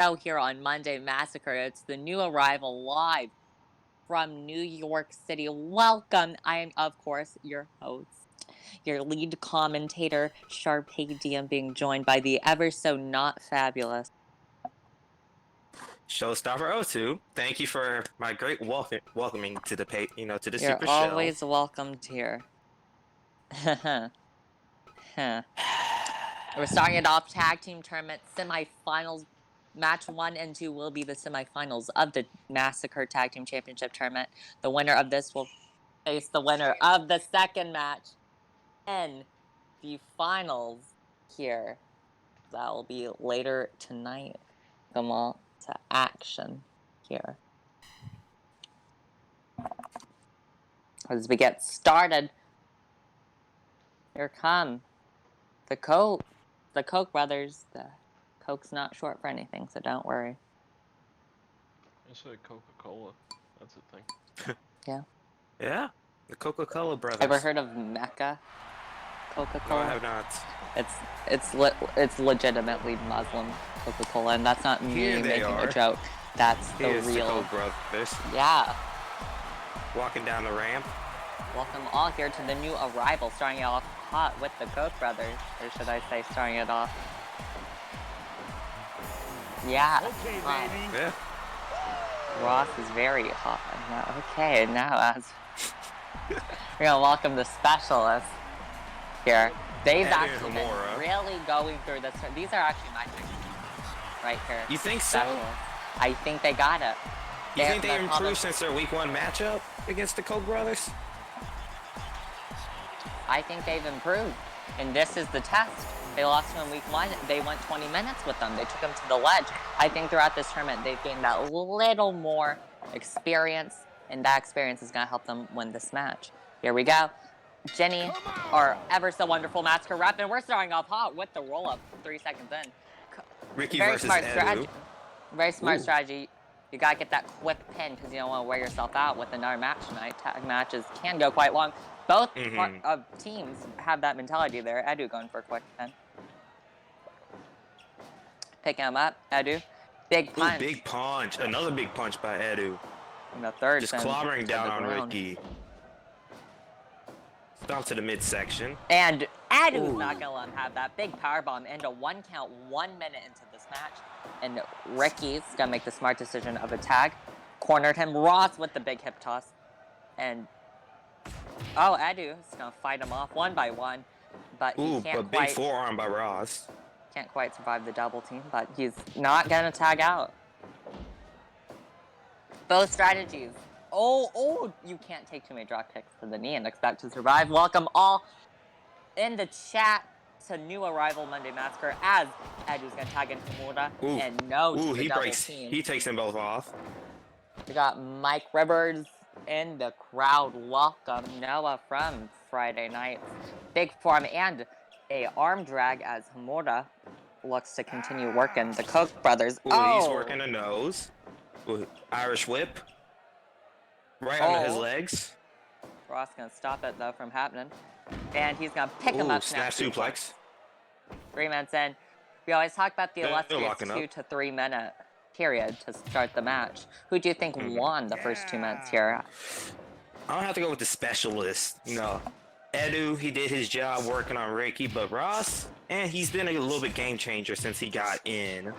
show here on Monday Massacre. It's the new arrival live from New York City. Welcome. I am, of course, your host, your lead commentator, Sharpay DM, being joined by the ever so not fabulous. Showstopper O2, thank you for my great welcoming to the to the You're super show. always welcomed here. We're starting it off tag team tournament semifinals. Match 1 and 2 will be the semifinals of the Massacre Tag Team Championship Tournament. The winner of this will face the winner of the second match in the finals here. That will be later tonight. Come on to action here. As we get started, here come the Koch brothers. The Koch's not short for anything, so don't worry. I say Coca-Cola. That's a thing. Yeah. Yeah, the Coca-Cola brothers. Ever heard of Mecca Coca-Cola? No, I have not. It's legitimately Muslim Coca-Cola, and that's not me making a joke. That's the real. The Koch brothers. Yeah. Walking down the ramp. Welcome all here to the new arrival, starting it off hot with the Koch brothers, or should I say, starting it off. Yeah. Okay, baby. Yeah. Ross is very hot. Okay, now as we're gonna welcome the specialists here. They've actually been really going through this. These are actually my picks right here. You think so? I think they got it. You think they improved since their week 1 matchup against the Koch brothers? I think they've improved, and this is the test. They lost to in week 1. They went 20 minutes with them. They took them to the ledge. I think throughout this tournament, they've gained that little more experience, and that experience is going to help them win this match. Here we go. Jenny, our ever so wonderful Massacre rep, and we're starting off hot with the roll-up 3 seconds in. Ricky Very versus smart Edu. strategy. Very smart strategy. You got to get that quick pin because you don't want to wear yourself out with another match tonight. Tag matches can go quite long. Both teams have that mentality there. Edu going for a quick pin. Picking him up, Edu. Big punch. Ooh, big punch. Another big punch by Edu. And the third. Just clobbering down on Ricky. Stomp to the midsection. And Edu's not going to let him have that. Big powerbomb into 1 count 1 minute into this match. And Ricky's going to make the smart decision of a tag. Cornered him. Ross with the big hip toss. And Edu is going to fight him off 1 by 1. But he can't big forearm by Ross. Can't quite survive the double team, but he's not going to tag out. Both strategies. You can't take too many drop kicks to the knee and expect to survive. Welcome all in the chat to new arrival Monday Massacre as Edu's going to tag in Kimura. And no to the double team. He takes them both off. We got Mike Rivers in the crowd. Welcome Noah from Friday night. Big forearm and a arm drag as Hamura looks to continue working the Koch brothers. He's working the nose. Irish whip. Right under his legs. Ross gonna stop it though from happening. And he's gonna pick him up. Snap suplex. 3 minutes in. We always talk about the illustrious 2 to 3 minute period to start the match. Who do you think won the first 2 minutes here? I'll have to go with the specialist. Edu, he did his job working on Ricky, but Ross, he's been a little bit game changer since he got in.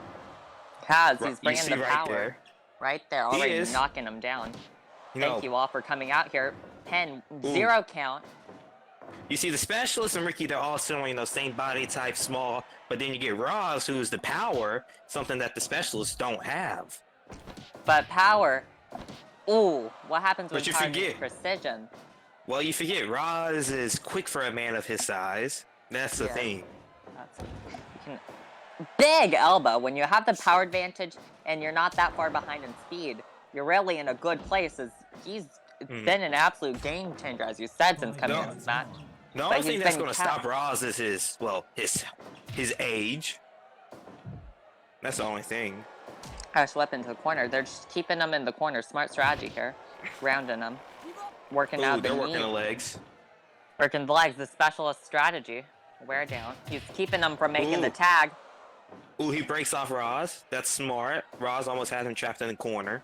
He's bringing the power. Right there, already knocking him down. Thank you all for coming out here. 10-0 count. You see, the specialist and Ricky, they're all similar, same body type, small. But then you get Ross, who's the power, something that the specialists don't have. But power, what happens when power needs precision? Well, you forget, Roz is quick for a man of his size. That's the thing. Big elbow. When you have the power advantage and you're not that far behind in speed, you're really in a good place. As he's been an absolute game changer, as you said, since coming into this match. The only thing that's going to stop Roz is his age. That's the only thing. Irish whip into the corner. They're just keeping him in the corner. Smart strategy here. Rounding him. Working out the knee. They're working the legs. Working the legs. The specialist strategy. Wear down. He's keeping them from making the tag. Ooh, he breaks off Roz. That's smart. Roz almost had him trapped in the corner.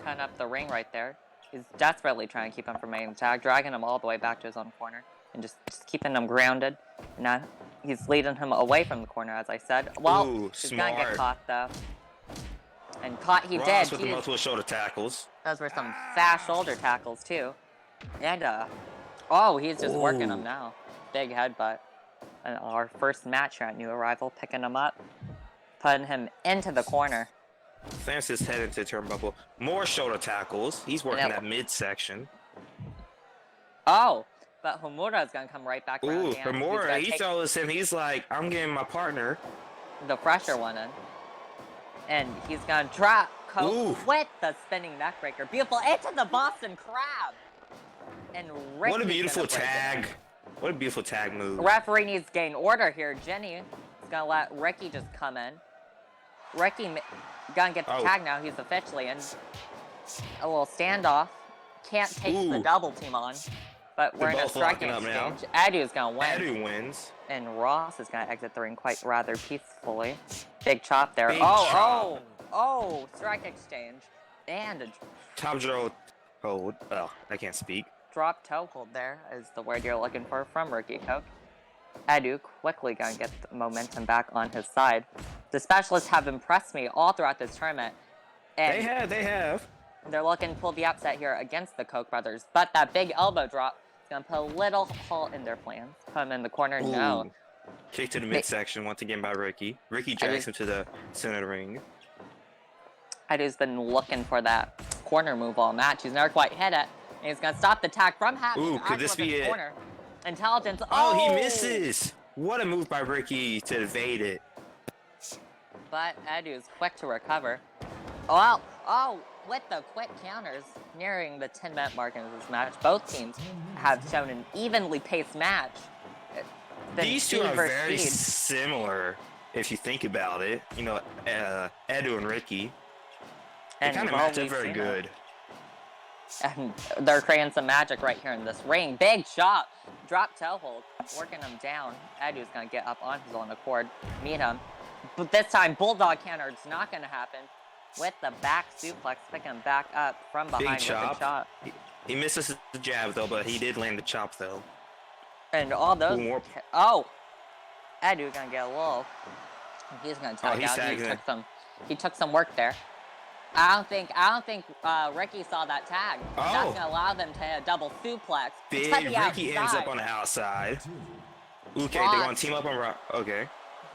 Cutting up the ring right there. He's desperately trying to keep him from making the tag, dragging him all the way back to his own corner, and just keeping him grounded. And now he's leading him away from the corner, as I said. Well, Ooh, he's gonna get smart. caught though. And caught he Roz did. with the Jeez. multiple shoulder tackles. Those were some fast shoulder tackles too. And oh, he's just working Ooh. him now. Big headbutt. And our first match here at New Arrival, picking him up, putting him into the corner. Lance is headed to turnbuckle. More shoulder tackles. He's working that midsection. Oh, but Homura's gonna come right back around. Ooh, again. Homura, he tells him, he's like, I'm getting my partner. The fresher one in. And he's gonna drop Coke Ooh. with the spinning neckbreaker. Beautiful into the Boston Crab. And Ricky's What a beautiful gonna break it. tag. What a beautiful tag move. Referee needs to gain order here. Jenny is gonna let Ricky just come in. Ricky gonna get the tag now. He's officially in. A little standoff. Can't take the double team on. But we're in a striking exchange. Edu's gonna win. Edu wins. And Ross is gonna exit the ring quite rather peacefully. Big chop there. Big chop. Oh, strike exchange. And a Top draw hold. Oh, I can't speak. drop toe hold there is the word you're looking for from Ricky Coke. Edu quickly gonna get the momentum back on his side. The specialists have impressed me all throughout this tournament. And They have. they're looking to pull the upset here against the Koch brothers. But that big elbow drop is gonna put a little halt in their plans. Put them in the corner. Ooh. No. Kick to the midsection once again by Ricky. Ricky drags him to the center of the ring. Edu's been looking for that corner move all match. He's never quite hit it. And he's gonna stop the attack from happening. Ooh, could this be it? Corner. Intelligence. Oh, he misses. What a move by Ricky to evade it. But Edu's quick to recover. Oh, with the quick counters, nearing the 10-minute mark in this match. Both teams have shown an evenly paced match. These two are very similar, if you think about it. You know, Edu and Ricky. They kind of match up very good. And they're creating some magic right here in this ring. Big shot. Drop toe hold. Working him down. Edu's going to get up on his own accord. Meet him. But this time, Bulldog counter. It's not going to happen. With the back suplex. Picking him back up from behind with a chop. He misses the jab, though, but he did land the chop, though. And all those... Oh! Edu going to get a little... He's going to tag out. He took some work there. I don't think Ricky saw that tag. That's gonna allow them to hit a double suplex. Big Ricky ends up on the outside. Okay, they're gonna team up on Ross. Okay.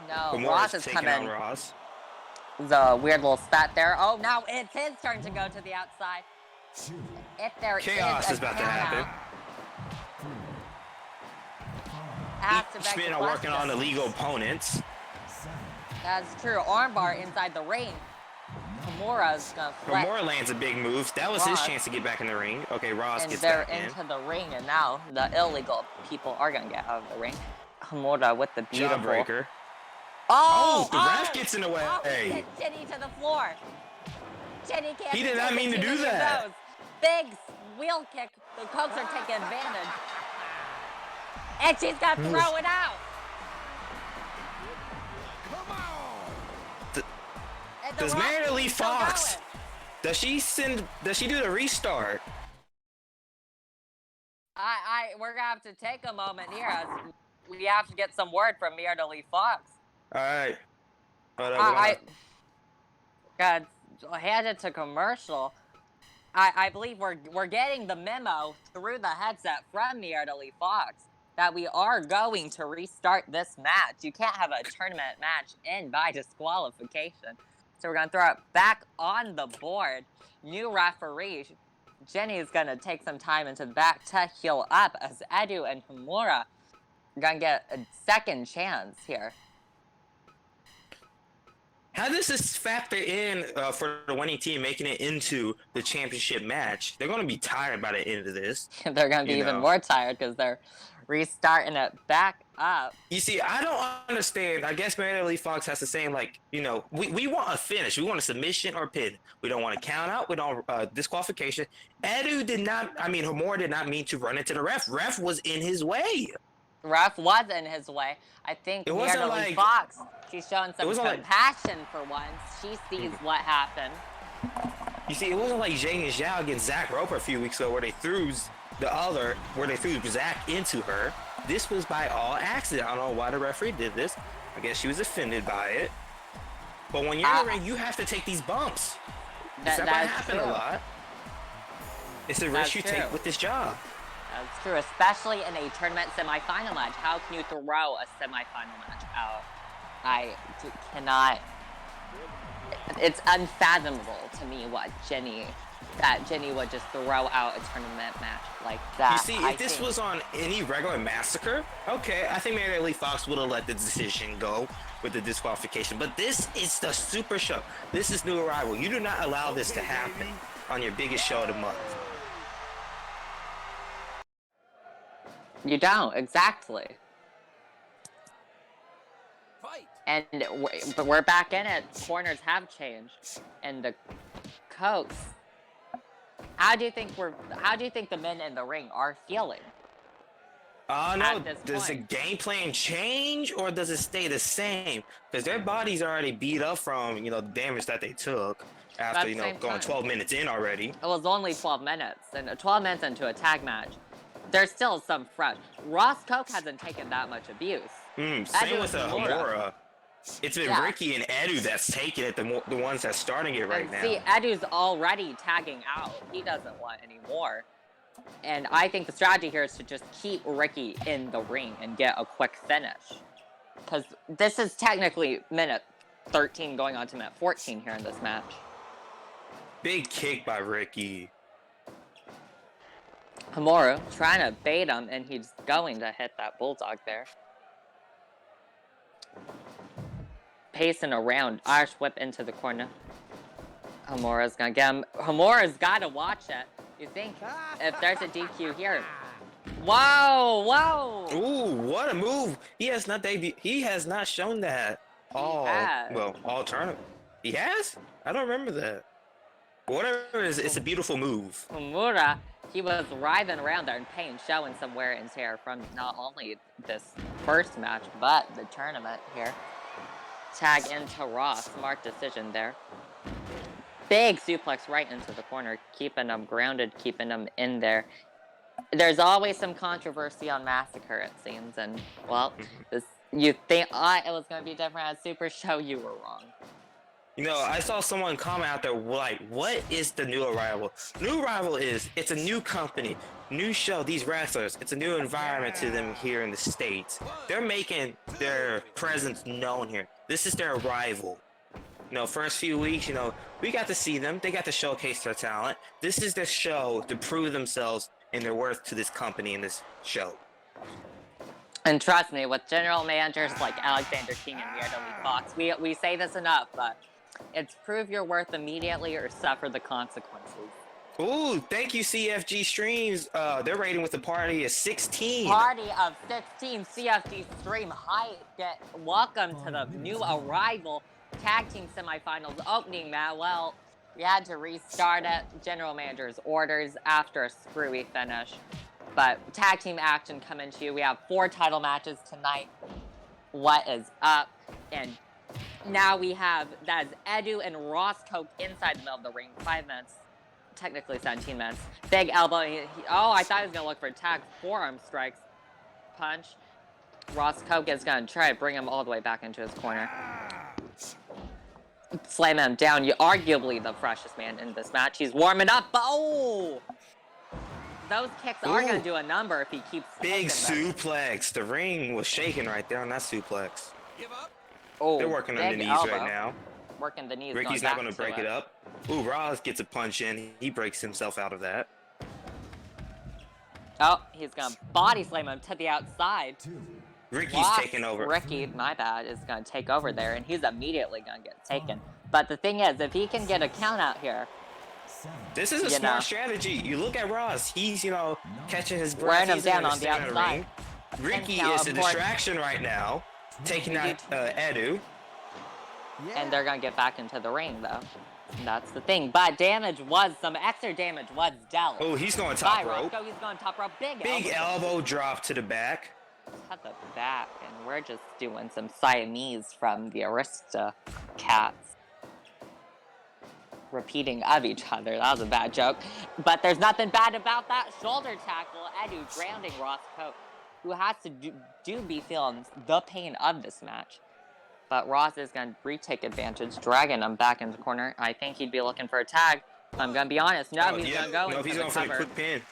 No, Ross is coming. Ross. The weird little spat there. Oh, now it's his turn to go to the outside. If there Chaos is about to happen. Each men are working on illegal opponents. That's true. Armbar inside the ring. Homura's gonna flip. Homura lands a big move. That was his chance to get back in the ring. Okay, Ross gets back in. And they're into the ring, and now the illegal people are gonna get out of the ring. Homura with the beautiful... Jawbreaker. Oh! The ref gets in the way. Oh, he hit Jenny to the floor. Jenny can't... He did not mean to do that. Big wheel kick. The Cokes are taking advantage. And she's gonna throw it out. Does Mary Lee Fox, does she do the restart? We're gonna have to take a moment here as we have to get some word from Mira Lee Fox. Alright. God, headed to commercial. I believe we're getting the memo through the headset from Mira Lee Fox that we are going to restart this match. You can't have a tournament match end by disqualification. So we're going to throw it back on the board. New referee. Jenny is going to take some time into the back to heal up as Edu and Homura are going to get a second chance here. How does this factor in for the winning team making it into the championship match? They're going to be tired by the end of this. They're going to be even more tired because they're restarting it back up. You see, I don't understand. I guess Mary Lee Fox has to say, like, you know, we want a finish. We want a submission or pin. We don't want a count out. We don't disqualification. Homura did not mean to run into the ref. Ref was in his way. Ref was in his way. I think It wasn't Myrtle like Fox, she's showing it some wasn't like compassion for once. She sees what happened. you see, it wasn't like Jay and Zhao against Zach Roper a few weeks ago where they threw Zach into her. This was by all accident. I don't know why the referee did this. I guess she was offended by it. But when you're in the ring, you have to take these bumps. That's not gonna happen a lot. It's a risk you take with this job. That's true, especially in a tournament semifinal match. How can you throw a semifinal match out? I cannot. It's unfathomable to me that Jenny would just throw out a tournament match like that. You see, if this was on any regular Massacre, okay, I think Mary Lee Fox would have let the decision go with the disqualification. But this is the Super Show. This is New Arrival. You do not allow this to happen on your biggest show of the month. You don't, exactly. And but we're back in it. Corners have changed, and the Cokes. How do you think the men in the ring are feeling? No. Does the game plan change or does it stay the same? Because their bodies are already beat up from the damage that they took after going 12 minutes in already. It was only 12 minutes, and 12 minutes into a tag match. There's still some fresh. Ross Coke hasn't taken that much abuse. Same with Hamura. It's been Ricky and Edu that's taking it, the ones that's starting it right now. See, Edu's already tagging out. He doesn't want any more. And I think the strategy here is to just keep Ricky in the ring and get a quick finish. Because this is technically minute 13 going on to minute 14 here in this match. Big kick by Ricky. Hamura trying to bait him, and he's going to hit that bulldog there. Pacing around, Irish whip into the corner. Hamura's gonna get him. Hamura's gotta watch it. You think if there's a DQ here? Whoa! Ooh, what a move! He has not shown that all tournament. He has? I don't remember that. Whatever it is, it's a beautiful move. Hamura, he was writhing around there in pain, showing some wear and tear from not only this first match, but the tournament here. Tag into Ross. Smart decision there. Big suplex right into the corner, keeping him grounded, keeping him in there. There's always some controversy on Massacre, it seems, and, well, you think it was going to be different at Super Show, you were wrong. I saw someone comment out there, like, what is the New Arrival? New Arrival it's a new company, new show, these wrestlers, it's a new environment to them here in the States. They're making their presence known here. This is their arrival. First few weeks, we got to see them. They got to showcase their talent. This is their show to prove themselves and their worth to this company and this show. And trust me, with general managers like Alexander King and Myrtle Fox, we say this enough, but it's prove your worth immediately or suffer the consequences. Ooh, thank you, CFG Streams. Their rating with the party is 16. Party of 16, CFG Stream Height. Welcome to the New Arrival Tag Team Semifinals opening match. Well, we had to restart it. General manager's orders after a screwy finish. But tag team action coming to you. We have 4 title matches tonight. What is up? And now we have, that is Edu and Ross Coke inside the middle of the ring. 5 minutes. Technically 17 minutes. Big elbow. I thought he was going to look for a tag. Forearm strikes. Punch. Ross Coke is going to try to bring him all the way back into his corner. Slam him down. Arguably the freshest man in this match. He's warming up. Those kicks are going to do a number if he keeps big suplex. The ring was shaking right there on that suplex. Oh, they're working on the knees right now. Working the knees. Ricky's not going to break it up. Ooh, Ross gets a punch in. He breaks himself out of that. Oh, he's going to body slam him to the outside. Ricky's taking over. Ricky, my bad, is going to take over there, and he's immediately going to get taken. But the thing is, if he can get a count out here... This is a smart strategy. You look at Ross. He's, catching his breath. Wearing him down on the outside. Ricky is a distraction right now, taking out Edu. And they're going to get back into the ring, though. And that's the thing. But some extra damage was dealt. Oh, he's going top rope. Roscoe, he's going top rope. Big elbow drop to the back. to the back, and we're just doing some Siamese from the Aristocats. Repeating of each other. That was a bad joke. But there's nothing bad about that shoulder tackle. Edu grounding Ross Coke, who has to be feeling the pain of this match. But Ross is going to retake advantage, dragging him back into the corner. I think he'd be looking for a tag. If I'm going to be honest. No, he's going to go into the cover. Quick pin.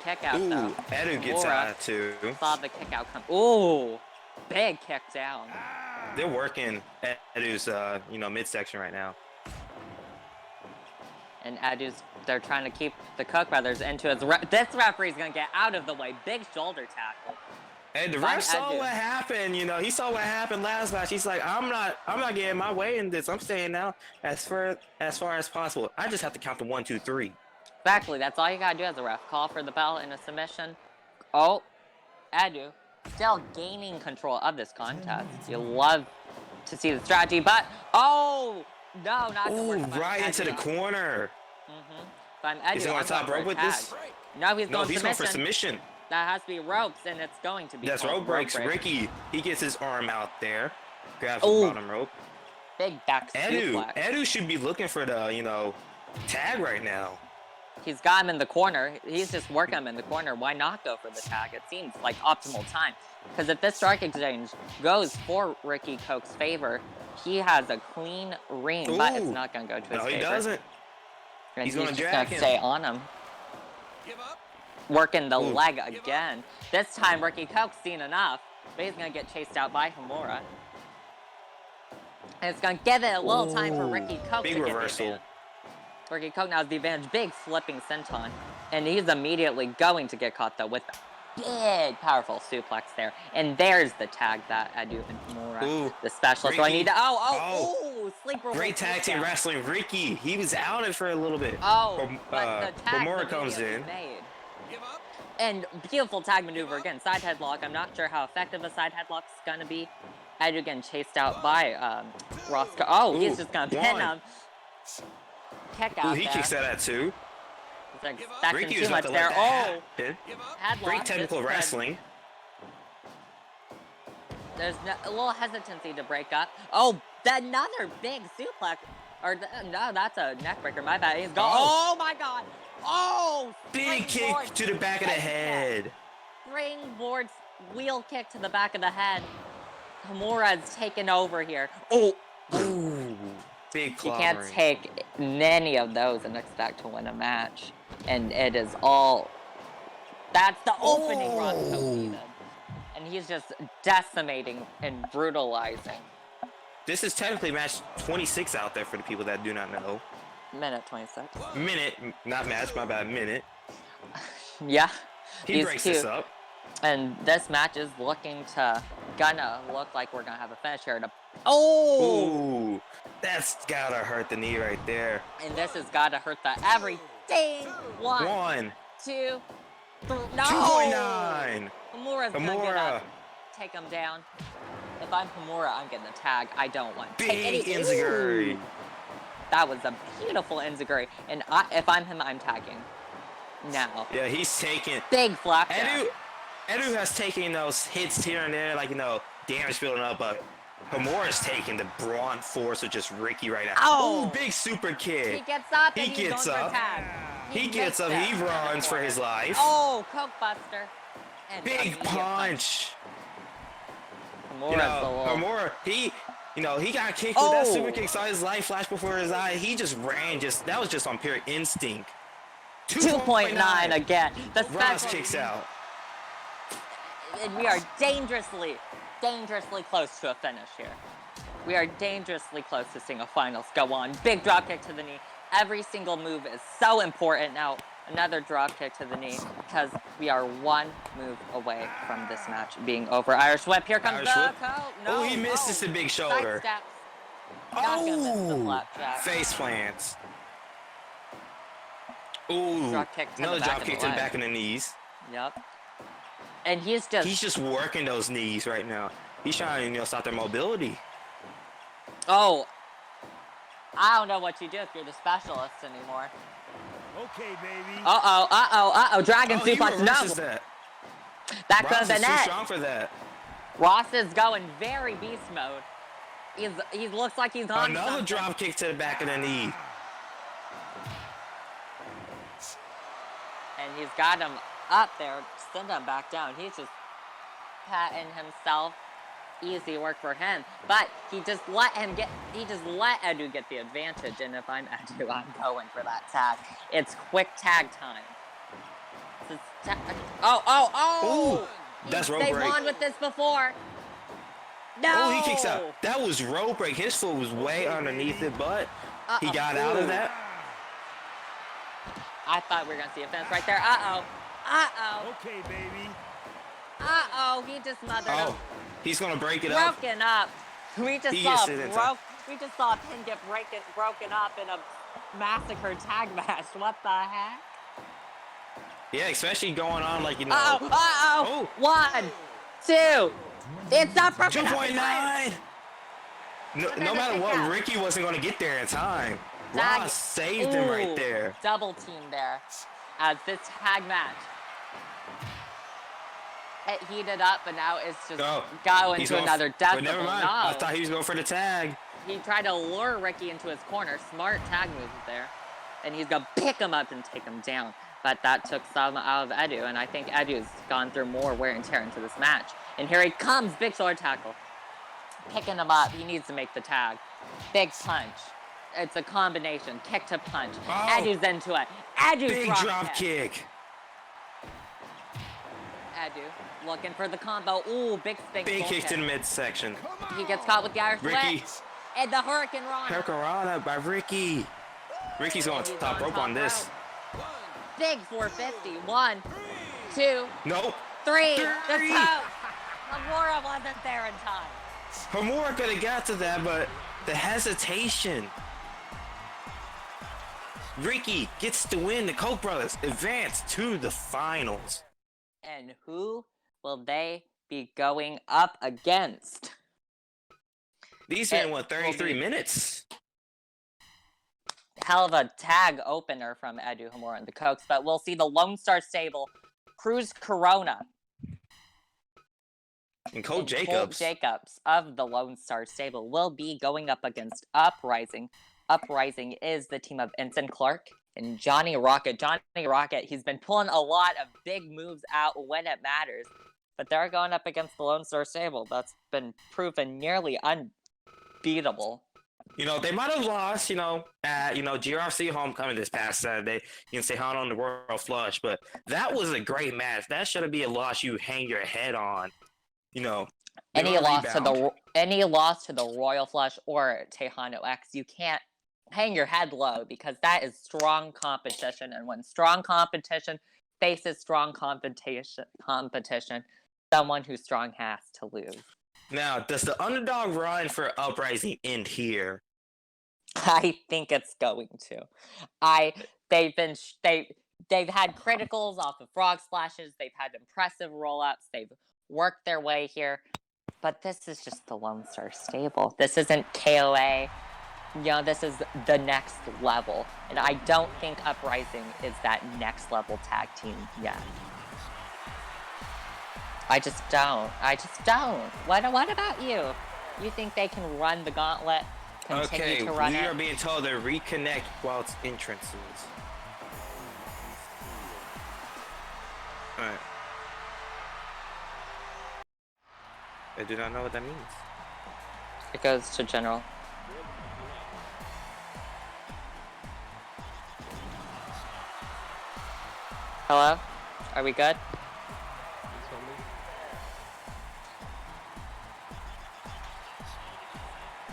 Kick out, though. Edu gets out, too. Saw the kick out come. Ooh, big kick down. They're working Edu's, midsection right now. And they're trying to keep the Cook brothers into his. This referee's gonna get out of the way. Big shoulder tackle. And the ref saw what happened. He saw what happened last match. He's like, I'm not getting my way in this. I'm staying now as far as possible. I just have to count to 1, 2, 3. Exactly. That's all you gotta do as a ref. Call for the bell in a submission. Oh, Edu still gaining control of this contest. You love to see the strategy, but no, not the worst. Right into the corner. He's going to top rope with this? No, he's going for submission. That has to be ropes, and it's going to be. That's rope breaks. Ricky, he gets his arm out there, grabs the bottom rope. Big back suplex. Edu should be looking for the, tag right now. He's got him in the corner. He's just working him in the corner. Why not go for the tag? It seems like optimal time. Because if this strike exchange goes for Ricky Coke's favor, he has a clean ring, but it's not going to go to his favor. No, he doesn't. And he's going to stay on him. Working the leg again. This time, Ricky Coke's seen enough, but he's going to get chased out by Hamura. And it's going to give it a little time for Ricky Coke to get the advantage. Ricky Coke now has the advantage. Big flipping senton. And he's immediately going to get caught, though, with a big, powerful suplex there. And there's the tag that Edu and Hamura, the specialist. So I need to... sleeper. Great tag team wrestling. Ricky, he was out it for a little bit. But the tag Hamura comes in. Made. And beautiful tag maneuver again. Side headlock. I'm not sure how effective a side headlock's going to be. Edu getting chased out by Roscoe. He's just going to pin him. Kick out he kicks that at 2. He's like stacking too much there. Headlock. Great technical wrestling. There's a little hesitancy to break up. Another big suplex. No, that's a neck breaker. My bad. He's gone. Oh my god. Big kick to the back of the head. Springboard wheel kick to the back of the head. Hamura's taken over here. Big clobbering. You can't take many of those and expect to win a match. And it is all... That's the opening Roscoe needed. And he's just decimating and brutalizing. This is technically match 26 out there for the people that do not know. Minute 26. Minute, not match, my bad, minute. Yeah. He breaks this up. And this match is gonna look like we're gonna have a finish here. That's gotta hurt the knee right there. And this has gotta hurt the everything. 1, 2, 3. No! 2.9. Hamura's gonna take him down. If I'm Hamura, I'm getting the tag. I don't want to take any. Big enziguri. That was a beautiful enziguri. And if I'm him, I'm tagging. Now. Yeah, he's taking... Big flap. Edu has taken those hits here and there, damage building up, but Hamura's taking the brawn force of just Ricky right now. Big super kick. He gets up and he's going for a tag. He gets up, he runs for his life. Coke Buster. And big punch. Hamura, he got kicked with that super kick, saw his life flash before his eye. He just ran, that was just on pure instinct. 2.9 again. The Ross kicks out. And we are dangerously close to a finish here. We are dangerously close to seeing a finals go on. Big drop kick to the knee. Every single move is so important. Now, another drop kick to the knee because we are one move away from this match being over. Irish whip. Here comes the Coke. No, he misses the big shoulder. Side steps. Not gonna miss the flapjack. Face plants. Drop kick to another drop kick to the back of the knees. Yep. And he's just working those knees right now. He's trying to stop their mobility. I don't know what you do if you're the specialist anymore. Okay, baby. Dragon suplex. No. That. That could Ross have is been too it. strong for that. Ross is going very beast mode. He looks like he's on Another something. drop kick to the back of the knee. And he's got him up there, send him back down. He's just patting himself. Easy work for him. But he just let Edu get the advantage. And if I'm Edu, I'm going for that tag. It's quick tag time. Oh! Ooh, that's rope They've break. won with this before. No! Oh, he kicks out. That was rope break. His foot was way underneath it, but he got out of that. I thought we were going to see a fence right there. Uh-oh. Okay, baby. He just smothered him. He's going to break it up. Broken up. We just saw a pin get broken up in a Massacre tag match. What the heck? Yeah, especially going on like, you know. Oh. 1, 2. It's up for 2.9. No matter what, Ricky wasn't going to get there in time. Ross saved him right there. Double team there as this tag match. It heated up, but now it's just going to another decibel. But never mind. No. I thought he was going for the tag. He tried to lure Ricky into his corner. Smart tag moves there. And he's going to pick him up and take him down. But that took some out of Edu, and I think Edu's gone through more wear and tear into this match. And here he comes, big sword tackle. Picking him up, he needs to make the tag. Big punch. It's a combination, kick to punch. Edu's into it. Edu's big drop kick. Edu looking for the combo. Ooh, big spin. Big kick to the midsection. He gets caught with the Irish whip. And the Hurricane Rana. Hurricane Rana by Ricky. Ricky's going to top rope on this. Big 450. 1, 2. Nope. 3. The toe. Hamura wasn't there in time. Hamura could have got to that, but the hesitation. Ricky gets the win. The Koch brothers advance to the finals. And who will they be going up against? These men went 33 minutes. Hell of a tag opener from Edu Hamura and the Kochs, but we'll see the Lone Star Stable, Cruz Corona. And Colt Jacobs. Colt Jacobs of the Lone Star Stable will be going up against Uprising. Uprising is the team of Ensign Clark and Johnny Rocket. Johnny Rocket, he's been pulling a lot of big moves out when it matters, but they're going up against the Lone Star Stable. That's been proven nearly unbeatable. You know, they might have lost, at, GRC Homecoming this past Saturday. You can say how on the Royal Flush, but that was a great match. That shouldn't be a loss you hang your head on. Any loss to the Royal Flush or Tejano X, you can't hang your head low because that is strong competition, and when strong competition faces strong competition, someone who's strong has to lose. Now, does the underdog run for Uprising end here? I think it's going to. They've had criticals off of frog splashes. They've had impressive roll-ups. They've worked their way here, but this is just the Lone Star Stable. This isn't KOA. This is the next level, and I don't think Uprising is that next level tag team yet. I just don't. What about you? You think they can run the gauntlet? Continue to run we it? are being told to reconnect while it's entrances. Alright. I do not know what that means. It goes to general. Hello? Are we good?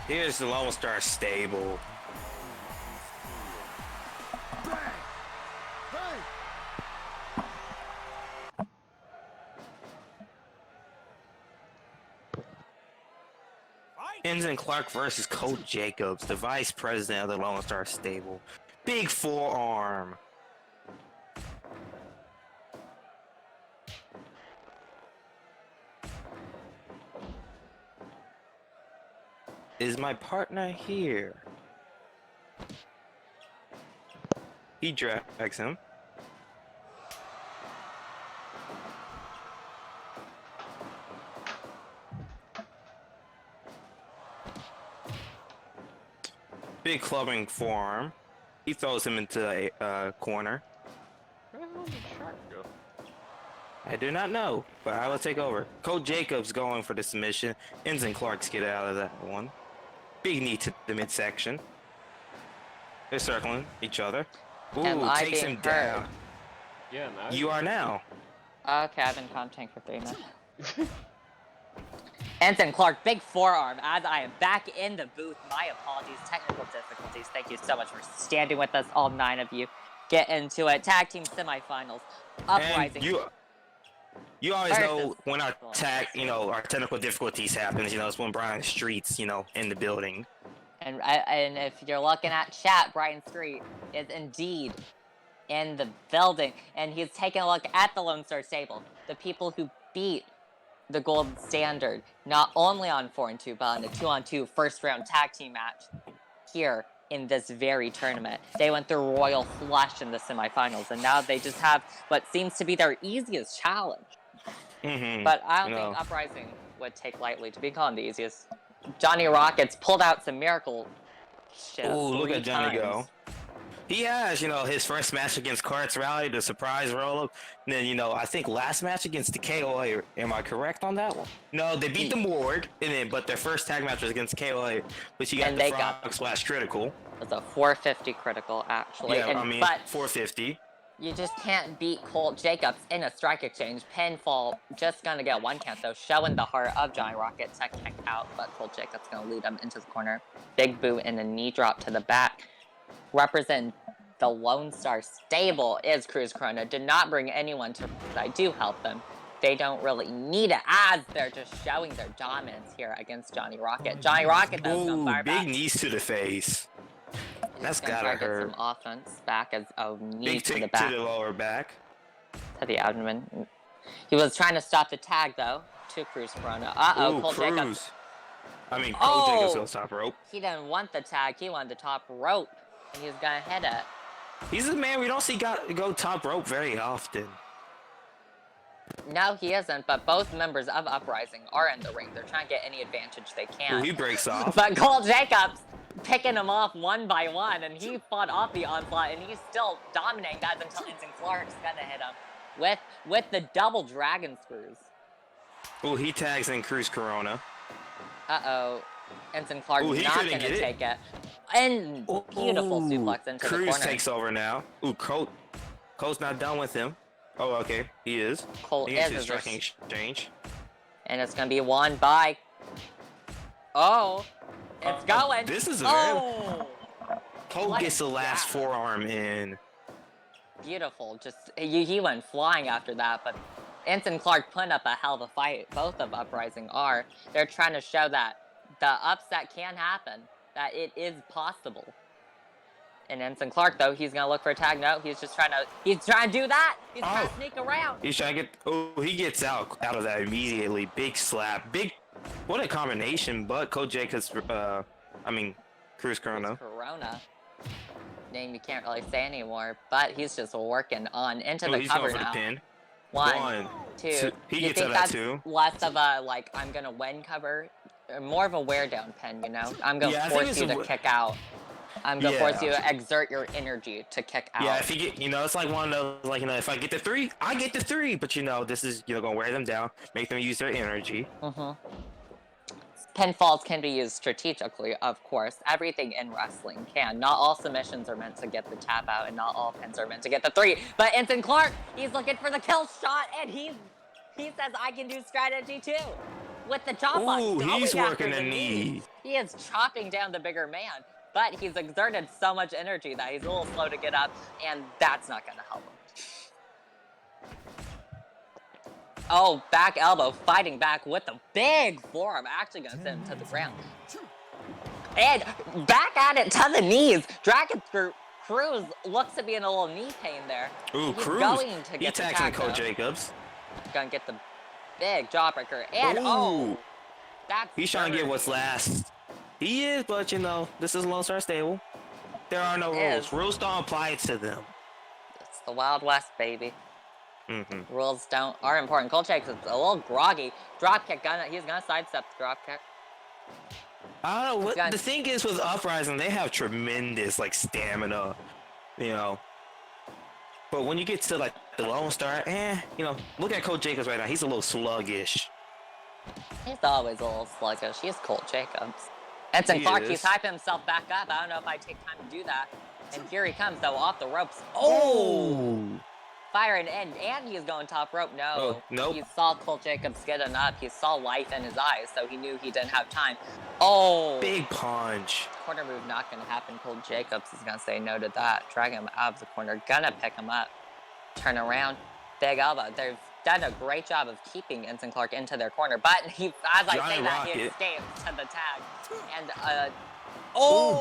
Here's the Lone Star Stable. Ensign Clark versus Colt Jacobs, the vice president of the Lone Star Stable. Big forearm. Is my partner here? He drags him. big clubbing forearm. He throws him into a corner. Where the hell did Shark go? I do not know, but I will take over. Cole Jacobs going for the submission. Ensign Clark's get out of that one. Big knee to the midsection. They're circling each other. Am Ooh, I takes being him down. heard? Yeah, now You are now. Okay, I've been commenting for 3 minutes. Ensign Clark, big forearm as I am back in the booth. My apologies, technical difficulties. Thank you so much for standing with us, all 9 of you. Get into it. Tag team semifinals. Uprising. And you always know versus- when our our technical difficulties happens. It's when Brian Street's, in the building. And if you're looking at chat, Brian Street is indeed in the building, and he's taking a look at the Lone Star Stable, the people who beat the gold standard, not only on 4-2, but on a 2-on-2 first-round tag team match here in this very tournament. They went through royal flush in the semifinals, and now they just have what seems to be their easiest challenge. But I don't think Uprising would take lightly to be called the easiest. Johnny Rockets pulled out some miracle shit. Ooh, look 3 at Johnny times. go. He has, his first match against Carts Rally, the surprise roll-up. And then, I think last match against the KOA. Am I correct on that one? No, they beat the Morgue, but their first tag match was against KOA. But you got And the they Frog Splash Critical. It was a 450 critical, actually. Yeah, But 450. you just can't beat Colt Jacobs in a strike exchange. Pinfall, just gonna get 1 count, though, showing the heart of Johnny Rocket to kick out, but Colt Jacobs gonna lead him into the corner. Big boot and a knee drop to the back. Represent the Lone Star Stable is Cruz Corona. Did not bring anyone to I do help them. They don't really need it, as they're just showing their dominance here against Johnny Rocket. Johnny Rocket, though, is gonna fire big back. knees to the face. That's He's gonna gotta try to get hurt. some offense back as a knee Big to the tick back, to the lower back. to the abdomen. He was trying to stop the tag, though, to Cruz Corona. Uh-oh, Ooh, Colt Cruz. Jacobs. Cole Jacobs goes top rope. He didn't want the tag. He wanted the top rope, and he was gonna hit it. He's a man we don't see go top rope very often. No, he isn't, but both members of Uprising are in the ring. They're trying to get any advantage they Ooh, can. he breaks off. But Cole Jacobs picking him off 1 by 1, and he fought off the onslaught, and he's still dominating guys until Ensign Clark's gonna hit him with the double dragon screws. Ooh, he tags in Cruz Corona. Uh-oh. Ensign Clark Ooh, he not couldn't gonna get it. take it. And beautiful Ooh, suplex into the Cruz corner. takes over now. Ooh, Colt's not done with him. Oh, okay, he is. Colt He gets is his as a striking exchange. And it's gonna be won by. Oh, it's going. This is a oh, Colt What gets the a last jab. forearm in. beautiful. Just he went flying after that, but Ensign Clark putting up a hell of a fight. Both of Uprising are. They're trying to show that the upset can happen, that it is possible. And Ensign Clark, though, he's gonna look for a tag. No, he's trying to do that. He's trying to sneak around. He's trying to get. Oh, he gets out of that immediately. Big slap. What a combination. But Coach Jacobs, Cruz Corona. Corona. Name you can't really say anymore, but he's just working on into the He's cover going for now. the pin. 1, 2. He You gets think out of that's that too. less of a I'm gonna win cover, or more of a wear down pin? I'm gonna Yeah, I think force it's you to kick out. I'm gonna force you to exert your energy to kick out. Yeah, if you get, it's like one of those, if I get the 3, I get the 3. But this is, gonna wear them down, make them use their energy. Pinfalls can be used strategically, of course. Everything in wrestling can. Not all submissions are meant to get the tap out, and not all pins are meant to get the 3. But Ensign Clark, he's looking for the kill shot, and he says, I can do strategy too. With the chop block. Ooh, going he's after working the knee. He is chopping down the bigger man, but he's exerted so much energy that he's a little slow to get up, and that's not going to help him. Oh, back elbow, fighting back with the big forearm. Actually going to send him to the ground. And back at it to the knees. Dragon Cruz looks to be in a little knee pain there. Ooh, He's Cruz. going to He get the tags in tag, Coach though. Jacobs. Gonna get the big jawbreaker. And Ooh. that's He's trying to get dirty. what's last. He is, but this is Lone Star Stable. There are no It rules. is. Rules don't apply to them. It's the Wild West, baby. Rules are important. Kolchak's a little groggy. Drop kick, he's gonna sidestep the drop kick. I don't know. Gun. The thing is with Uprising, they have tremendous like stamina, you know. But when you get to like the Lone Star, look at Coach Jacobs right now. He's a little sluggish. He's always a little sluggish. He's Colt Jacobs. Ensign Clark, he's hyping himself back up. I don't know if I take time to do that. And here he comes, though, off the ropes. Oh! Firing in, and he's going top rope. No. Oh, nope. He saw Colt Jacobs getting up. He saw life in his eyes, so he knew he didn't have time. Oh! Big punch. Corner move not going to happen. Colt Jacobs is going to say no to that. Drag him out of the corner. Gonna pick him up. Turn around. Big elbow. They've done a great job of keeping Ensign Clark into their corner, but he, as I say that, he escapes to the tag. And,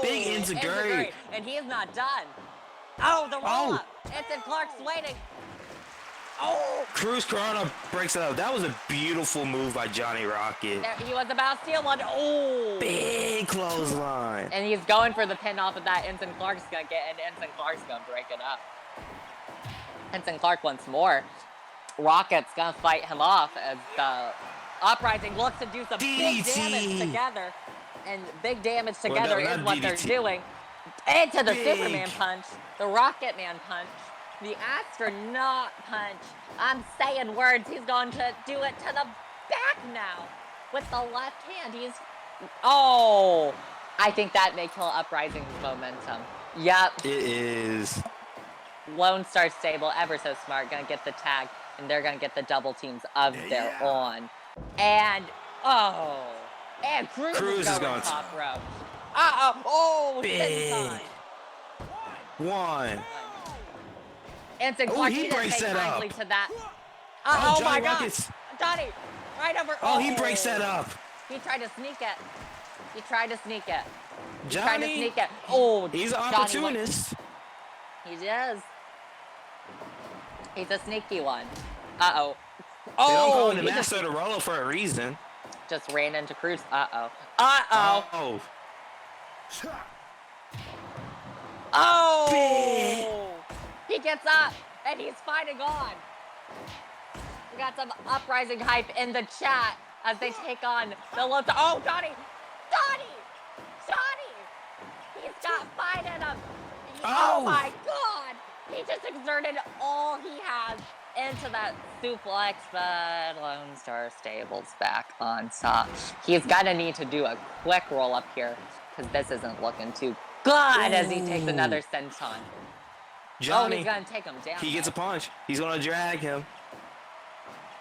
big Enzuigiri. And he is not done. Oh, the roll-up. Ensign Clark's waiting. Oh! Cruz Corona breaks it up. That was a beautiful move by Johnny Rocket. He was about to steal one. Oh! Big clothesline. And he's going for the pin off of that. Ensign Clark's going to get, and Ensign Clark's going to break it up. Ensign Clark once more. Rocket's going to fight him off as the Uprising looks to do some big damage together. And big damage together is what they're doing. Into the Superman punch, the Rocket Man punch, the astronaut punch. I'm saying words. He's going to do it to the back now with the left hand. I think that may kill Uprising's momentum. Yep. It is. Lone Star Stable, ever so smart, gonna get the tag, and they're gonna get the double teams of their own. And and Cruz is going top rope. Big. One. Ensign Clark, he breaks that up. To that. Oh my God, Johnny, right over. Oh, he breaks that up. He tried to sneak it. He tried to sneak it. Johnny, Oh, he's an opportunist. He is. He's a sneaky one. They don't call him the master of the roller for a reason. Just ran into Cruz. Oh. Big. He gets up, and he's fighting on. We got some Uprising hype in the chat as they take on the Lone Star. Oh, Johnny! He's got fight in him. Oh my God! He just exerted all he has into that suplex, but Lone Star Stable's back on top. He's gonna need to do a quick roll up here because this isn't looking too good as he takes another senton. Johnny, he's gonna take him down. He gets a punch. He's gonna drag him.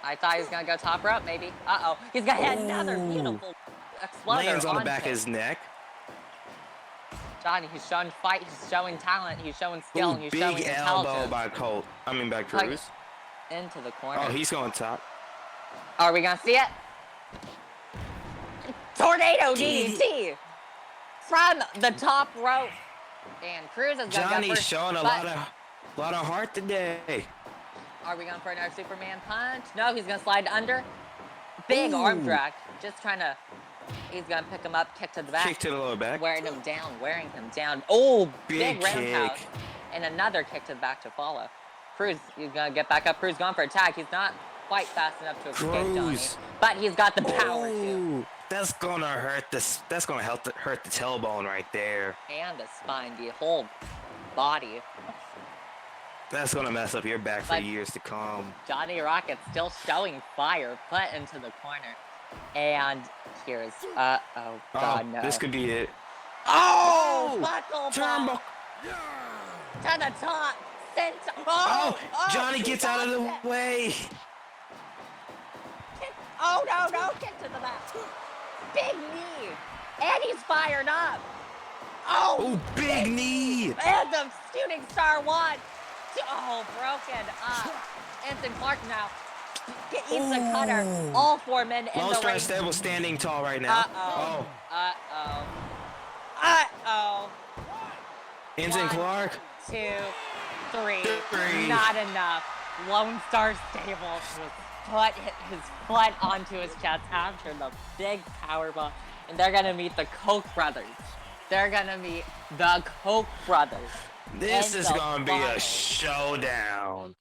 I thought he was gonna go top rope, maybe. He's gonna hit another beautiful exploder. Lands on the back of his neck. Johnny, he's showing fight, he's showing talent, he's showing skill, and he's showing big intelligence. elbow by Cruz. Into the corner. Oh, he's going top. Are we gonna see it? Tornado DDT from the top rope. And Cruz is gonna Johnny's go first, showing a lot of heart today. Are we going for another Superman punch? No, he's gonna slide under. Big arm drag. Just trying to. He's gonna pick him up, kick to the back. Kick to the lower back. Wearing him down. Oh, big roundhouse. Kick. And another kick to the back to follow. Cruz, he's gonna get back up. Cruz going for a tag. He's not quite fast enough to escape Johnny, but he's got the power too. That's gonna hurt this. That's gonna hurt the tailbone right there. And the spine, the whole body. That's gonna mess up your back for years to come. Johnny Rocket still showing fire, put into the corner. And here's, God, no. This could be it. Buckle Turnbuckle. To the top. Johnny gets out of the way. No, get to the back. Big knee. And he's fired up. Big knee. And the shooting star one. Broken up. Ensign Clark now. Eats the cutter. All 4 men in the ring. Lone Star Stable standing tall right now. Ensign Clark. 2, 3. Not enough. Lone Star Stable put his foot onto his chest after the big powerbomb. And they're going to meet the Koch brothers. This is going to be a showdown.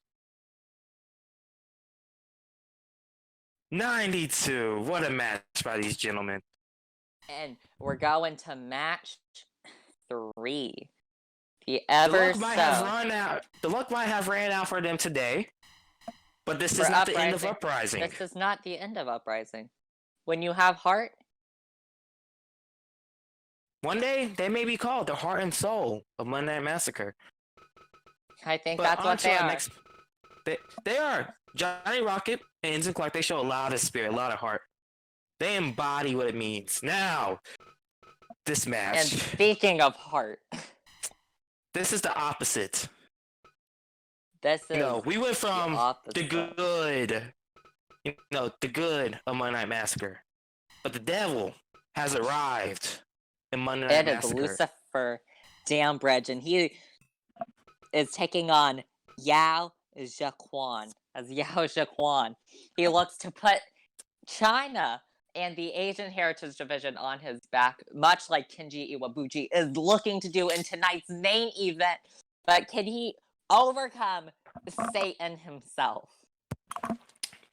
92. What a match by these gentlemen. And we're going to match 3. The The ever luck might have so run out. The luck might have ran out for them today. But this for is not the end of Uprising. Uprising. This is not the end of Uprising. When you have heart, One day they may be called the heart and soul of Monday Night Massacre. I think But that's on what to they our are. next. They are Johnny Rocket and Ensign Clark. They show a lot of spirit, a lot of heart. They embody what it means. Now, this match. And speaking of heart, This is the opposite. this is We went from opposite. the good, the good of Monday Night Massacre, but the devil has arrived in Monday Night It is Massacre. Lucifer Dambridge, and he is taking on Yao Jaquan as Yao Jaquan. He looks to put China and the Asian Heritage Division on his back, much like Kenji Iwabuchi is looking to do in tonight's main event. But can he overcome Satan himself?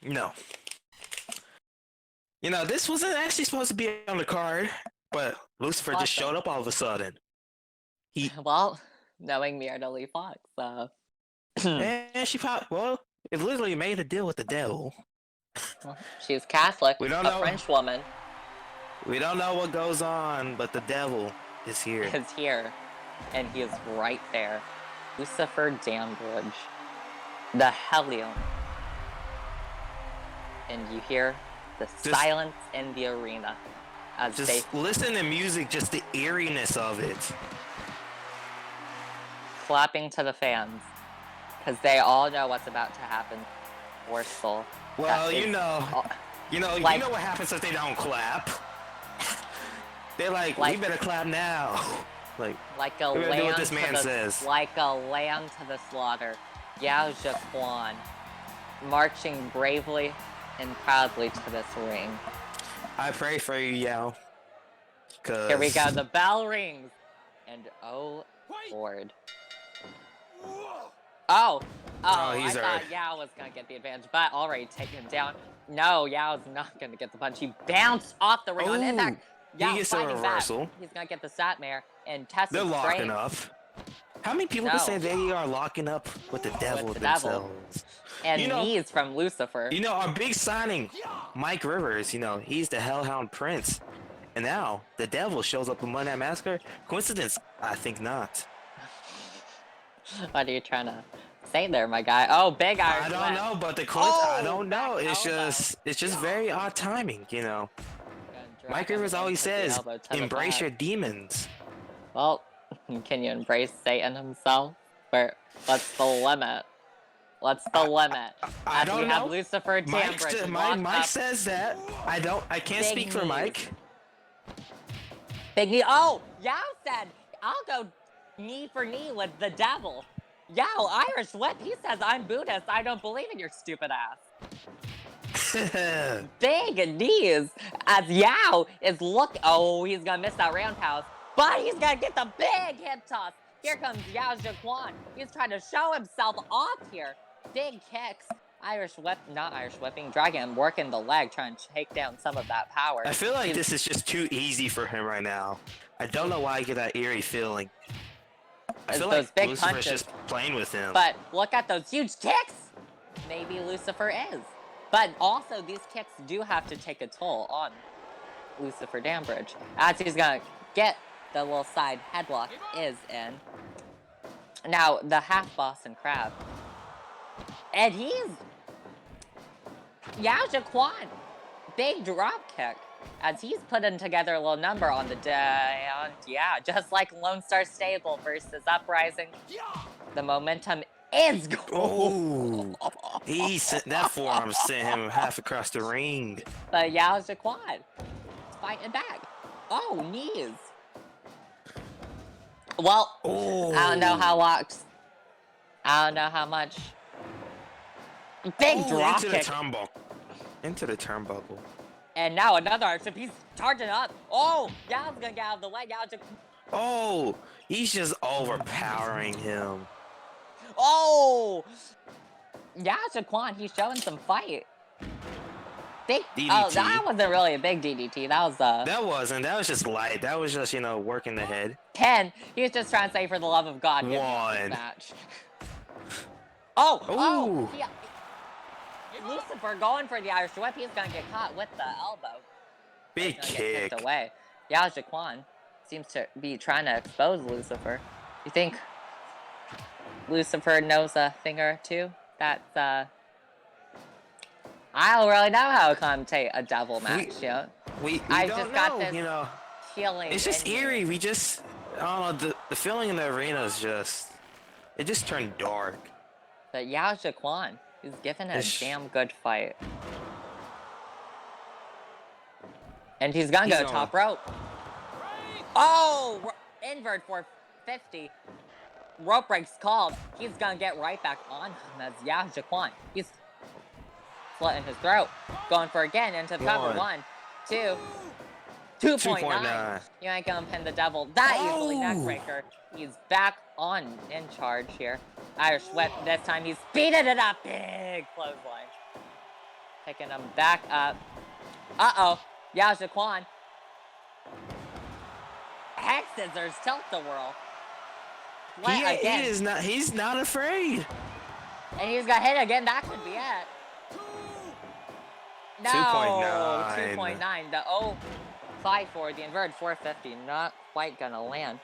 No. This wasn't actually supposed to be on the card, but Lucifer just showed up all of a sudden. Well, knowing Myrna Lee Fox, And she it literally made a deal with the devil. She's Catholic, We don't a know. French woman. We don't know what goes on, but the devil is here. Is here, and he is right there. Lucifer Dambridge, the Hellion. And you hear the silence in the arena as they listen to music, just the eeriness of it. clapping to the fans, because they all know what's about to happen. Forceful. Well, you know what happens if they don't clap. They're like, we better clap now. Like a we're gonna do lamb what this man says. Like a lamb to the slaughter. Yao Jaquan marching bravely and proudly to this ring. I pray for you, Yao. Here we go, the bell rings. And oh Lord. Oh, I thought Yao was gonna get the advantage, but already taken him down. No, Yao's not gonna get the punch. He bounced off the ring on impact. Yao gets a reversal. He's gonna get the Satmare and test. They're locking up. How many people can say they are locking up with the devil themselves? And knees from Lucifer. Our big signing, Mike Rivers, he's the Hellhound Prince. And now, the devil shows up in Monday Night Massacre. Coincidence? I think not. What are you trying to say there, my guy? Oh, big Irish. I don't know, but I don't know. It's just very odd timing, Mike Rivers always says, embrace your demons. Well, can you embrace Satan himself? What's the limit? What's the limit? I don't know. Have Lucifer Dambridge Mike says that. I can't speak for Mike. Big knee. Oh, Yao said, I'll go knee for knee with the devil. Yao, Irish whip. He says, I'm Buddhist. I don't believe in your stupid ass. Big knees as Yao is he's gonna miss that roundhouse, but he's gonna get the big hip toss. Here comes Yao Jaquan. He's trying to show himself off here. Big kicks. Not Irish whipping, dragging him, working the leg, trying to take down some of that power. I feel like this is just too easy for him right now. I don't know why I get that eerie feeling. I feel like big Lucifer's punches. just playing with him. But look at those huge kicks. Maybe Lucifer is. But also, these kicks do have to take a toll on Lucifer Dambridge. As he's going to get the little side headlock is in. Now, the half Boston Crab. And he's... Yao Jaquan. Big drop kick. As he's putting together a little number on the day. Yeah, just like Lone Star Stable versus Uprising. The momentum is going. Oh, that forearm sent him half across the ring. But Yao Jaquan is fighting back. Oh, knees. Well, I don't know how locks. I don't know how much. Big drop kick. Into the turnbuckle. And now another archip. He's charging up. Oh, Yao's gonna get out of the way. Oh, he's just overpowering him. Oh! Yao Jaquan, he's showing some fight. think. DDT. Oh, that wasn't really a big DDT. That was That wasn't. That was just light. That was just, working the head. 10. He was just trying to say, for the love of God, get me out of this One. match. Oh, Ooh. Lucifer going for the Irish whip. He's gonna get caught with the elbow. Big He's gonna kick. get kicked away. Yao Jaquan seems to be trying to expose Lucifer. You think Lucifer knows a thing or two? That's I don't really know how to commentate a devil match. We I don't just know, got this feeling. It's just eerie. We just, I don't know, the feeling in the arena is just, it just turned dark. But Yao Jaquan, he's giving a damn good fight. And he's gonna go top rope. Oh! Invert 450. Rope break's called. He's gonna get right back on him as Yao Jaquan. He's slitting his throat. Going for again into the cover. 1, 2. 2.9. You ain't gonna pin the devil that easily. Neckbreaker. He's back on in charge here. Irish whip. This time he's speeding it up. Big clothesline. Picking him back up. Uh-oh. Yao Jaquan. Hex scissors. Tilt-a-whirl. He's not afraid. And he's got hit again. That could be it. No. 2.9. The 0.54. The inverted 450. Not quite gonna land.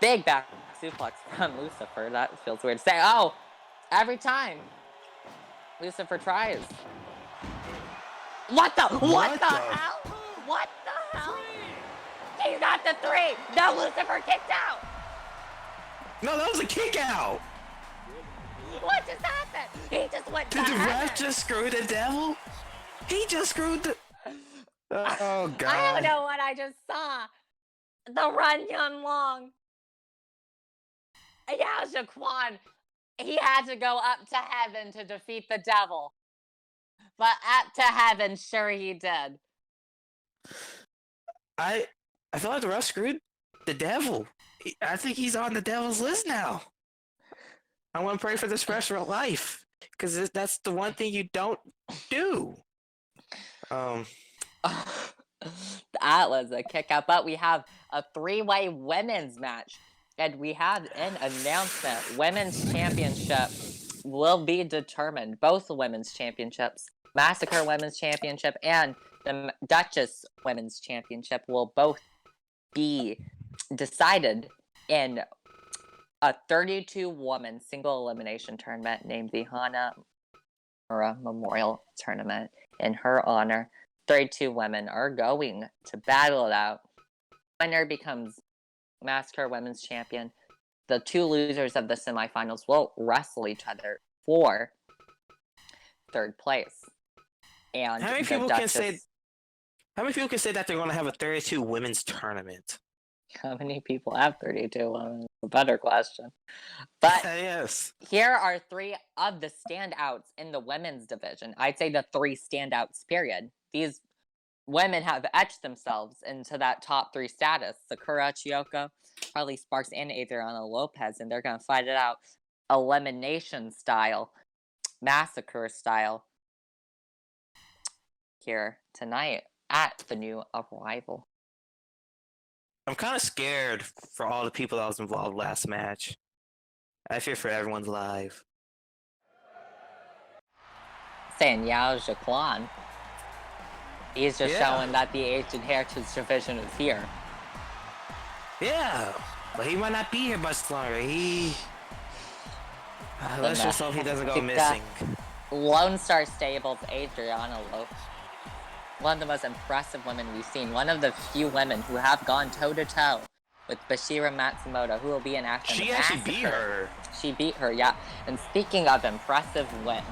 Big back suplex from Lucifer. That feels weird to say. Oh! Every time Lucifer tries. What the hell? What the hell? He got the 3! No, Lucifer kicked out! No, that was a kick out! What just happened? He just went Did the ref just screw the devil? He just screwed the... Oh, God. I don't know what I just saw. The run young long. Yao Jaquan, he had to go up to heaven to defeat the devil. But up to heaven, sure he did. I feel like the ref screwed the devil. I think he's on the devil's list now. I want to pray for this rest of life, because that's the one thing you don't do. That was a kick out, but we have a 3-way women's match. And we have an announcement. Women's championship will be determined. Both women's championships. Massacre Women's Championship and the Duchess Women's Championship will both be decided in a 32-woman single elimination tournament named the Hana Mura Memorial Tournament. In her honor, 32 women are going to battle it out. Winner becomes Massacre Women's Champion. The 2 losers of the semifinals will wrestle each other for 3rd place. And how many people can say that they're going to have a 32 women's tournament? How many people have 32 women? A better question. But yes. Here are 3 of the standouts in the women's division. I'd say the 3 standouts, period. These women have etched themselves into that top 3 status. Sakura Chiyoko, Harley Sparks, and Adriana Lopez, and they're going to fight it out elimination style, massacre style, here tonight at the new arrival. I'm kind of scared for all the people that was involved last match. I fear for everyone's life. Saying Yao Jaquan. He's just showing that the Ancient Heritage Division is here. Yeah, but he might not be here much longer. Let's just hope he doesn't go missing. Lone Star Stables, Adriana Lopez. One of the most impressive women we've seen. One of the few women who have gone toe-to-toe with Bashira Matsumoto, who will be in action. She actually beat her. She beat her, yeah. And speaking of impressive wins,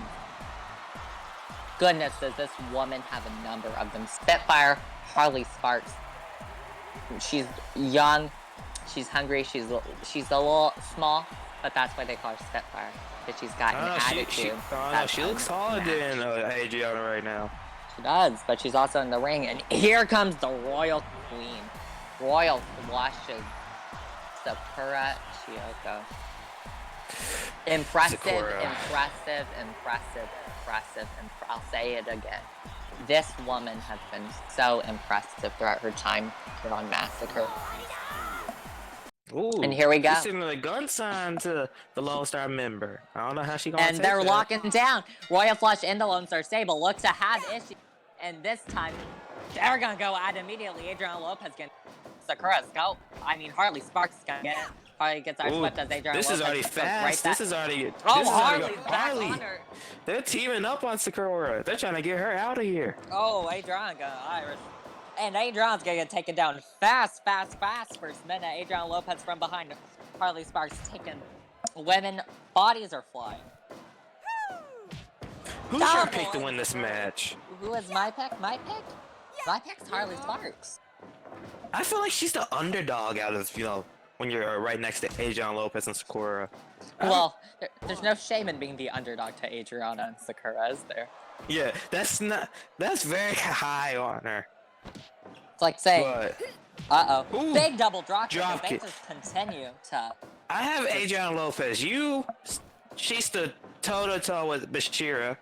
goodness, does this woman have a number of them. Spitfire, Harley Sparks. She's young, she's hungry, she's a little small, but that's why they call her Spitfire. Because she's got an attitude. She looks taller than Adriana right now. She does, but she's also in the ring. And here comes the Royal Queen. Royal flushes Sakura Chiyoko. Impressive, Sakura. impressive, impressive, impressive, I'll say it again. This woman has been so impressive throughout her time here on Massacre. Ooh, And here we go. She's sending a gun sign to the Lone Star member. I don't know how she gonna And take they're that. locking down. Royal Flush and the Lone Star Stable look to have issues. And this time, they're gonna go at immediately. Adriana Lopez can Sakura's go. I mean, Harley Sparks is gonna get it. Harley gets our swept as Adriana This Lopez is already goes fast. right This is already. Oh, this is already Harley's go- back Harley. on her. They're teaming up on Sakura. They're trying to get her out of here. Oh, Adriana got Irish. And Adriana's gonna get taken down fast. First minute, Adriana Lopez from behind. Harley Sparks taken. Women bodies are flying. Who Double should pick to win this match? Who is my pick? My pick? My pick's Harley Sparks. I feel like she's the underdog out of when you're right next to Adriana Lopez and Sakura. Well, there's no shame in being the underdog to Adriana and Sakura, is there? Yeah, that's very high on her. It's like saying, But Ooh, big double drop kick. drop They kick. just continue to. I have Adriana Lopez. She stood toe to toe with Bashira,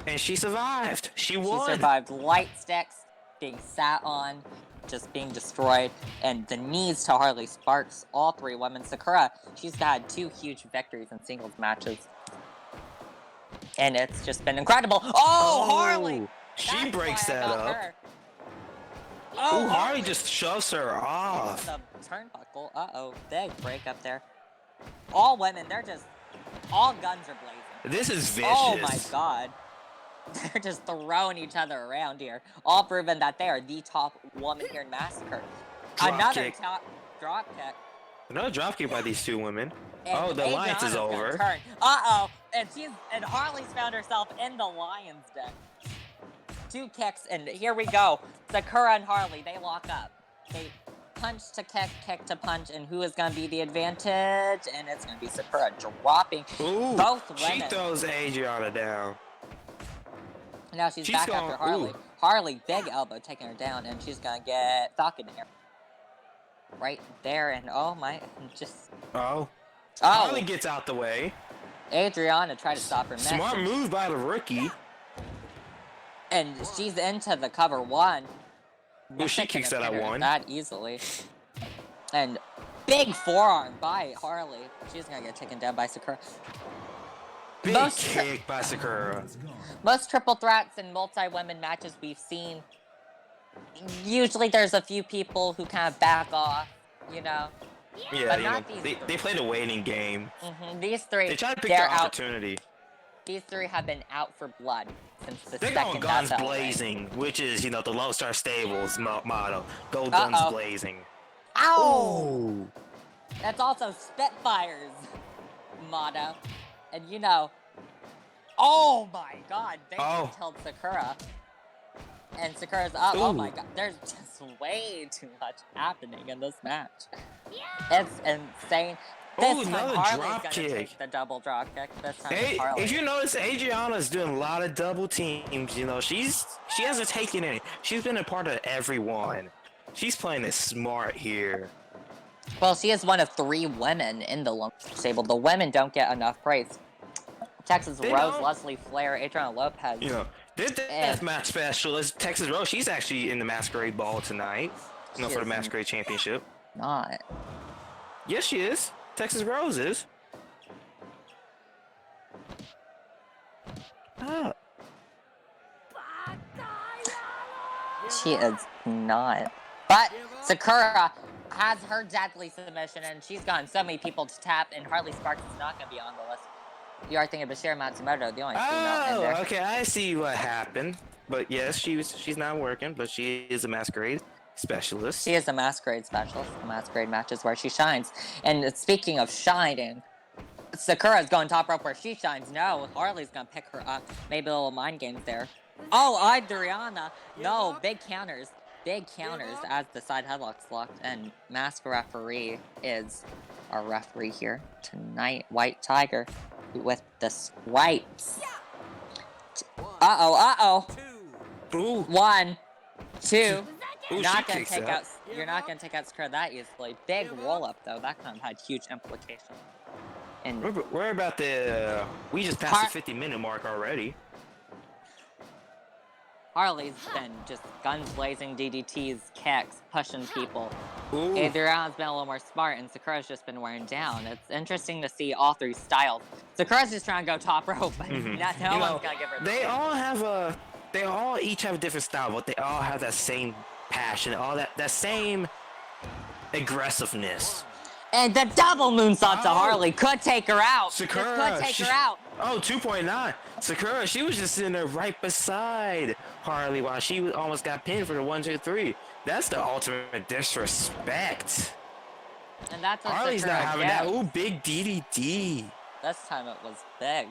and she survived. She won. She survived light sticks, being sat on, just being destroyed, and the knees to Harley Sparks. All three women. Sakura, she's had 2 huge victories in singles matches. And it's just been incredible. Oh, Harley! She That's breaks why I that got up. her. Oh, Harley just shoves her off. The turnbuckle. Uh-oh. Big break up there. All women, they're just... All guns are blazing. This is vicious. Oh my god. They're just throwing each other around here. All proven that they are the top woman here in Massacre. Another top drop kick. Another drop kick by these 2 women. And The alliance is Adriana's gonna over. turn. Uh-oh. And Harley's found herself in the lion's den. 2 kicks, and here we go. Sakura and Harley, they lock up. They punch to kick, kick to punch, and who is going to be the advantage? And it's going to be Sakura dropping both women. She throws Adriana down. Now she's back after Harley. Harley, big elbow, taking her down, and she's going to get Falcon here. Right there, and oh my, just... Harley gets out the way. Adriana tried to stop her. Smart move by the rookie. And she's into the cover 1. Well, she kicks that at 1. That easily. And big forearm by Harley. She's gonna get taken down by Sakura. Big kick by Sakura. Most triple threats and multi-women matches we've seen, usually there's a few people who kind of back off, you know. Yeah, they play the waiting game. These 3, they try to pick their opportunity. These 3 have been out for blood since the They're second going guns bell blazing, which is, the Lone Star Stable's motto. Go guns blazing. Ow! That's also Spitfire's motto. And oh my god, they just killed Sakura. And Sakura's up. Oh my god, there's just way too much happening in this match. It's insane. This time Harley's gonna take the double drop kick. This time Harley. If you notice, Adriana's doing a lot of double teams. She hasn't taken any. She's been a part of everyone. She's playing it smart here. Well, she is one of 3 women in the Lone Star Stable. The women don't get enough praise. Texas Rose, Leslie Flair, This Adriana Lopez. deathmatch specialist, Texas Rose, she's actually in the Masquerade Ball tonight. For the Masquerade Championship. Not. Yes, she is. Texas Rose is. She is not. But Sakura has her deadly submission, and she's gotten so many people to tap, and Harley Sparks is not going to be on the list. You are thinking of Bashir Matsumoto, the only female in there. Okay, I see what happened. But yes, she's not working, but she is a Masquerade specialist. She is a Masquerade specialist. The Masquerade matches where she shines. And speaking of shining, Sakura's going top rope where she shines. No, Harley's going to pick her up. Maybe a little mind games there. Oh, Adriana. No, big counters. Big counters as the side headlocks locked. And Mask referee is our referee here tonight. White Tiger with the stripes. Uh-oh. Ooh. 1, 2. Ooh, Not gonna take out. You're not gonna take out Sakura that easily. Big roll up though. That kind of had huge implications. And We're about the. We just passed the 50-minute mark already. Harley's been just guns blazing, DDTs, kicks, pushing people. Ooh. Adriana's been a little more smart, and Sakura's just been wearing down. It's interesting to see all three styles. Sakura's just trying to go top rope, but no one's gonna give her. They all have a. They all each have a different style, but they all have that same passion, all that same aggressiveness. And the double moonsault to Harley could take her out. Sakura could take her out. Oh, 2.9. Sakura, she was just sitting there right beside Harley while she almost got pinned for the 1, 2, 3. That's the ultimate disrespect. And that's what Harley's Sakura not having gets. that. Ooh, big DDT. This time it was big.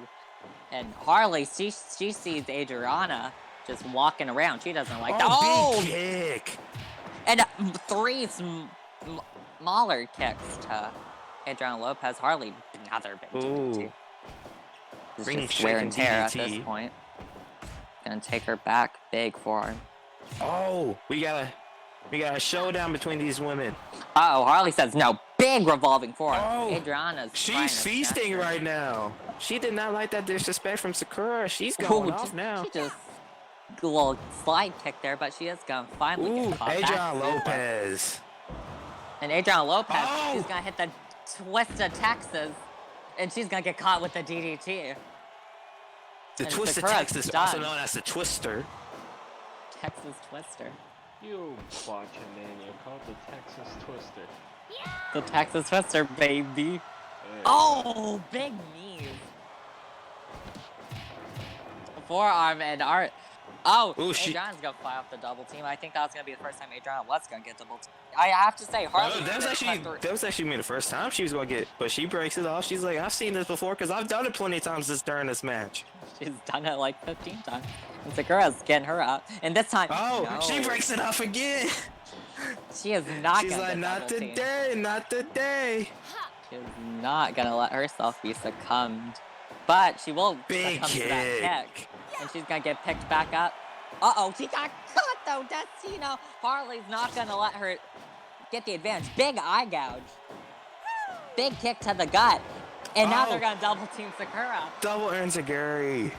And Harley, she sees Adriana just walking around. She doesn't like that. Oh, big kick. And 3 smaller kicks to Adriana Lopez. Harley, another big DDT. It's just wear and tear at this point. Gonna take her back. Big forearm. Oh, we got a showdown between these women. Harley says no. Big revolving forearm. Oh, Adriana's she's feasting right now. She did not like that disrespect from Sakura. She's going off now. She just a little slide kick there, but she is gonna finally get caught Adriana back. Lopez. And Adriana Lopez, she's gonna hit the twist of Texas, and she's gonna get caught with the DDT. The twist of Texas, also known as the Twister. Texas Twister. You botchamania called the Texas Twister. The Texas Twister, baby. Hey. Oh, big knees. Forearm and art. Oh, Adriana's gonna fly off the double team. I think that was gonna be the first time Adriana was gonna get double team. I have to say, Harley. That was actually me the first time she was gonna get, but she breaks it off. She's like, I've seen this before because I've done it plenty of times during this match. She's done it like 15 times. And Sakura's getting her up, and this time, she breaks it off again. She is not. She's like, not today, not today. She's not gonna let herself be succumbed, but she will succumb to that kick. And she's gonna get picked back up. She got caught though, Destino. Harley's not gonna let her get the advantage. Big eye gouge. Big kick to the gut. And now they're gonna double team Sakura. Double enziguri.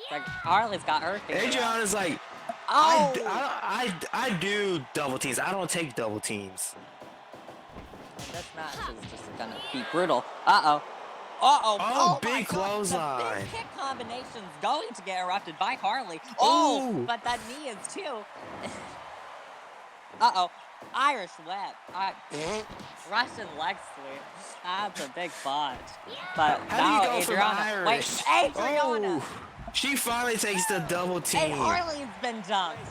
Like, Harley's got her figured out. Adriana's like, I do double teams. I don't take double teams. And this match is just gonna be brutal. Big clothesline. The big kick combination's going to get erupted by Harley. But that knee is too. Irish whip. Russian leg sweep. That's a big botch. But how now do you go Adriana. Wait, Adriana. She finally takes the double team. And Harley's been dunked.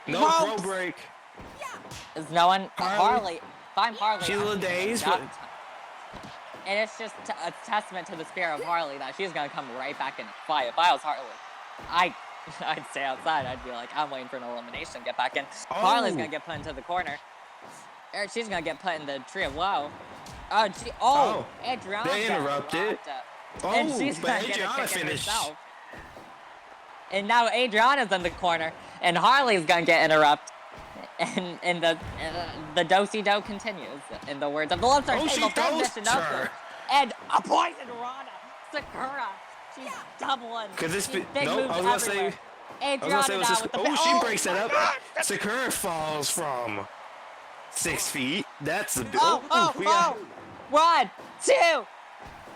No pro break. Is no one Harley? If I'm Harley, she's a little dazed. And it's just a testament to the spirit of Harley that she's gonna come right back in the fight. If I was Harley, I'd stay outside. I'd be like, I'm waiting for an elimination, get back in. Harley's gonna get put into the corner. Or she's gonna get put in the tree of woe. Adriana. They interrupted. And she's gonna get a kick in herself. And now Adriana's in the corner, and Harley's gonna get interrupted. And the do-si-do continues, in the words of the Lone Star Stable. And a poison Rana. Sakura. She's doubling. Could this be? Big No, moves I was gonna everywhere. say. Adriana now with the she breaks it up. Sakura falls from 6 feet. That's a big. 1, 2.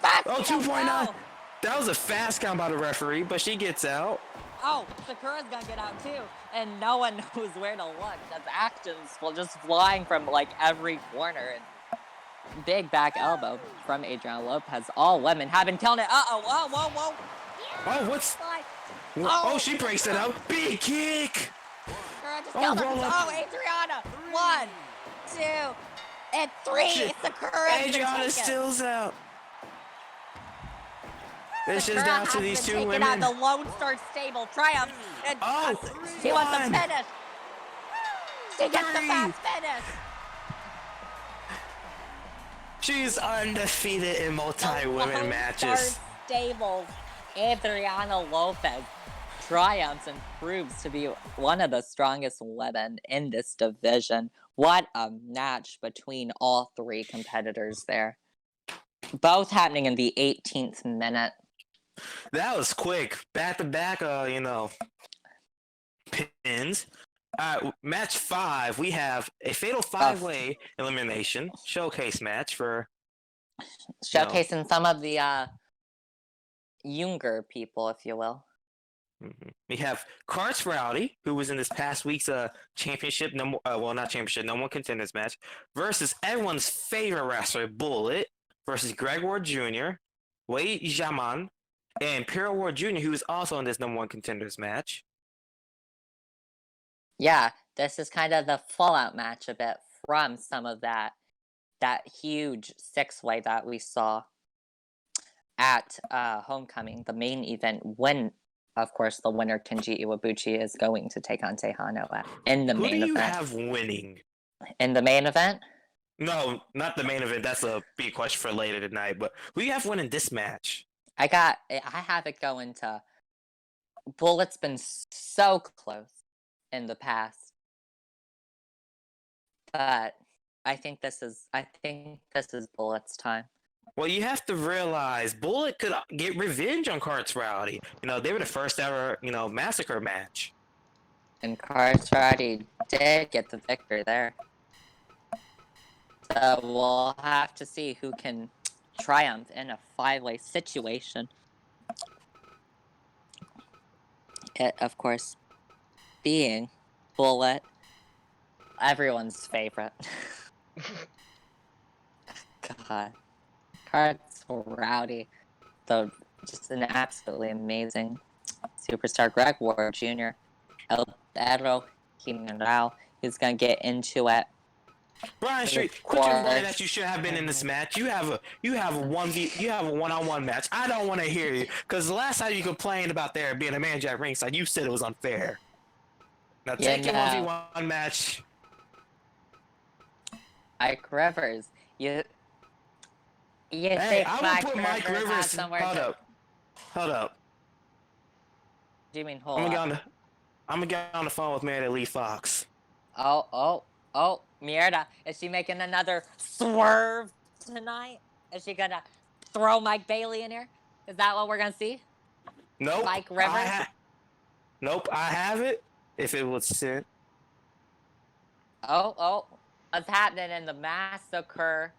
Fast 2.9. That was a fast count by the referee, but she gets out. Sakura's gonna get out too, and no one knows where to look. That's actions just flying from like every corner, and big back elbow from Adriana Lopez. All women have been killing it. Whoa. She breaks it up. Big kick. Sakura just killed her. Adriana. 1, 2, and 3. Sakura. Adriana stills out. This is down to these two women. Out the Lone Star Stable triumph. And she wants the finish. She gets the fast finish. She's undefeated in multi-women matches. Stables. Adriana Lopez triumphs and proves to be one of the strongest women in this division. What a match between all 3 competitors there. Both happening in the 18th minute. That was quick. Back to back, pins. Match 5, we have a fatal 5-way elimination showcase match for showcasing some of the younger people, if you will. We have Carts Rowdy, who was in this past week's championship, not championship, number one contenders match, versus everyone's favorite wrestler, Bullet, versus Greg Ward Jr., Wei Jaman, and Pierre Ward Jr., who is also in this number one contenders match. Yeah, this is kind of the fallout match a bit from some of that huge 6-way that we saw at Homecoming, the main event, when, of course, the winner Kenji Iwabuchi is going to take on Tejano in the main event. Who do you have winning? In the main event? No, not the main event. That's a big question for later tonight. But who do you have winning this match? I have it going to Bullet's been so close in the past, but I think this is Bullet's time. Well, you have to realize Bullet could get revenge on Carts Rowdy. They were the first ever, Massacre match. And Carts Rowdy did get the victory there. So we'll have to see who can triumph in a 5-way situation. It, of course, being Bullet, everyone's favorite. God. Carts Rowdy, though, just an absolutely amazing superstar. Greg Ward Jr., El Perro Jimenez, he's gonna get into it. Brian Street, quit your worry that you should have been in this match. You have a one-on-one match. I don't want to hear you, because the last time you complained about there being a manager at ringside, you said it was unfair. Now take your 1v1 match. Ike Rivers, you hey, I would put Mike Rivers. Hold up. Do you mean hold up? I'm gonna get on the phone with Mary Lee Fox. Oh, Mierda, is she making another swerve tonight? Is she gonna throw Mike Bailey in here? Is that what we're gonna see? Nope. Mike Rivers? Nope, I have it. If it was sent. Oh, what's happening in the Massacre?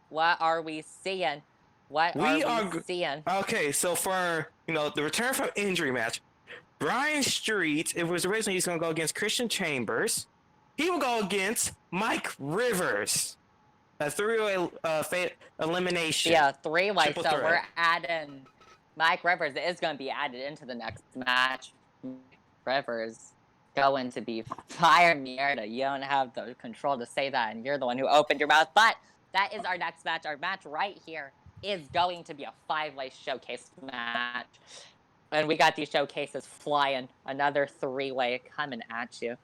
What are we seeing? What are we seeing? Okay, so for the return from injury match, Brian Street, it was originally he's gonna go against Christian Chambers. He will go against Mike Rivers. A 3-way elimination. Yeah, 3-way. So we're adding Mike Rivers is going to be added into the next match. Rivers going to be fire Mierda. You don't have the control to say that, and you're the one who opened your mouth. But that is our next match. Our match right here is going to be a 5-way showcase match. And we got these showcases flying. Another 3-way coming at you.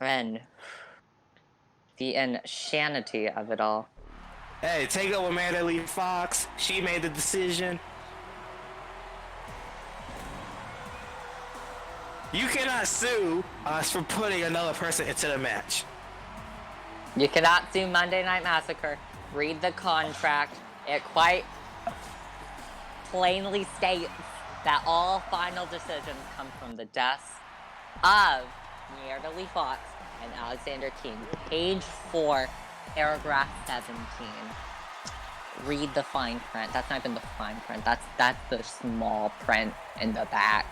And the insanity of it all. Hey, take it with Amanda Lee Fox. She made the decision. You cannot sue us for putting another person into the match. You cannot sue Monday Night Massacre. Read the contract. It quite plainly states that all final decisions come from the desks of Mierda Lee Fox and Alexander King. Page 4, paragraph 17. Read the fine print. That's not even the fine print. That's the small print in the back.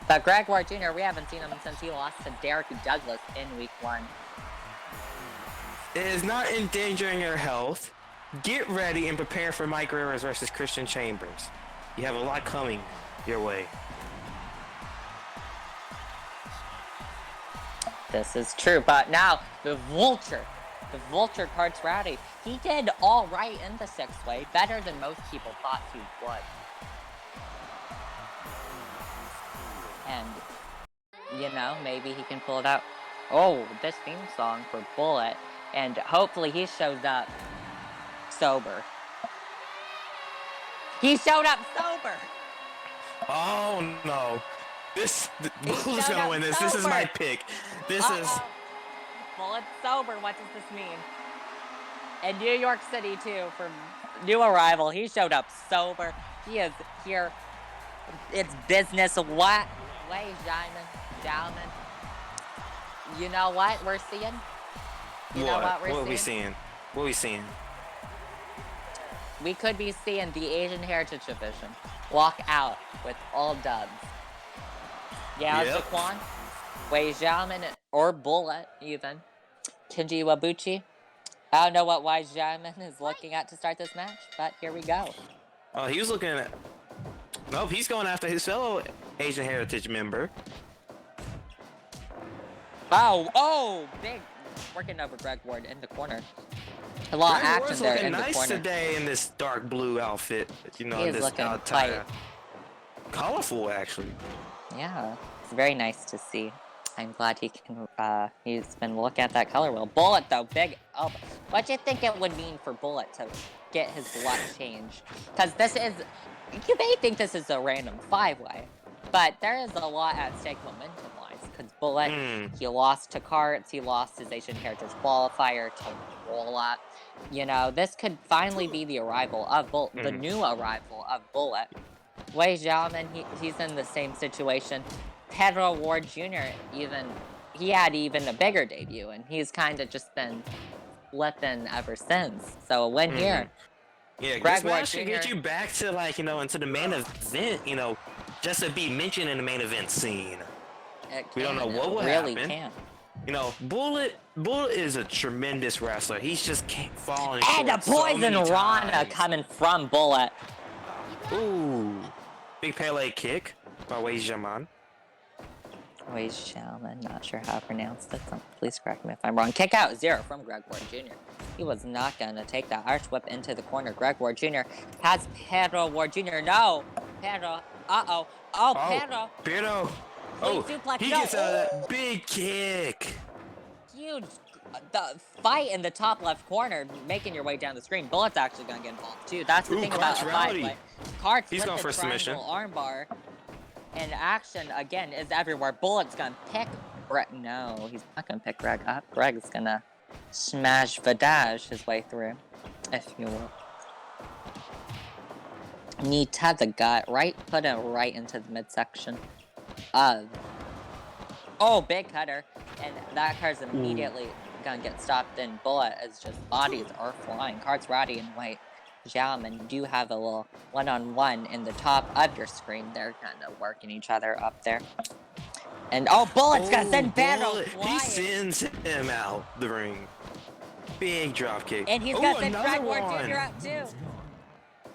But Greg Ward Jr., we haven't seen him since he lost to Derek Douglas in week 1. It is not endangering your health. Get ready and prepare for Mike Rivers versus Christian Chambers. You have a lot coming your way. This is true, but now the Vulture Carts Rowdy, he did all right in the 6-way, better than most people thought he would. And, maybe he can pull it out. Oh, this theme song for Bullet, and hopefully he shows up sober. He showed up sober! Oh, no. Who's gonna win this? Sober. This is my pick. This is... Bullet's sober. What does this mean? in New York City too for new arrival. He showed up sober. He is here. It's business. What? Wait, gentlemen. You know what we're seeing? You know what we're What seeing? we seeing? What we seeing? We could be seeing the Asian Heritage Division walk out with all dubs. Yao Yep. Jaquan, Wei Xiaoman, or Bullet even. Kenji Wabuchi. I don't know what Wei Xiaoman is looking at to start this match, but here we go. Oh, he was looking at. Nope, he's going after his fellow Asian Heritage member. Oh, big working over Greg Ward in the corner. A lot of Greg action Ward's there looking in the nice corner. today in this dark blue outfit. You know, He is this looking attire. Colorful, actually. Yeah, it's very nice to see. I'm glad he can. He's been looking at that color wheel. Bullet though, big elbow. What do you think it would mean for Bullet to get his luck changed? Because this is, you may think this is a random 5-way, but there is a lot at stake momentum-wise. Because Bullet, he lost to Karts, he lost his Asian Heritage qualifier to Rolla. You know, this could finally be the arrival of the new arrival of Bullet. Wei Xiaoman, he's in the same situation. Pedro Ward Jr. he had even a bigger debut, and he's kind of just been flipping ever since. So a win here. Yeah, Greg this Ward match should Jr. get you back to into the main event. Just to be mentioned in the main event scene. We don't know what will really happen. Can. Bullet is a tremendous wrestler. He's just falling and short a poison so many Rana times. coming from Bullet. Ooh, big Pele kick by Wei Xiaoman. Wei Xiaoman, not sure how to pronounce this. Please correct me if I'm wrong. Kick out 0 from Greg Ward Jr. He was not going to take that Irish whip into the corner. Greg Ward Jr. has Pedro Ward Jr. No! Pedro. Uh-oh. Oh, Pedro. Pedro. Oh, suplex. he gets out of that big kick. Huge. The fight in the top left corner, making your way down the screen. Bullet's actually going to get involved, too. That's the thing about a 5-way. Karts He's going for a submission. Armbar. And action, again, is everywhere. Bullet's gonna pick Greg. No, he's not gonna pick Greg up. Greg's gonna smash Vidage his way through, if you will. Knee to the gut, put it right into the midsection of. Oh, big cutter. And that cutter's immediately gonna get stopped. And Bullet is just, bodies are flying. Karts Roddy and White Xiaoman do have a little one-on-one in the top of your screen. They're kind of working each other up there. And Bullet's gonna send Pedro flying. He sends him out the ring. Big drop kick. And he's gonna send Greg Ward Jr. up too.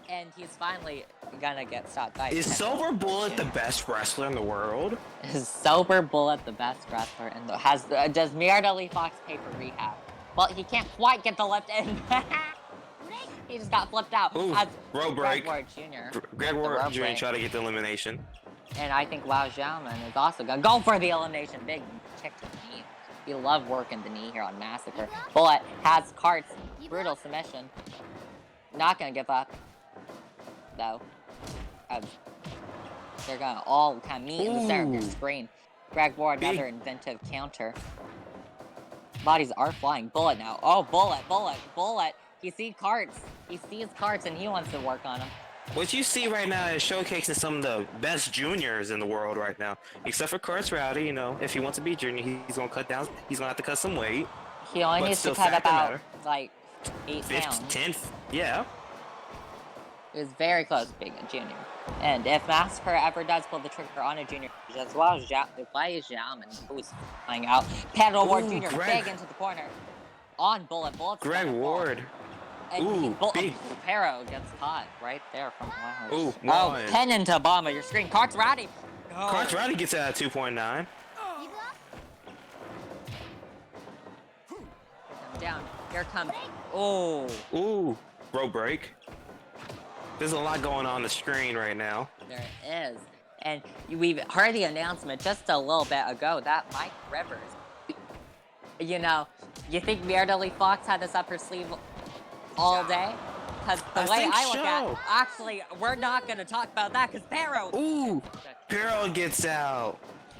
And he's finally gonna get stopped by. Is Sober Bullet the best wrestler in the world? Is Sober Bullet the best wrestler in the does Lee Fox pay for rehab? Well, he can't quite get the left end. He just got flipped out. Ooh, rope break. Greg Ward Jr. Greg Ward Jr. try to get the elimination. And I think Wei Xiaoman is also gonna go for the elimination. Big kick to the knee. We love working the knee here on Massacre. Bullet has Karts. Brutal submission. Not gonna give up, though. They're gonna all kind of meet in the center of your screen. Greg Ward, another inventive counter. Bodies are flying. Bullet now. Oh, Bullet. He sees Karts and he wants to work on them. What you see right now is showcasing some of the best juniors in the world right now. Except for Karts Rowdy, if he wants to be junior, he's gonna cut down. He's gonna have to cut some weight. He only needs to cut about like 8 pounds. 10, yeah. It was very close to being a junior. And if Massacre ever does pull the trigger on a junior, as well as Wei Xiaoman, who's flying out, Pedro Ward Jr. big into the corner. On Bullet. Greg Ward. And big. Pero gets caught right there from Wild. Oh, pen into bomb of your screen. Karts Rowdy. Karts Rowdy gets out at 2.9. Down. Here comes. Oh. Ooh. Rope break. There's a lot going on the screen right now. There is. And we've heard the announcement just a little bit ago that Mike Rivers. You think Lee Fox had this up her sleeve all day? Because the way I look at it, actually, we're not going to talk about that because Pero. Ooh, Pero gets out.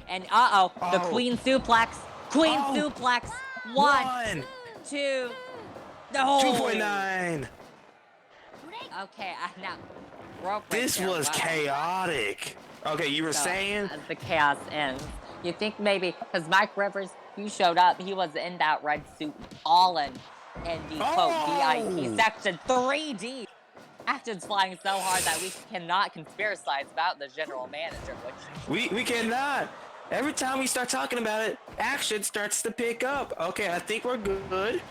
And the Queen Suplex. Suplex. One, two, No. 2.9. Okay, now rope break This there. was Wow. chaotic. Okay, you were So, saying? as the chaos ends, you think maybe because Mike Rivers, he showed up, he was in that red suit, all in the quote VIP Oh! section 3D. Action's flying so hard that we cannot conspiracize about the general manager, which We cannot. Every time we start talking about it, action starts to pick up. Okay, I think we're good.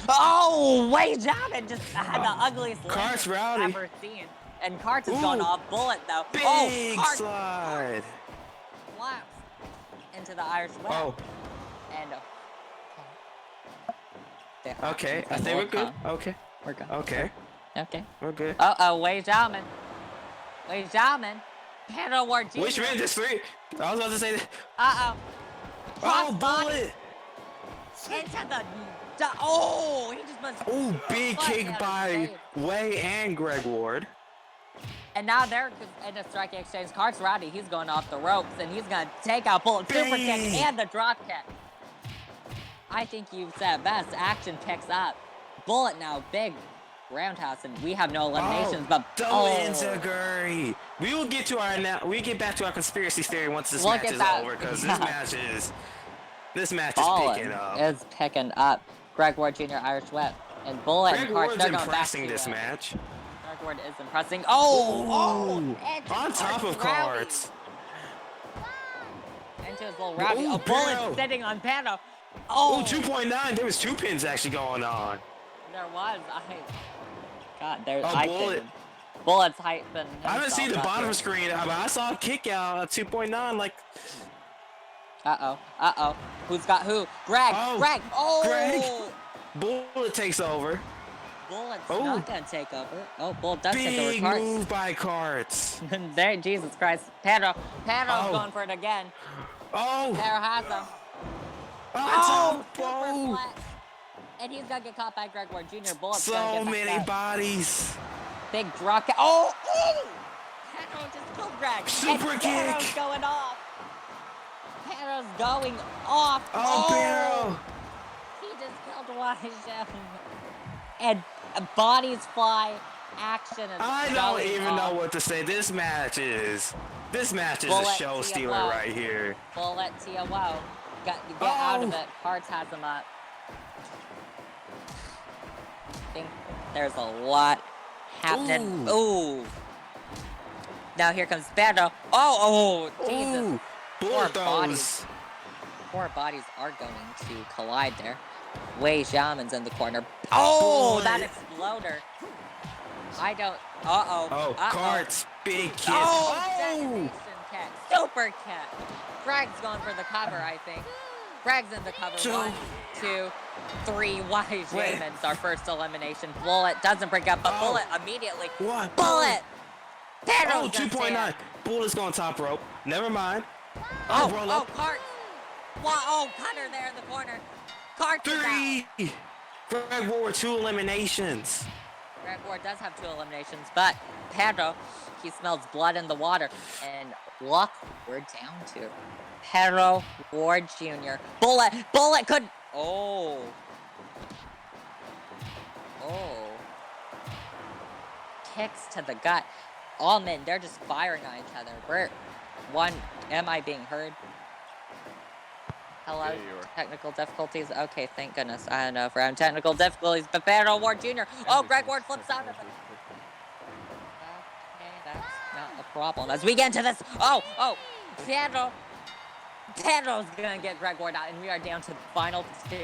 oh, way down and just had the ugliest Cart's landing I've rowdy. ever seen. And Carts has Ooh, gone off bullet though. Big Oh, Carts slide. slaps into the Irish whip. Oh, And there, okay. I action's think we're good. calm. Okay. We're good. Okay. Okay. We're good. Uh-oh, Wade Xiaoman. Wade Xiaoman. Panda Ward Jr. Which man just three? I was about to say that. Uh-oh. Oh, Crossbody bullet. into the... Oh, he just must... Oh, big Fuck kick out of by space. Way and Greg Ward. And now they're in a striking exchange. Cart's Roddy, he's going off the ropes, and he's going to take out Bullet super kick Bang. and the drop kick. I think you've said best. Action picks up. Bullet now, big roundhouse, and we have no eliminations, but double enziguri. We will get to our we get back to our conspiracy theory once this Look match at is that. over, because this match is Ballin picking up. is picking up. Greg Ward Jr. Irish whip, and Bullet Greg and Carts, Ward's they're going back impressing to this it. match. Greg Ward is impressing. Oh, Ooh, and on top of Carts. Into his little rowdy. Ooh, Oh, Bullet Pano. sitting on Pano. Oh, Oh, 2.9. There was 2 pins actually going on. there was. God, there's. Oh, I Bullet. think Bullet's hyping. I haven't seen the himself bottom up screen, but I saw a kick out at 2.9. Like, here. Uh-oh. Who's got who? Greg. Oh, Greg. Oh. Greg. Bullet takes over. Bullet's Oh. not gonna take over. Oh, Bullet does take over. Big Carts. move by Carts. There, Jesus Christ. Pano's Oh. going for it again. Oh, Pano has him. oh, Superplex. And he's gonna get caught by Greg Ward Jr. Bullet's so gonna get many back up. bodies. Big drop kick. Oh! Pano just killed Greg. Super and kick. Pano's going off. Pano's going off. Oh, Barrow. He just killed Washington. And bodies fly. Action is I don't going even off. know what to say. This match is Bullet, a show stealer TFO. right here. Bullet TOO. Get out of Oh. it. Carts has him up. I think there's a lot happening. Ooh. Now here comes Bando. Oh, Jesus. Ooh, Poor bullet bodies. throws. Four bodies are going to collide there. Wei Xiaoman's in the corner. Oh, Bullet. that exploder. I don't. Uh-oh. Oh, Uh-oh. Carts, big kick. Oh, Oh, detonation kick. Super kick. Greg's going for the cover, I think. Greg's in the cover. Two. 1, 2, 3. Why Xiaoman's our first elimination. Bullet doesn't break up, but Oh. Bullet immediately. What? Bullet! Oh, Pedro's 2.9. Bullet's going top rope. Never mind. Oh, roll oh, up. Carts. Wow, oh, Cutter there in the corner. Carts is out. 3. Greg Ward, 2 eliminations. Greg Ward does have 2 eliminations, but Pedro, he smells blood in the water. And look, we're down to Pedro Ward Jr. Bullet could. Oh. Kicks to the gut. All men, they're just firing on each other. Am I being heard? Hello? Yeah, you are. Technical difficulties? Okay, thank goodness. I don't know if we're having technical difficulties, but Pedro Ward Jr. Oh, Greg Ward flips out of it. Okay, that's not a problem. As we get into this, Pedro's gonna get Greg Ward out, and we are down to the final 2.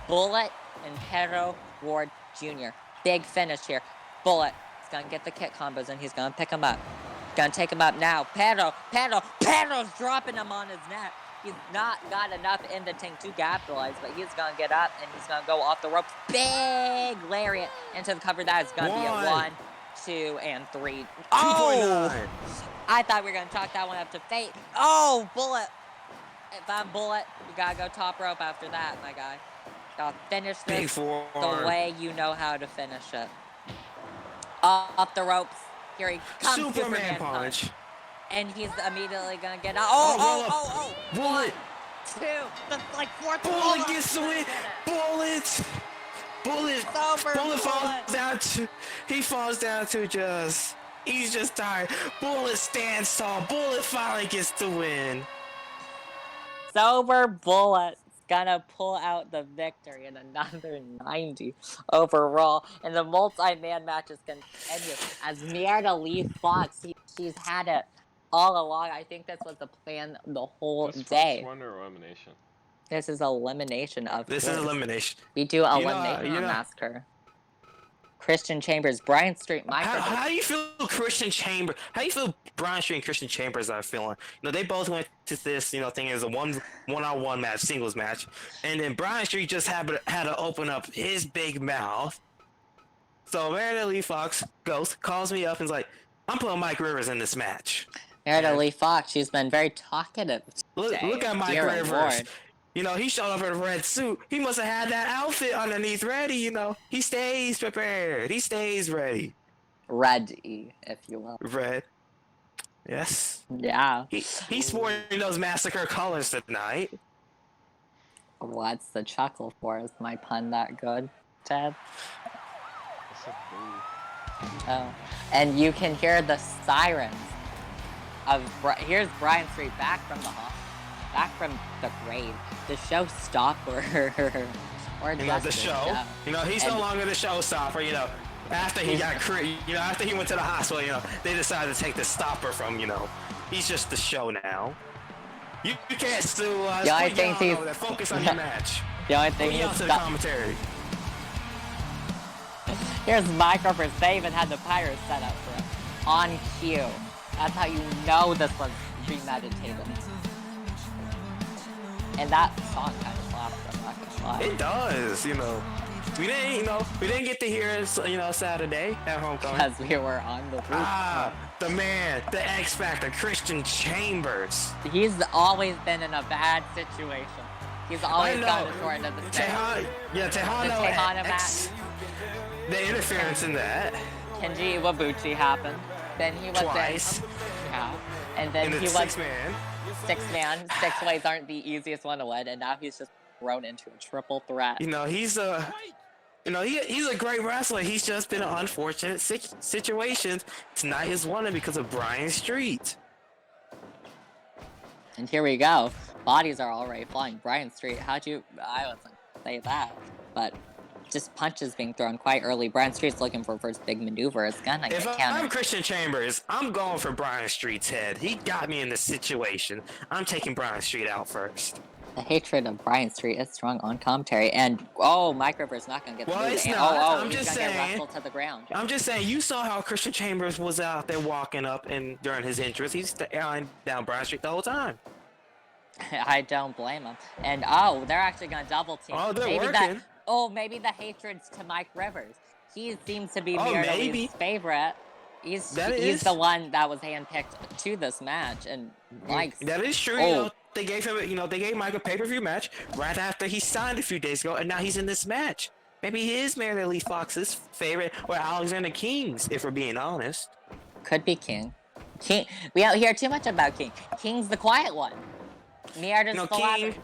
Bullet and Pedro Ward Jr. Big finish here. Bullet is gonna get the kick combos, and he's gonna pick him up. Gonna take him up now. Pedro's dropping him on his neck. He's not got enough in the tank to capitalize, but he's gonna get up and he's gonna go off the ropes. Big lariat into the cover. That is gonna be a 1, 2, and 3. 2.9. I thought we were gonna chalk that one up to fate. Oh, Bullet. If I'm Bullet, you gotta go top rope after that, my guy. Gotta finish Big this forearm. the way you know how to finish it. Off the ropes. Here he comes. Superman punch. And he's immediately gonna get out. roll up. Oh. Bullet. 2, the 4th. Bullet gets the win. Bullet. Bullet falls down to. He falls down to just. He's just tired. Bullet stands tall. Bullet finally gets the win. Sober Bullet's gonna pull out the victory in another 90 overall. And the multi-man matches continue as Mierda Lee Fox, she's had it all along. I think this was the plan the whole This day. first one or elimination? This is elimination of This course. is elimination. We do elimination on Massacre. Christian Chambers, Brian Street, How do you feel Christian Chambers? How do you feel Brian Street and Christian Chambers are feeling? You know, they both went to this, thing as a one-on-one match, singles match. And then Brian Street just had to open up his big mouth. So Meredith Lee Fox calls me up and is like, I'm putting Mike Rivers in this match. Meredith Lee Fox, she's been very talkative. Look at Mike Rivers. He showed up in a red suit. He must have had that outfit underneath ready, He stays prepared. He stays ready. Ready, if you will. Red. Yes. Yeah. He's sporting those Massacre colors tonight. What's the chuckle for? Is my pun that good, Ted? It's a boo. Oh. And you can hear the sirens of... Here's Brian Street back from the grave. The showstopper. Or the show. He's no longer the showstopper, After he after he went to the hospital, they decided to take the stopper from, He's just the show now. You can't sue us. Yeah, I think he's... Focus on your match. Yeah, I think he's... to the commentary. Here's Mike Rivers. They even had the pirates set up for him. On cue. That's how you know this was premeditated. And that song kind of slaps, I'm not gonna lie. It does, We didn't get to hear it, Saturday at homecoming. Because we were on the roof. The man, the X Factor, Christian Chambers. He's always been in a bad situation. He's always gotten short end of the stick. Tejano match. The interference in that. Kenji Iwabuchi happened. Then he was twice. Yeah. And then he was 6-man. 6-man. 6 ways aren't the easiest one to win, and now he's just thrown into a triple threat. He's a great wrestler. He's just been in unfortunate situations. Tonight is one because of Brian Street. And here we go. Bodies are already flying. Brian Street, I wasn't gonna say that, but just punches being thrown quite early. Brian Street's looking for first big maneuver. It's gonna get countered. If I'm Christian Chambers, I'm going for Brian Street's head. He got me in this situation. I'm taking Brian Street out first. The hatred of Brian Street is strong on commentary, and Mike Rivers not gonna get well, the move. It's not. I'm he's just gonna saying. get wrestled to the ground. I'm just saying. You saw how Christian Chambers was out there walking up and during his entrance. He's down Brian Street the whole time. I don't blame him. And they're actually gonna double team. Oh, they're working. Maybe the hatred's to Mike Rivers. He seems to be maybe favorite. He's the one that was handpicked to this match, and Mike's... That is true. They gave him, they gave Mike a pay-per-view match right after he signed a few days ago, and now he's in this match. Maybe he is Meredith Lee Fox's favorite, or Alexander King's, if we're being honest. Could be King. We don't hear too much about King. King's the quiet one. Meredith's King.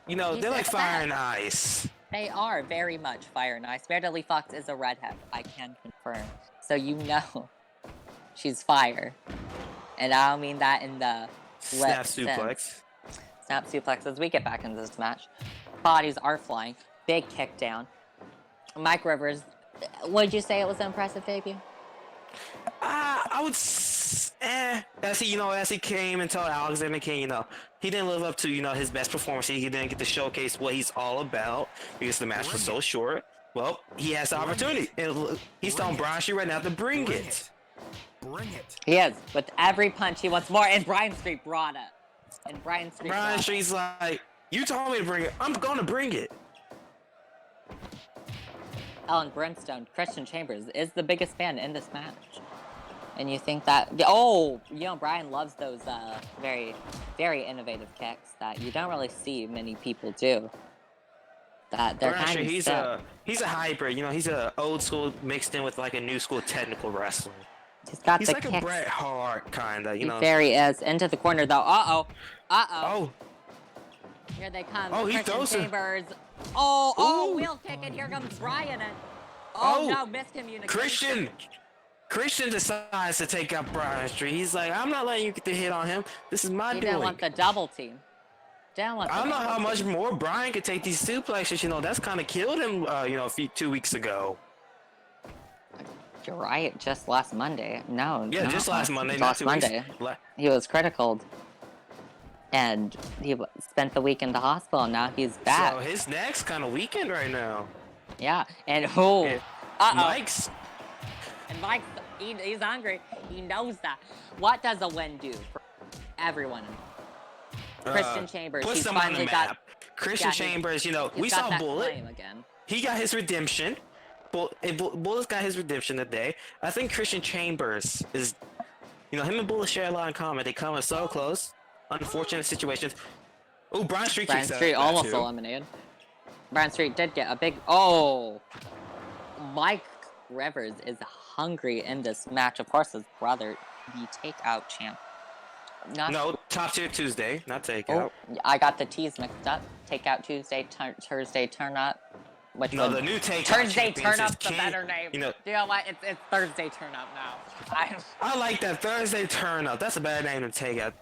They're like fire and ice. They are very much fire and ice. Meredith Lee Fox is a redhead, I can confirm. So she's fire. And I don't mean that in the snap suplex. Snap suplex as we get back into this match. Bodies are flying. Big kick down. Mike Rivers, would you say it was an impressive debut? I would as he came and told Alexander King, he didn't live up to, his best performance. He didn't get to showcase what he's all about because the match was so short. Well, he has the opportunity. And he's telling Brian Street right now to bring it. He is. With every punch, he wants more. And Brian Street brought it. And Brian Street's like, you told me to bring it. I'm going to bring it. Ellen Brimstone, Christian Chambers, is the biggest fan in this match. And you think that... Brian loves those very, very innovative kicks that you don't really see many people do. That they're kind of he's a hybrid. He's a old school mixed in with like a new school technical wrestler. He's like a Bret Hart kind of, There he is. Into the corner, though. Uh-oh. Oh. Here they come. Oh, he Christian throws it. Chambers. Oh, Ooh. wheel kick, and here comes Brian. And oh, Oh, no, miscommunication. Christian decides to take out Brian Street. He's like, I'm not letting you get the hit on him. This is my He doing. didn't want the double team. I don't know how much more Brian could take these suplexes. You know, that's kind of killed him. You know, 2 weeks ago. You're right. Just last Monday. No. Yeah, not just last Monday. Last not 2 weeks. Monday. He was critical, and he spent the week in the hospital. And now he's back. So his neck's kind of weakened right now. Yeah, and Mike's. And Mike's he's hungry. He knows that. What does a win do for everyone? Christian Chambers. Puts He's them on finally the got. map. Christian Chambers, you know, we got saw that Bullet. claim again. He got his redemption. Bullet's got his redemption today. I think Christian Chambers is, you know, him and Bullet share a lot in common. They come in so close. Unfortunate situations. Oh, Brian Street Brian Street almost eliminated. Brian Street did get a big. Oh, Mike Rivers is hungry in this match. Of course, his brother, the takeout champ. No, Top Tier Tuesday, not takeout. Oh, I got the T's mixed up. Takeout Tuesday, Thursday turn up. Which no, the new takeout. Thursday turn up's the better name. You know what? It's Thursday turn up now. I like that Thursday turn up. That's a better name than takeout.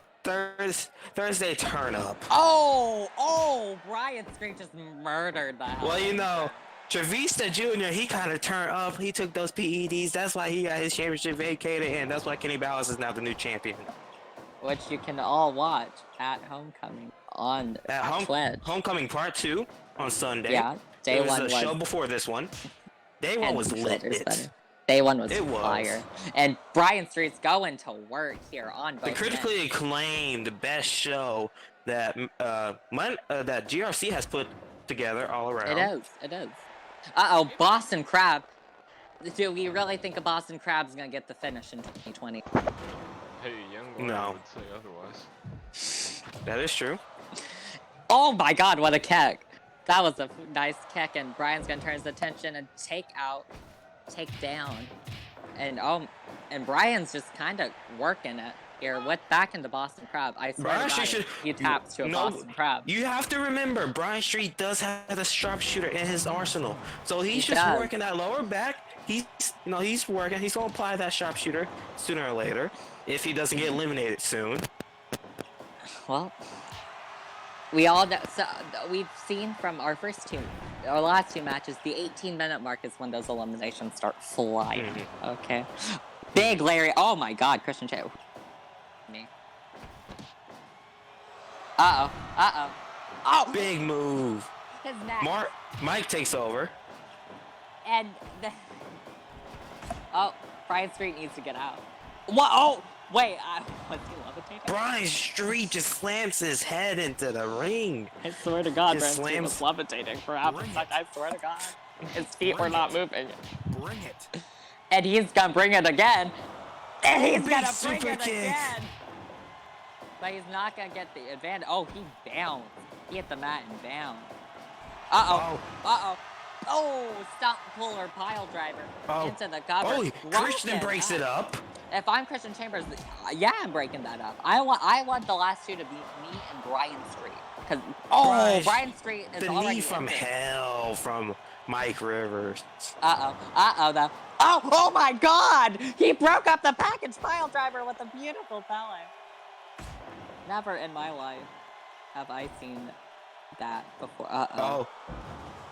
Thursday turn up. Oh, Brian Street just murdered that. Well, you know, Travista Jr., he kind of turned up. He took those PEDs. That's why he got his championship vacated, and that's why Kenny Ballas is now the new champion. Which you can all watch at Homecoming on Twitch. Homecoming Part 2 on Sunday. Yeah, day one one was a show before this one. Day one was lit. Day one was fire. And Brian Street's going to work here on both. The critically acclaimed best show that that GRC has put together all around. It is. Uh-oh, Boston Crab. Do we really think a Boston Crab's gonna get the finish in 2020? Hey, young one would say otherwise. That is true. Oh my god, what a kick. That was a nice kick, and Brian's gonna turn his attention and take down. And Brian's just kind of working it here with back into Boston Crab. I swear to God, he taps to a Boston Crab. You have to remember, Brian Street does have a sharpshooter in his arsenal. So he's just working that lower back. He's working. He's gonna apply that sharpshooter sooner or later if he doesn't get eliminated soon. Well, we all know, so we've seen from our last two matches, the 18-minute mark is when those eliminations start flying. Mm-hmm. Okay, big Larry. Oh my God, Christian Chambers. Me. Oh, big move. His neck. Mike takes over. And Brian Street needs to get out. What? Oh, wait. Was he levitating? Brian Street just slams his head into the ring. I swear to God, Brian Street was levitating for half a second. I swear to God. His feet were not moving. Bring it. And he's gonna bring it again. And he's gonna bring it again. But he's not gonna get the advantage. Oh, he bounced. He hit the mat and bounced. Oh, stomp puller pile driver into the cover. Oh, Christian breaks it up. If I'm Christian Chambers, yeah, I'm breaking that up. I want the last two to be me and Brian Street. Because Brian Street is already the knee from hell from Mike Rivers. Though. Oh my God! He broke up the package pile driver with a beautiful pellet. Never in my life have I seen that before.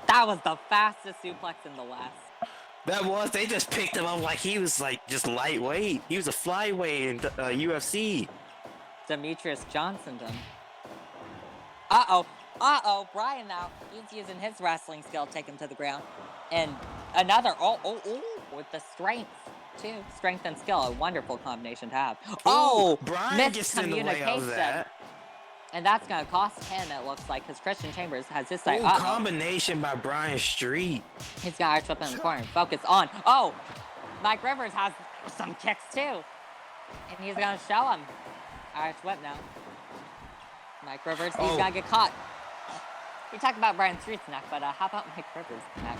That was the fastest suplex in the West. They just picked him up like he was just lightweight. He was a flyweight in UFC. Demetrius Johnson done. Brian now, he's using his wrestling skill to take him to the ground. And another, with the strength, too. Strength and skill, a wonderful combination to have. Brian gets in the way of that. And that's going to cost him, it looks like, because Christian Chambers has his side. Combination by Brian Street. He's got Irish Whip in the corner. Focus on. Oh, Mike Rivers has some kicks, too. And he's going to show him. Irish Whip now. Mike Rivers, he's got to get caught. We talked about Brian Street's neck, but how about Mike Rivers' neck?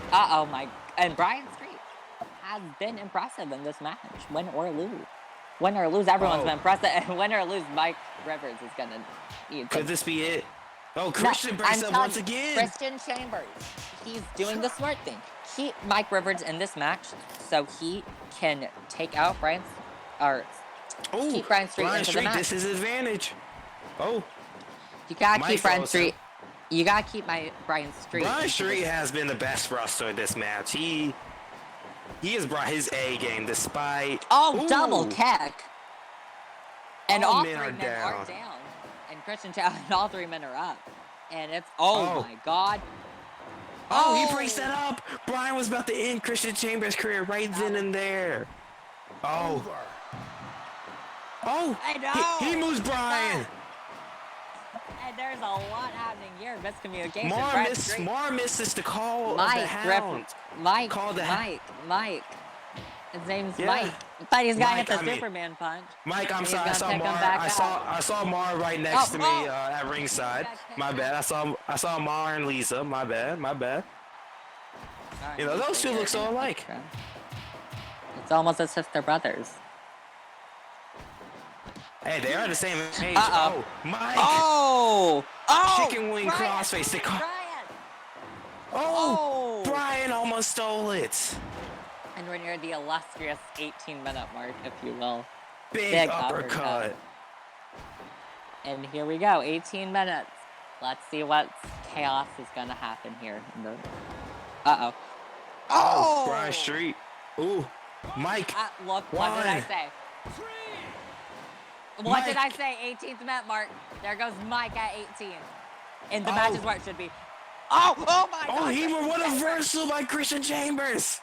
And Brian Street has been impressive in this match, win or lose. Win or lose, everyone's been impressive. And win or lose, Mike Rivers is going to... Could this be it? Oh, Christian breaks up once again. Christian Chambers, he's doing the smart thing. Keep Mike Rivers in this match so he can take out keep Brian Street into the match. This is his advantage. Oh. You gotta keep Brian Street. You gotta keep Brian Street. Brian Street has been the best wrestler in this match. He has brought his A game despite. Oh, double kick. And all 3 men are down. And Christian Chambers, and all 3 men are up. And it's my God. Oh, he breaks that up. Brian was about to end Christian Chambers' career right then and there. Oh. Oh. I know. He moves Brian. And there's a lot happening here. Miscommunication. Mar misses the call of the hound. Mike. His name's Mike. But he's got to hit the Superman punch. Mike, I'm sorry. I saw Mar right next to me at ringside. My bad. I saw Mar and Lisa. My bad. Right, you know, those two look so alike. It's almost as if they're brothers. Hey, they are the same age. Uh-oh. Oh, Mike. Oh! Chicken wing crossface. Brian almost stole it. And we're near the illustrious 18-minute mark, if you will. Big uppercut. And here we go, 18 minutes. Let's see what chaos is gonna happen here. Uh-oh. Oh! Brian Street. Ooh. Mike. Look, what did I say? What did I say? 18th minute mark. There goes Mike at 18. And the match is where it should be. Oh my God. Oh, he what a reversal by Christian Chambers.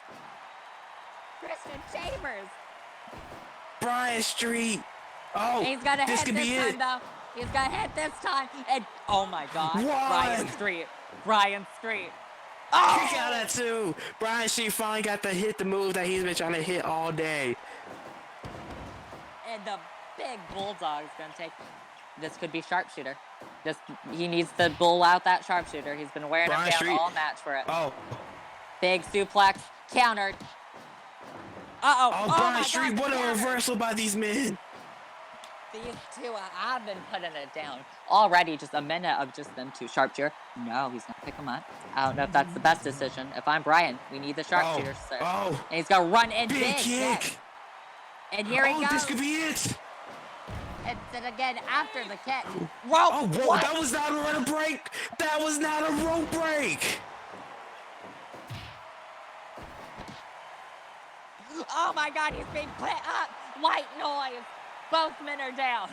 Christian Chambers. Brian Street. Oh, he's gonna hit this time, though. He's gonna hit this time. And oh my God. Brian Street. Oh! Kick out at 2. Brian Street finally got to hit the move that he's been trying to hit all day. And the big bulldog's gonna take. This could be sharpshooter. He needs to bull out that sharpshooter. He's been wearing him down all match for it. Oh. Big suplex countered. Brian Street, what a reversal by these men. These two have been putting it down already. Just a minute of just them two. Sharpshooter. No, he's gonna pick him up. I don't know if that's the best decision. If I'm Brian, we need the sharpshooter, sir. And he's gonna run in big kick. Yes. And here he goes. This could be it. And then again after the kick. Whoa, that was not a rope break. That was not a rope break. Oh my God, he's being put up. White noise. Both men are down.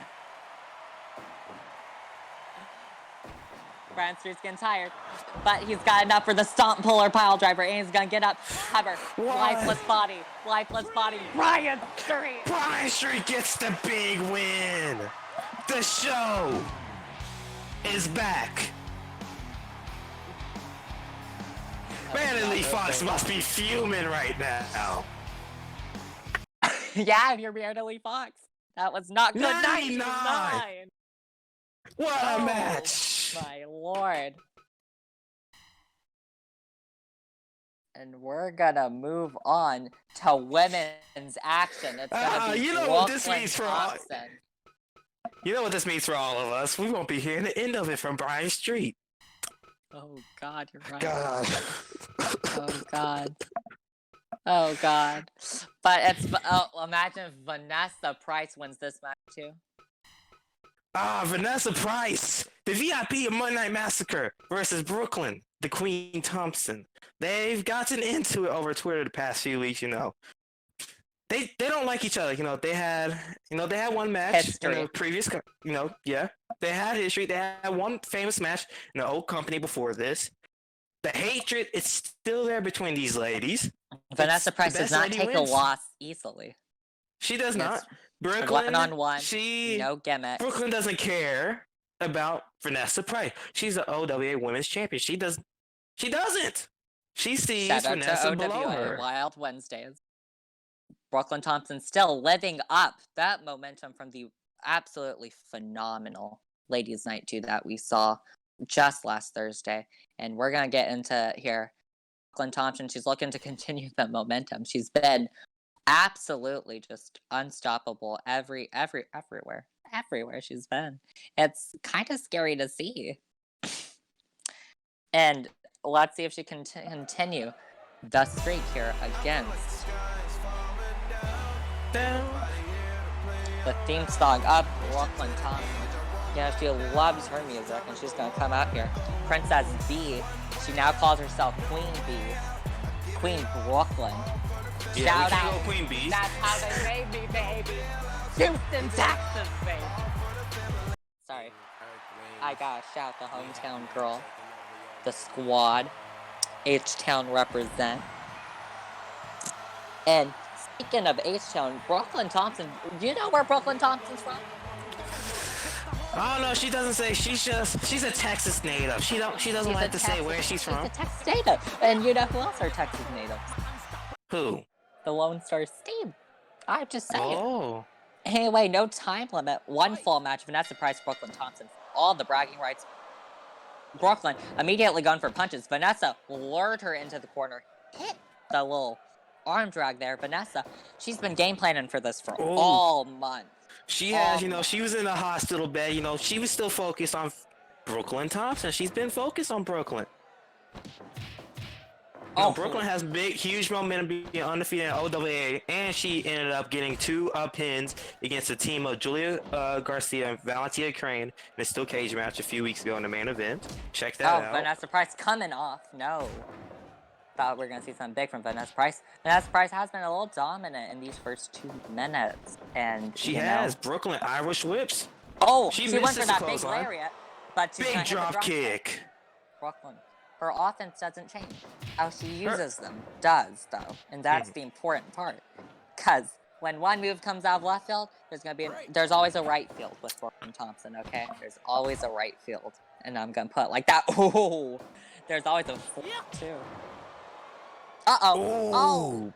Brian Street's getting tired, but he's got enough for the stomp puller pile driver, and he's gonna get up, hover, lifeless body. Brian Street. Brian Street gets the big win. The show is back. Man, Lee Fox must be fuming right now. Yeah, if you're Lee Fox. That was not good. 99. What a match. My Lord. And we're gonna move on to women's action. It's gonna be what this means for all. You know what this means for all of us. We won't be hearing the end of it from Brian Street. Oh God, you're right. God. Oh God. Oh God. But it's imagine if Vanessa Price wins this match too. Vanessa Price, the VIP of Monday Night Massacre versus Brooklyn, the Queen Thompson. They've gotten into it over Twitter the past few weeks, you know. They don't like each other, you know. They had one match in the previous, They had history. They had one famous match in the old company before this. The hatred is still there between these ladies. Vanessa Price does not take a loss easily. She does not. Brooklyn, 1-on-1, no gimmick. Brooklyn doesn't care about Vanessa Price. She's the OWA Women's Champion. She doesn't. She sees Vanessa below her. Wild Wednesdays. Brooklyn Thompson still living up that momentum from the absolutely phenomenal Ladies' Night 2 that we saw just last Thursday. And we're going to get into here. Brooklyn Thompson, she's looking to continue that momentum. She's been absolutely just unstoppable everywhere she's been. It's kind of scary to see. And let's see if she can continue the streak here against the theme song of Brooklyn Thompson. Yeah, she loves her music, and she's gonna come out here. Princess B. She now calls herself Queen B. Queen Brooklyn. Yeah, Shout out, Queen B. That's how they made me, baby. Houston, Texas, baby. Sorry, I gotta shout the hometown girl, the squad, H-Town represent. And speaking of H-Town, Brooklyn Thompson. Do you know where Brooklyn Thompson's from? Oh no, she doesn't say. She's a Texas native. She doesn't like to say where she's from. She's a Texas native. And you know who else are Texas natives? Who? The Lone Star State. I'm just saying. Oh. Anyway, no time limit. One fall match. Vanessa Price, Brooklyn Thompson. All the bragging rights. Brooklyn immediately going for punches. Vanessa lured her into the corner. Hit the little arm drag there. Vanessa, she's been game planning for this for all month. She has, she was in the hospital bed. She was still focused on Brooklyn Thompson. She's been focused on Brooklyn. Brooklyn has huge momentum being undefeated in OWA, and she ended up getting 2 pins against a team of Julia Garcia and Valentina Crane in a steel cage match a few weeks ago in the main event. Check that out. Vanessa Price coming off. No. Thought we were going to see something big from Vanessa Price. Vanessa Price has been a little dominant in these first 2 minutes. And she has. Brooklyn Irish whips. Oh, she went for that big lariat. But she's big drop kick. Brooklyn. Her offense doesn't change. How she uses them does, though. And that's the important part. Because when one move comes out of left field, there's always a right field with Brooklyn Thompson, okay? There's always a right field. And I'm going to put it like that. Oh, there's always a too. Uh-oh. Oh.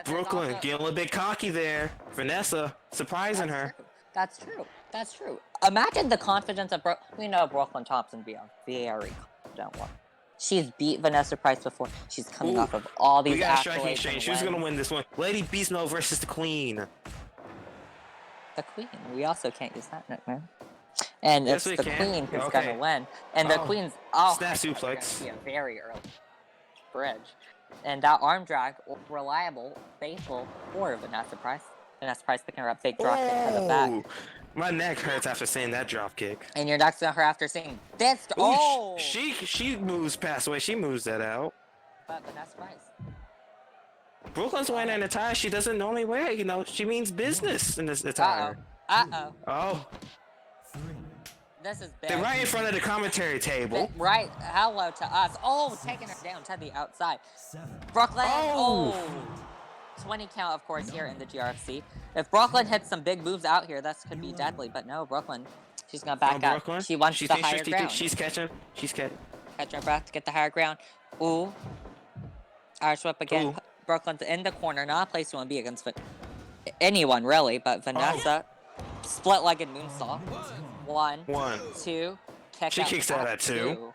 Brooklyn getting a little bit cocky there. Vanessa surprising her. That's true. That's true. Imagine the confidence of we know Brooklyn Thompson be a very confident one. She's beat Vanessa Price before. She's coming off of all these accolades. We got a striking exchange. Who's going to win this one? Lady Beast Mode versus the Queen. The Queen. We also can't use that nickname. And it's the Queen who's going to win. And the Queen's... snap suplex. A very early bridge. And that arm drag, reliable, faithful for Vanessa Price. Vanessa Price picking her up, big drop kick to the back. My neck hurts after seeing that drop kick. And your neck's gonna hurt after seeing this. She moves past the way she moves that out. But Vanessa Price. Brooklyn's wearing an attire she doesn't normally wear. She means business in this attire. Oh. This is big. They're right in front of the commentary table. Right. Hello to us. Oh, taking her down to the outside. Brooklyn. 20 count, of course, here in the GRFC. If Brooklyn hits some big moves out here, this could be deadly. But no, Brooklyn. She's going to back up. Brooklyn? She wants the higher ground. She's catching. Catching her breath to get the higher ground. Ooh. Irish whip again. Ooh. Brooklyn's in the corner. Not a place you want to be against anyone, really. But Vanessa. Split-legged moonsault. 1, 2. She kicks out at 2.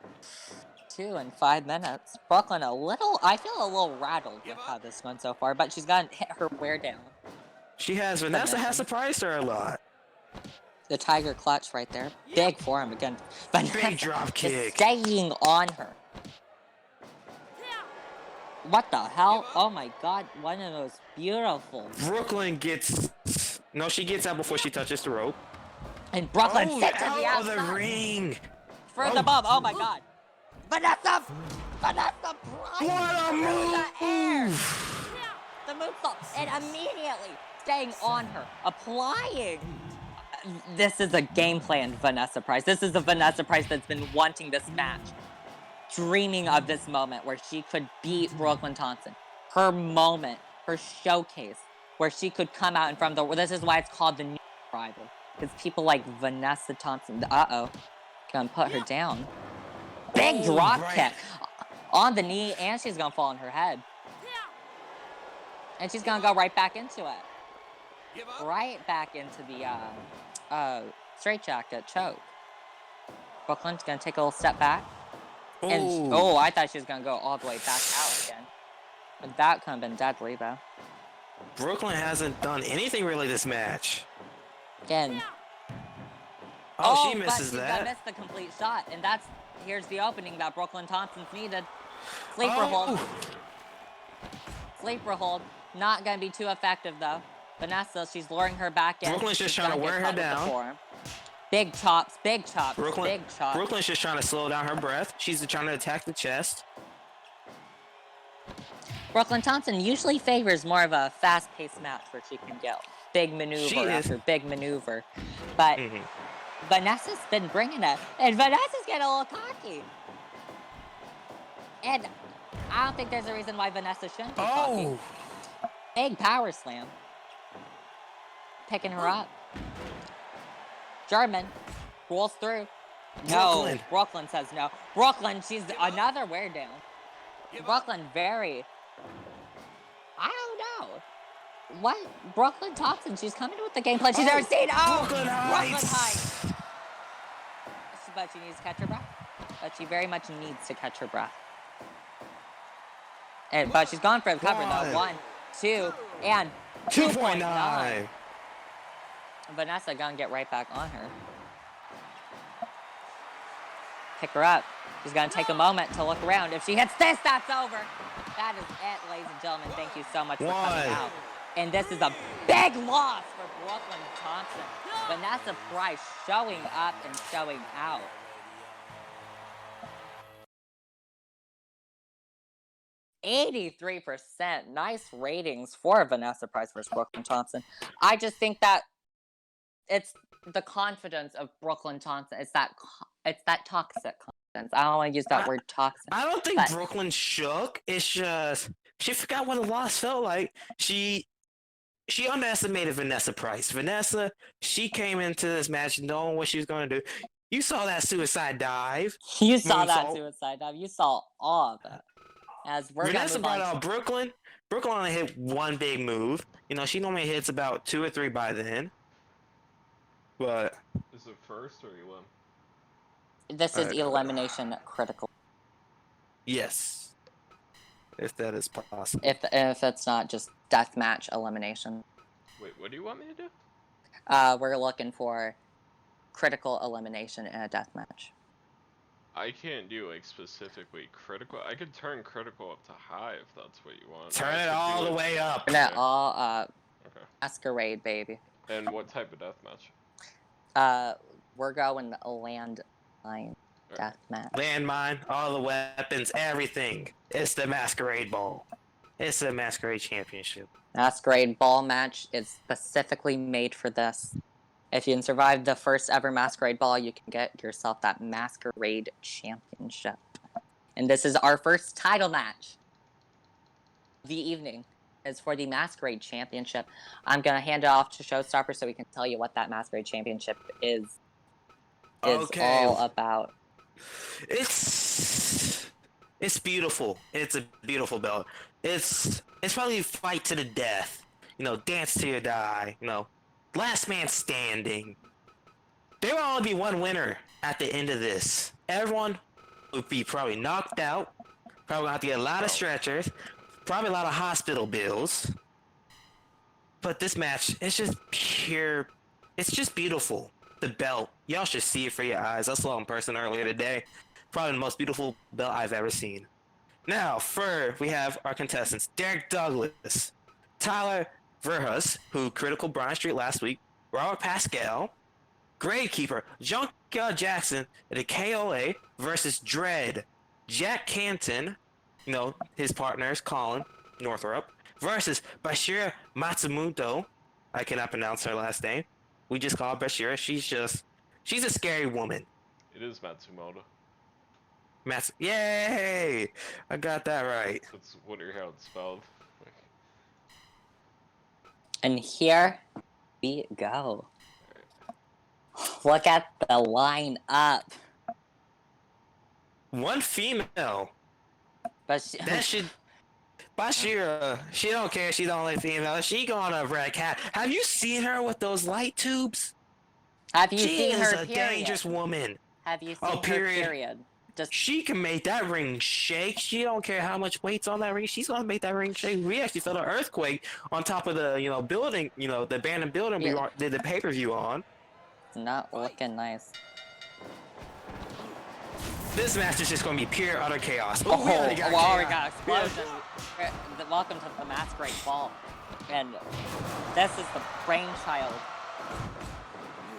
2 in 5 minutes. Brooklyn I feel a little rattled with how this went so far, but she's gotten hit her wear down. She has. Vanessa has surprised her a lot. The tiger clutch right there. Big forearm again. Vanessa big drop kick. Staying on her. What the hell? Oh my god, one of those beautiful. Brooklyn gets... No, she gets out before she touches the rope. And Brooklyn sits in the outside. The ring. For the bump. Oh my god. Vanessa Price. What a move. The air. The moonsault. And immediately staying on her. Applying. This is a game plan, Vanessa Price. This is a Vanessa Price that's been wanting this match. Dreaming of this moment where she could beat Brooklyn Thompson. Her moment. Her showcase. Where she could come out in front of this is why it's called the new rival. Because people like Vanessa Thompson, gonna put her down. Big drop kick on the knee, and she's gonna fall on her head. And she's gonna go right back into it. Right back into the straitjacket choke. Brooklyn's gonna take a little step back. And I thought she was gonna go all the way back out again. But that could have been deadly, though. Brooklyn hasn't done anything really this match. Again. She misses but that. She missed the complete shot, and that's here's the opening that Brooklyn Thompson's needed. Sleeper hold. Sleeper hold. Not going to be too effective, though. Vanessa, she's luring her back in. Brooklyn's just trying to wear her down. Big chops, big chops, Brooklyn, big chops. Brooklyn's just trying to slow down her breath. She's trying to attack the chest. Brooklyn Thompson usually favors more of a fast-paced match where she can get big maneuver after big maneuver. But Vanessa's been bringing it. And Vanessa's getting a little cocky. And I don't think there's a reason why Vanessa shouldn't be cocky. Big power slam. Picking her up. German rolls through. Brooklyn. No, Brooklyn says no. Brooklyn, she's another wear down. Brooklyn very... I don't know. What? Brooklyn Thompson, she's coming with the game plan she's never seen. Oh, Brooklyn Heights. But she needs to catch her breath. But she very much needs to catch her breath. But she's gone for the cover, though. 1, 2, and 2.9. Vanessa gonna get right back on her. Pick her up. She's gonna take a moment to look around. If she hits this, that's over. That is it, ladies and gentlemen. Thank you so much for coming out. And this is a big loss for Brooklyn Thompson. Vanessa Price showing up and showing out. %. Nice ratings for Vanessa Price versus Brooklyn Thompson. I just think that it's the confidence of Brooklyn Thompson. It's that toxic confidence. I don't want to use that word toxic. I don't think Brooklyn shook. It's just she forgot what a loss felt like. She underestimated Vanessa Price. Vanessa, she came into this match knowing what she was going to do. You saw that suicide dive. You saw that suicide dive. You saw all of it. As we're Vanessa brought out Brooklyn. Brooklyn only hit one big move. You know, she normally hits about 2 or 3 by then. But is it first or elim? This is elimination critical. Yes, if that is possible. If it's not just deathmatch elimination. Wait, what do you want me to do? We're looking for critical elimination in a deathmatch. I can't do like specifically critical. I could turn critical up to high if that's what you want. Turn it all the way up. Turn it all up. Okay. Masquerade, baby. And what type of deathmatch? We're going landmine deathmatch. Landmine, all the weapons, everything. It's the Masquerade Ball. It's the Masquerade Championship. Masquerade Ball match is specifically made for this. If you can survive the first ever Masquerade Ball, you can get yourself that Masquerade Championship. And this is our first title match of the evening. Is for the Masquerade Championship. I'm going to hand it off to Showstopper so we can tell you what that Masquerade Championship is all about. It's beautiful. It's a beautiful belt. It's probably fight to the death. You know, dance to your die. You know, last man standing. There will only be one winner at the end of this. Everyone would be probably knocked out. Probably gonna have to get a lot of stretchers. Probably a lot of hospital bills. But this match, it's just pure. It's just beautiful. The belt. Y'all should see it for your eyes. I saw it in person earlier today. Probably the most beautiful belt I've ever seen. Now, we have our contestants. Derek Douglas. Tyler Verhus, who critical Bryant Street last week. Robert Pascal. Gravekeeper. Junkyard Jackson. The KOA versus Dread. Jack Canton. You know, his partners, Colin Northrup, versus Bashira Matsumoto. I cannot pronounce her last name. We just call her Bashira. She's a scary woman. It is Matsumoto. Yay! I got that right. That's how it's spelled. And here we go. Look at the line up. One female. Bashira, she don't care. She's the only female. She gonna wreck. Have you seen her with those light tubes? Have you seen her? She is a dangerous woman. Have you seen her? Period. She can make that ring shake. She don't care how much weight's on that ring. She's gonna make that ring shake. We actually felt an earthquake on top of the building. The abandoned building we did the pay-per-view on. It's not looking nice. This match is just going to be pure utter chaos. Oh, we already got we chaos. got explosion. Welcome to the Masquerade Ball. And this is the brainchild,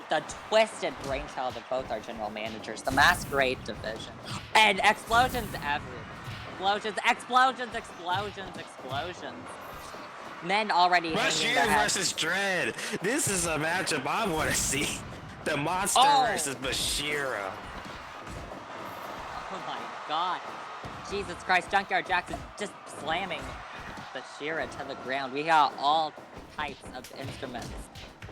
the twisted brainchild of both our general managers, the Masquerade division. And explosions everywhere. Explosions. Men already hanging their Bashir heads. versus Dread. This is a matchup I want to see. The Monster versus Bashira. Oh my god. Jesus Christ, Junkyard Jackson just slamming Bashira to the ground. We got all types of instruments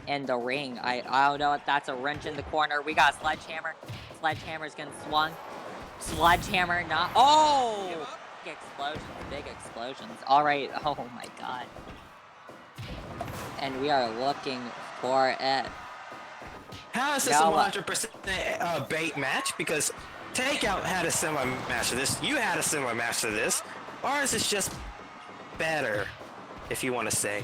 in the ring. I don't know if that's a wrench in the corner. We got a sledgehammer. Sledgehammer's getting swung. Sledgehammer not. Oh! Big explosions. Alright, oh my god. And we are looking for it. How is this a 100% bait match? Because Takeout had a similar match to this. You had a similar match to this. Or is this just better, if you want to say?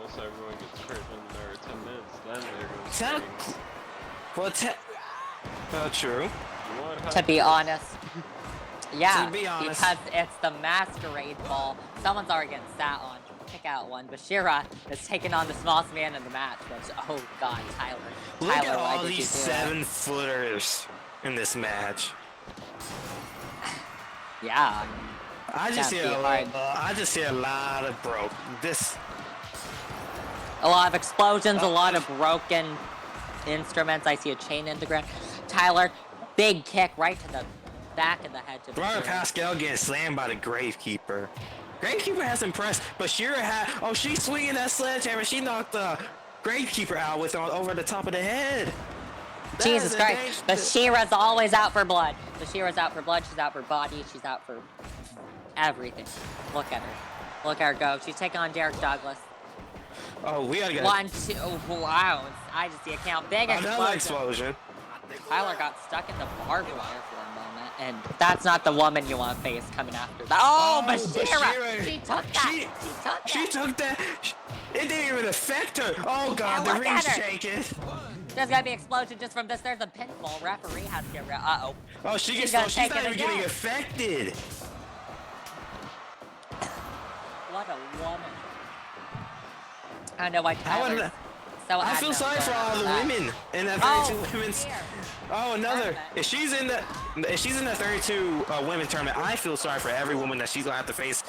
Once everyone gets hurt in their 10 minutes, then they're going to True. To be honest. Yeah, To be honest. because it's the Masquerade Ball. Someone's already getting sat on. Pick out one. Bashira is taking on the smallest man in the match, which, oh god, Tyler. Look Tyler, at why all did these you do it? 7-footers in this match. Yeah. I just Can't see be a hard. I just see a lot of broke. A lot of explosions, a lot of broken instruments. I see a chain in the ground. Tyler, big kick right to the back of the head to Robert Bashira. Pascal getting slammed by the Gravekeeper. Gravekeeper has impressed, but Shira had. Oh, she's swinging that sledgehammer. She knocked the Gravekeeper out with over the top of the head. That Jesus is a Christ. dangerous- Bashira's always out for blood. Bashira's out for blood. She's out for body. She's out for everything. Look at her. Look at her go. She's taking on Derek Douglas. Oh, we gotta get 1, 2. Oh, wow. I just see a count. Big another explosion. explosion. Tyler got stuck in the barbed wire for a moment, and that's not the woman you want to face coming after that. Oh, Bashira! Bashira. She took that! She took that. It didn't even affect her. Oh god, Oh, the look at ring's her. shaking. There's gonna be explosion just from this. There's a pinfall. Referee has to get rid. Uh-oh. Oh, she gets. gonna She's take not it even getting again. affected. What a woman. I don't know why I Tyler's would- so I feel adamant sorry for all the about that. women in that Oh, 32 women's. here. Oh, another. Perfect. If she's in the 32 women's tournament, I feel sorry for every woman that she's gonna have to face.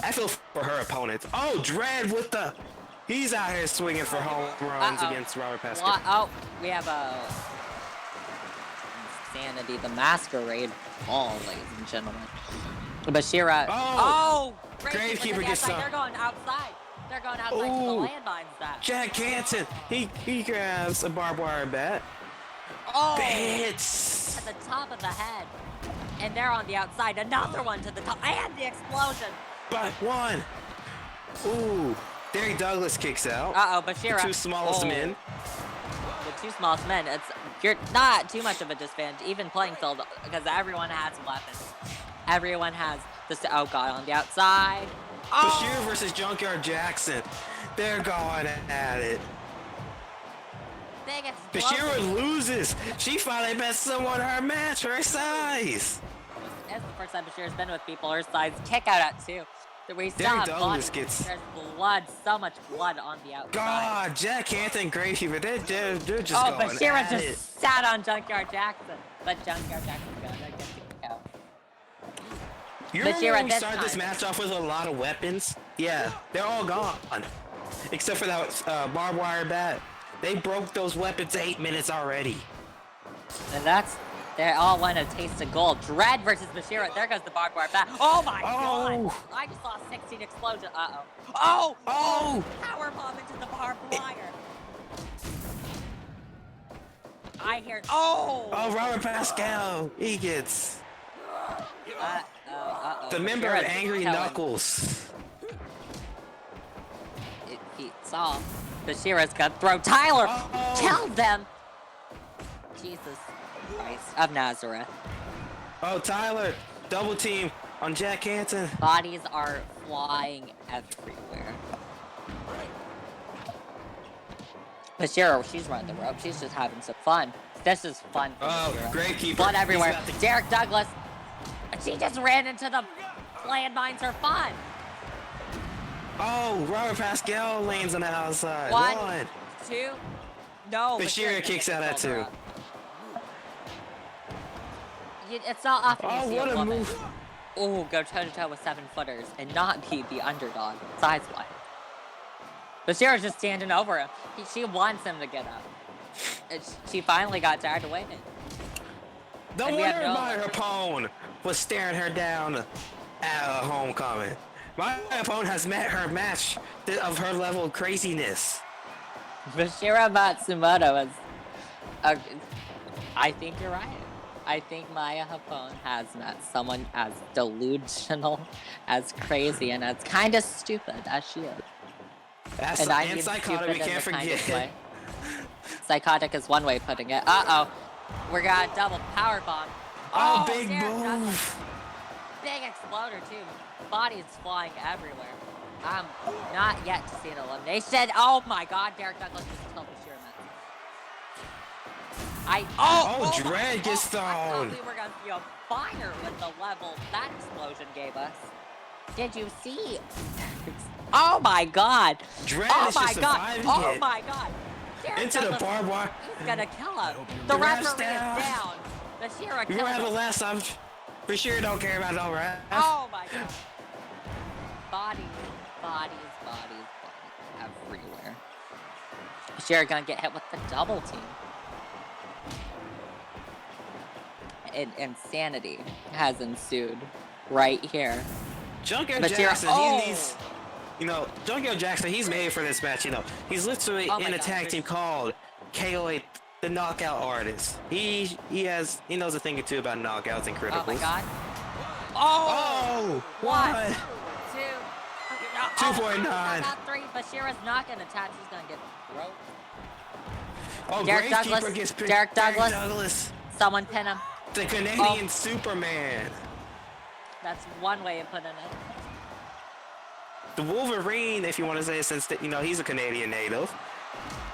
I feel for her opponents. Oh, Dread with the. He's out here swinging for home runs Uh-oh. against Robert Pascal. What? Oh, we have a Insanity, the Masquerade Ball, ladies and gentlemen. Bashira. Oh! Gravekeeper Gravekeeper to the gets outside. some. They're going outside. They're going outside to the Ooh. landmines. That. Jack Canton. He grabs a barbed wire bat. Oh! Bits. At the top of the head. And they're on the outside. Another one to the top. And the explosion. But one. Ooh. Derek Douglas kicks out. Uh-oh, Bashira. The two smallest men. The two smallest men. You're not too much of a disadvantage, even playing field, because everyone has weapons. Everyone has this. Oh god, on the outside. Oh! Bashir versus Junkyard Jackson. They're going at it. Big explosion. Bashira loses. She finally met someone her match, her size. It's the first time Bashira's been with people her size. Kick out at 2. We Derek saw Douglas blood. gets- There's blood, so much blood on the outside. God, Jack Canton, Gravekeeper, they're just Oh, going Bashira at just it. sat on Junkyard Jackson. But Junkyard Jackson's gonna get the kick out. You remember Bashira when we this started this time. match off with a lot of weapons? Yeah, they're all gone. Except for that barbed wire bat. They broke those weapons 8 minutes already. And they all want a taste of gold. Dread versus Bashira. There goes the barbed wire bat. Oh my god! I just saw a 16 explosion. Uh-oh. Oh! Oh! Power bomb into the barbed wire. I hear. Oh! Oh, Robert Pascal, he gets Uh-oh. the member of Bashira's Angry telling- Knuckles. He saw Bashira's gonna throw Tyler. Oh. Tell them. Jesus Christ of Nazareth. Oh, Tyler, double team on Jack Canton. Bodies are flying everywhere. Bashira, she's running the rope. She's just having some fun. This is fun. Oh, great keeper. Blood everywhere. He's about to- Derek Douglas. She just ran into the landmines for fun. Oh, Robert Pascal lands on the outside. One, two. No. Bashir kicks out at 2. It's not often you see what a a woman. move. Oh, go toe-to-toe with 7-footers and not be the underdog, size-wise. Bashira's just standing over him. She wants him to get up. She finally got tired of waiting. No And we have wonder no- my opponent was staring her down at homecoming. My opponent has met her match of her level of craziness. Bashira Matsumoto is... I think you're right. I think Maya Hapone has met someone as delusional, as crazy, and as kind of stupid as she is. That's And I and mean psychotic, we stupid in can't the kindest forget. way. Psychotic is one way of putting it. Uh-oh. We got a double power bomb. Oh, big Derek Douglas. move. Big exploder, too. Bodies flying everywhere. I'm not yet to see an elimination. Oh, my God. Derek Douglas just killed Bashir Metz. Oh, Dread gets I thought thrown. we were going to see a fire with the level that explosion gave us. Did you see? Oh, my God. Dread Oh, is my just God. surviving Oh, it. my God. Derek Into the Douglas, barbed wire. He's going to kill him. The The ref's referee down. is down. Bashira We killed were having him. the last time. For sure, don't care about no ref. Oh my God. Bodies everywhere. Bashir gonna get hit with the double team. Insanity has ensued right here. Junkyard But Jackson, you're- he needs. Junkyard Jackson, he's made for this match. He's literally Oh my in a God, tag team called KOA, the Knockout Artist. He knows a thing or two about knockouts and criticals. Oh my God. Oh, One, what? 2, 2.9. Not 3. Bashira's not gonna tap. She's gonna get roped. Oh, Derek Gravekeeper Douglas, gets pinned. Derek Douglas. Someone pin him. The Canadian Superman. That's one way of putting it. The Wolverine, if you want to say it, since he's a Canadian native.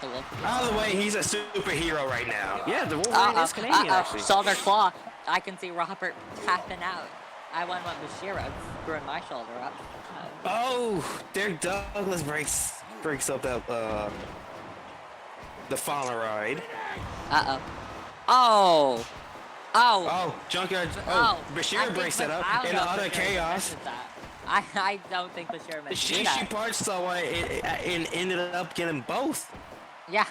The wolf. By the way, he's a superhero right now. Yeah, the Wolverine is Canadian, actually. Shoulder claw. I can see Robert tapping out. I want Bashira screwing my shoulder up. Oh, Derek Douglas breaks up that the final ride. Oh. Oh, Junkyard. Oh, Bashir I breaks think it up I don't in know the if utter Bashir chaos. mentioned that. I don't think Bashir meant to do She that. punched someone and ended up getting both. Yeah.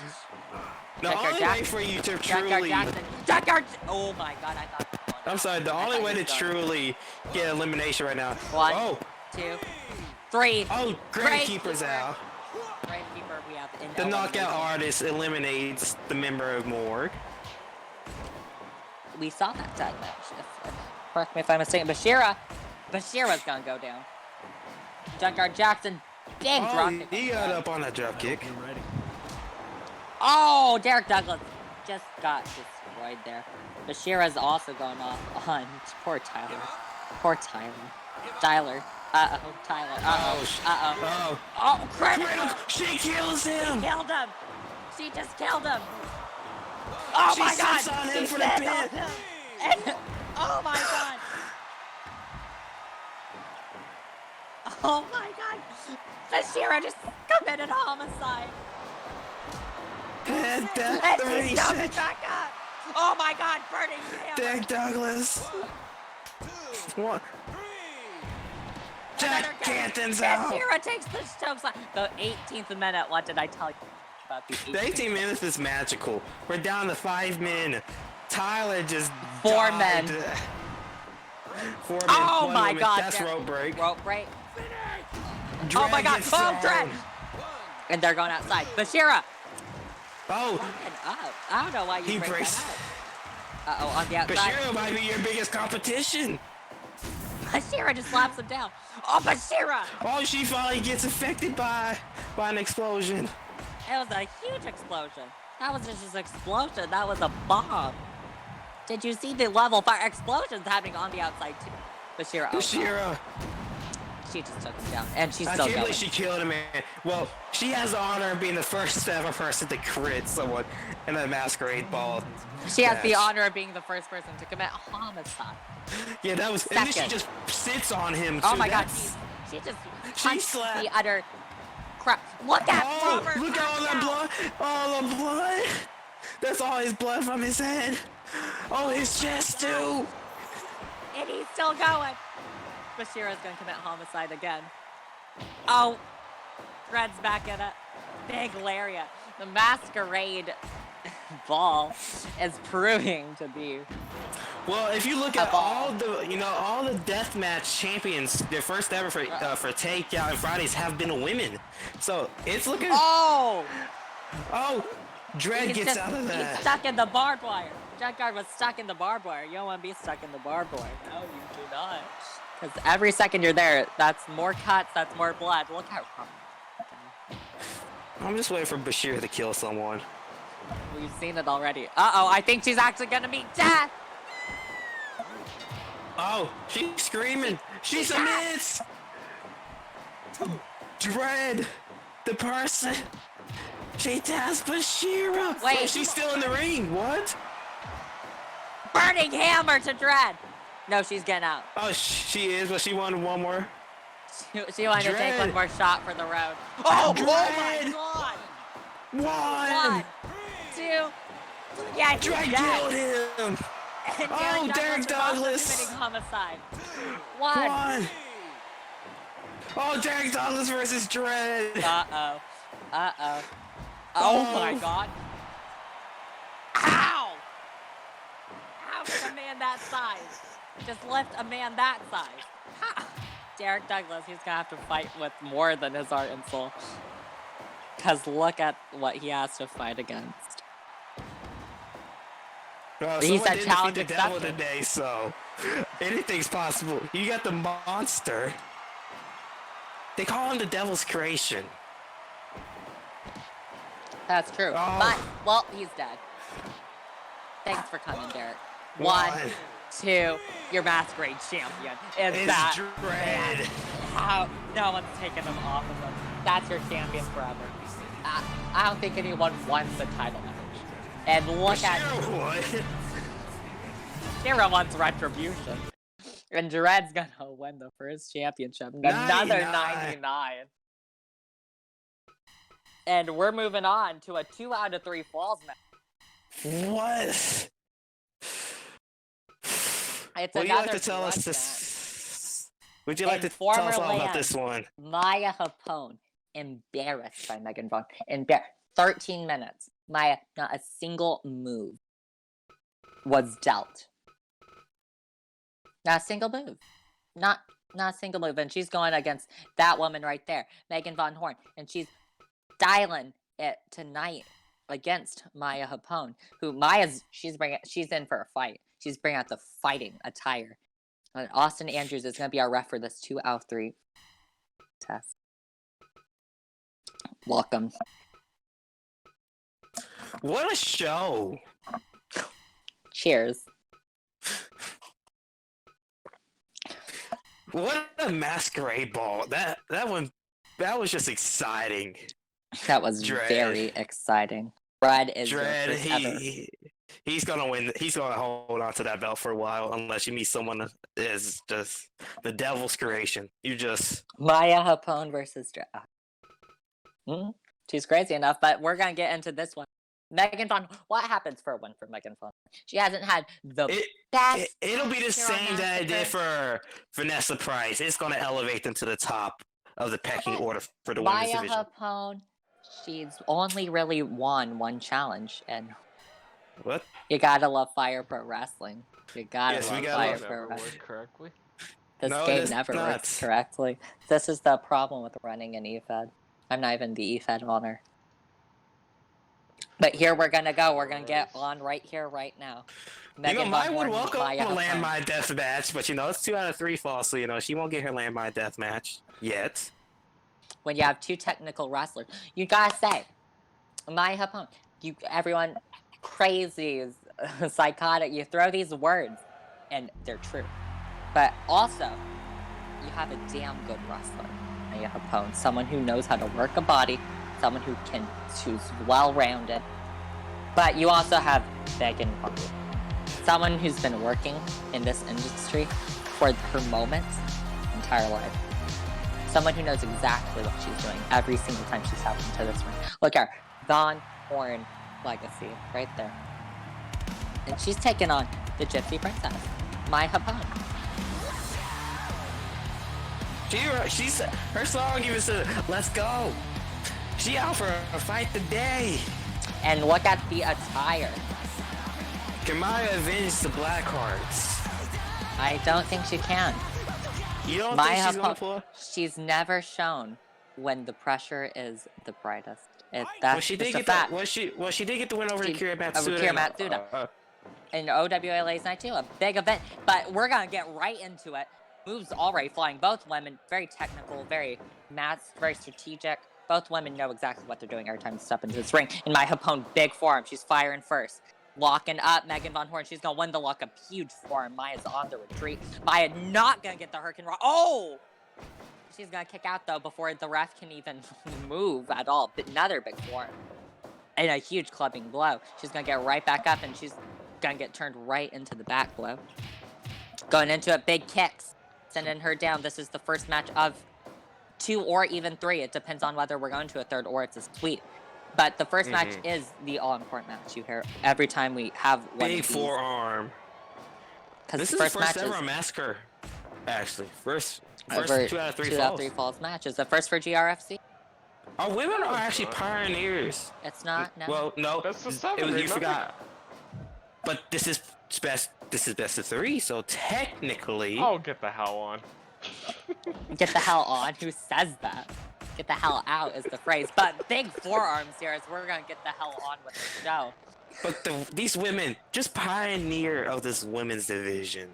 The Junkyard only way Jackson. for you to Junkyard truly... Jackson. Junkyard. Oh my God! I thought. I'm sorry, the only way to truly get elimination right now. 1, Oh, 2, 3. oh, Gravekeeper's out. Gravekeeper, we have in The Knockout elimination. Artist eliminates the member of Morgue. We saw that tag match. Correct me if I'm mistaken. Bashira's gonna go down. Junkyard Jackson, big drop kick. He got up on that drop kick. Oh, Derek Douglas just got destroyed there. Bashira's also going off on poor Tyler. Poor Tyler. Tyler. Tyler. Oh, crap! She kills him! She killed him! She just killed him! Oh She my God! sits on him She for the sits pin. on him. And, oh my God! Oh my God! Bashira just committed homicide! And And that's she's coming back up! Oh my God! Burning hell! Derek Douglas. What? Another Jack kick. Canton's out. Bashira takes the chokeslam. The 18th minute. What did I tell you about the 18th? The 18 minutes is magical. We're down to 5 men. Tyler just 4 died. men. 4 men. Oh 1 my woman. God! That's rope break. Rope break. Dread Oh my God! gets Oh, thrown. Dread! And they're going outside. Bashira! Oh, Fucking up. I don't know why you he break breaks. that up. Uh-oh, on the outside. Bashir might be your biggest competition. Bashira just slaps him down. Oh, Bashira! Oh, she finally gets affected by an explosion. It was a huge explosion. That wasn't just an explosion. That was a bomb. Did you see the level 5 explosions happening on the outside too? Bashira. Oh, Bashira. She just took him down, and she's I still can't going. believe she killed him, man. Well, she has the honor of being the first ever person to crit someone in a masquerade ball. She has the match. honor of being the first person to commit homicide. Yeah, that was. And then she Second. just sits on him. Oh too. my god, That's- she just She punched slapped- the utter crap. Look at Robert. Look at all that blood! All the blood! That's all his blood from his head. Oh, his chest too. And he's still going. Bashira's gonna commit homicide again. Oh, Dread's back in it. Big lariat. The masquerade ball is proving to be. Well, if you look A at ball. all the deathmatch champions, their first ever for takeout and Fridays have been women. So it's looking. Oh! Dread He's gets out of He's that. stuck in the barbed wire. Dread Guard was stuck in the barbed wire. You don't want to be stuck in the barbed wire. No, you do not. Because every second you're there, that's more cuts, that's more blood. Look how. I'm just waiting for Bashir to kill someone. We've seen it already. Uh-oh, I think she's actually gonna meet death! Oh, she's screaming. She submits. Dread, the person. She does Bashira. Wait. Oh, she's still in the ring. What? Burning hammer to Dread! No, she's getting out. Oh, she is, but she wanted one more. She wanted to take Dread. one more shot for the road. Oh my Dread. god! One. 1, 2, yeah, he's Dread dead. killed him. And Oh, Derek is also Douglas. committing homicide. 1. One. Oh, Derek Douglas versus Dread. Uh-oh. Uh-oh. Oh Oh. my god. Ow! How can a man that size just lift a man that size? Ha! Derek Douglas, he's gonna have to fight with more than his heart and soul. Because look at what he has to fight against. Well, He someone said did challenge defeat the devil accepted. today, so anything's possible. You got the monster. They call him the devil's creation. That's true. Oh. But, well, he's dead. Thanks for coming, Derek. One. 1, 2, your masquerade champion. Is It's that Dread. man. How no one's taking him off of him. That's your champion forever. I don't think anyone won the title match. And look at Bashir would. Shira wants retribution. And Dread's gonna win the first championship. Another 99. And we're moving on to a 2 out of 3 falls match. What? It's Would you like another to tell us blood this? Would you like In to tell us former all about land. this one? Maya Hapone, embarrassed by Megan Vaughn. 13 minutes. Maya, not a single move was dealt. Not a single move. Not a single move. And she's going against that woman right there, Megan Von Horn. And she's dialing it tonight against Maya Hapone, who she's in for a fight. She's bringing out the fighting attire. And Austin Andrews is going to be our ref for this 2 out of 3 test. Welcome. What a show! Cheers. What a masquerade ball! That was just exciting. That was Dread. very exciting. Dread is your Dread, first ever. he's gonna win. He's gonna hold on to that belt for a while, unless you meet someone that is just the devil's creation. You just Maya Hapone versus Dread. She's crazy enough, but we're gonna get into this one. Megan Vaughn. What happens for a win for Megan Vaughn? She hasn't had the best. it'll be the match here on same that it did Massacre. for Vanessa Price. It's gonna elevate them to the top of the pecking order for the women's Maya division. Hapone. She's only really won one challenge, and What? you gotta love Fire Pro Wrestling. You gotta Yes, we love gotta Fire love Pro Never Wrestling. worked correctly. This No, it game is never not. works correctly. This is the problem with running an EFED. I'm not even the EFED owner. But here we're gonna go. We're gonna get on right here, right now. Megan Maya Von would Horn, welcome Maya a Hapone. landmine death match, but it's 2 out of 3 falls, so she won't get her landmine death match yet. When you have 2 technical wrestlers, you gotta say, Maya Hapone. Everyone crazy, psychotic. You throw these words, and they're true. But also, you have a damn good wrestler. And you have opponent, someone who knows how to work a body, someone who's well-rounded. But you also have Megan Von Horn, someone who's been working in this industry for her moments entire life. Someone who knows exactly what she's doing every single time she steps into this ring. Look at her, Von Horn legacy right there. And she's taken on the Gypsy Princess, my opponent. She's her song even said, "Let's go." She out for a fight today. And look at the attire. Can Maya avenge the Blackhearts? I don't think she can. You don't think she's gonna pull? She's never shown when the pressure is the brightest. That's well, she did just a get fact. She did get the win over Kira Matsuda. Kira Matsuda. In OWLA's night too, a big event. But we're gonna get right into it. Moves already flying. Both women, very technical, very very strategic. Both women know exactly what they're doing every time they step into this ring. And my opponent, big forearm. She's firing first. Locking up Megan Von Horn. She's going to win the lock up. Huge forearm. Maya's on the retreat. Maya not going to get the Hurricane Rock. Oh! She's going to kick out, though, before the ref can even move at all. But another big forearm. And a huge clubbing blow. She's going to get right back up, and she's going to get turned right into the back blow. Going into it, big kicks. Sending her down. This is the first match of 2 or even 3. It depends on whether we're going to a third or it's a sweep. But the first match is the all-important match. You hear every time we have one big forearm. This is the first ever Massacre, actually. First 2 out of 3 2 out of 3 falls matches. The first for GRFC. Our women are actually pioneers. It's not. No. Well, no. That's the 7. You forgot. But this is best of 3, so technically. Oh, get the hell on. Get the hell on? Who says that? Get the hell out is the phrase. But big forearms here as we're gonna get the hell on with the show. But these women, just pioneer of this women's division.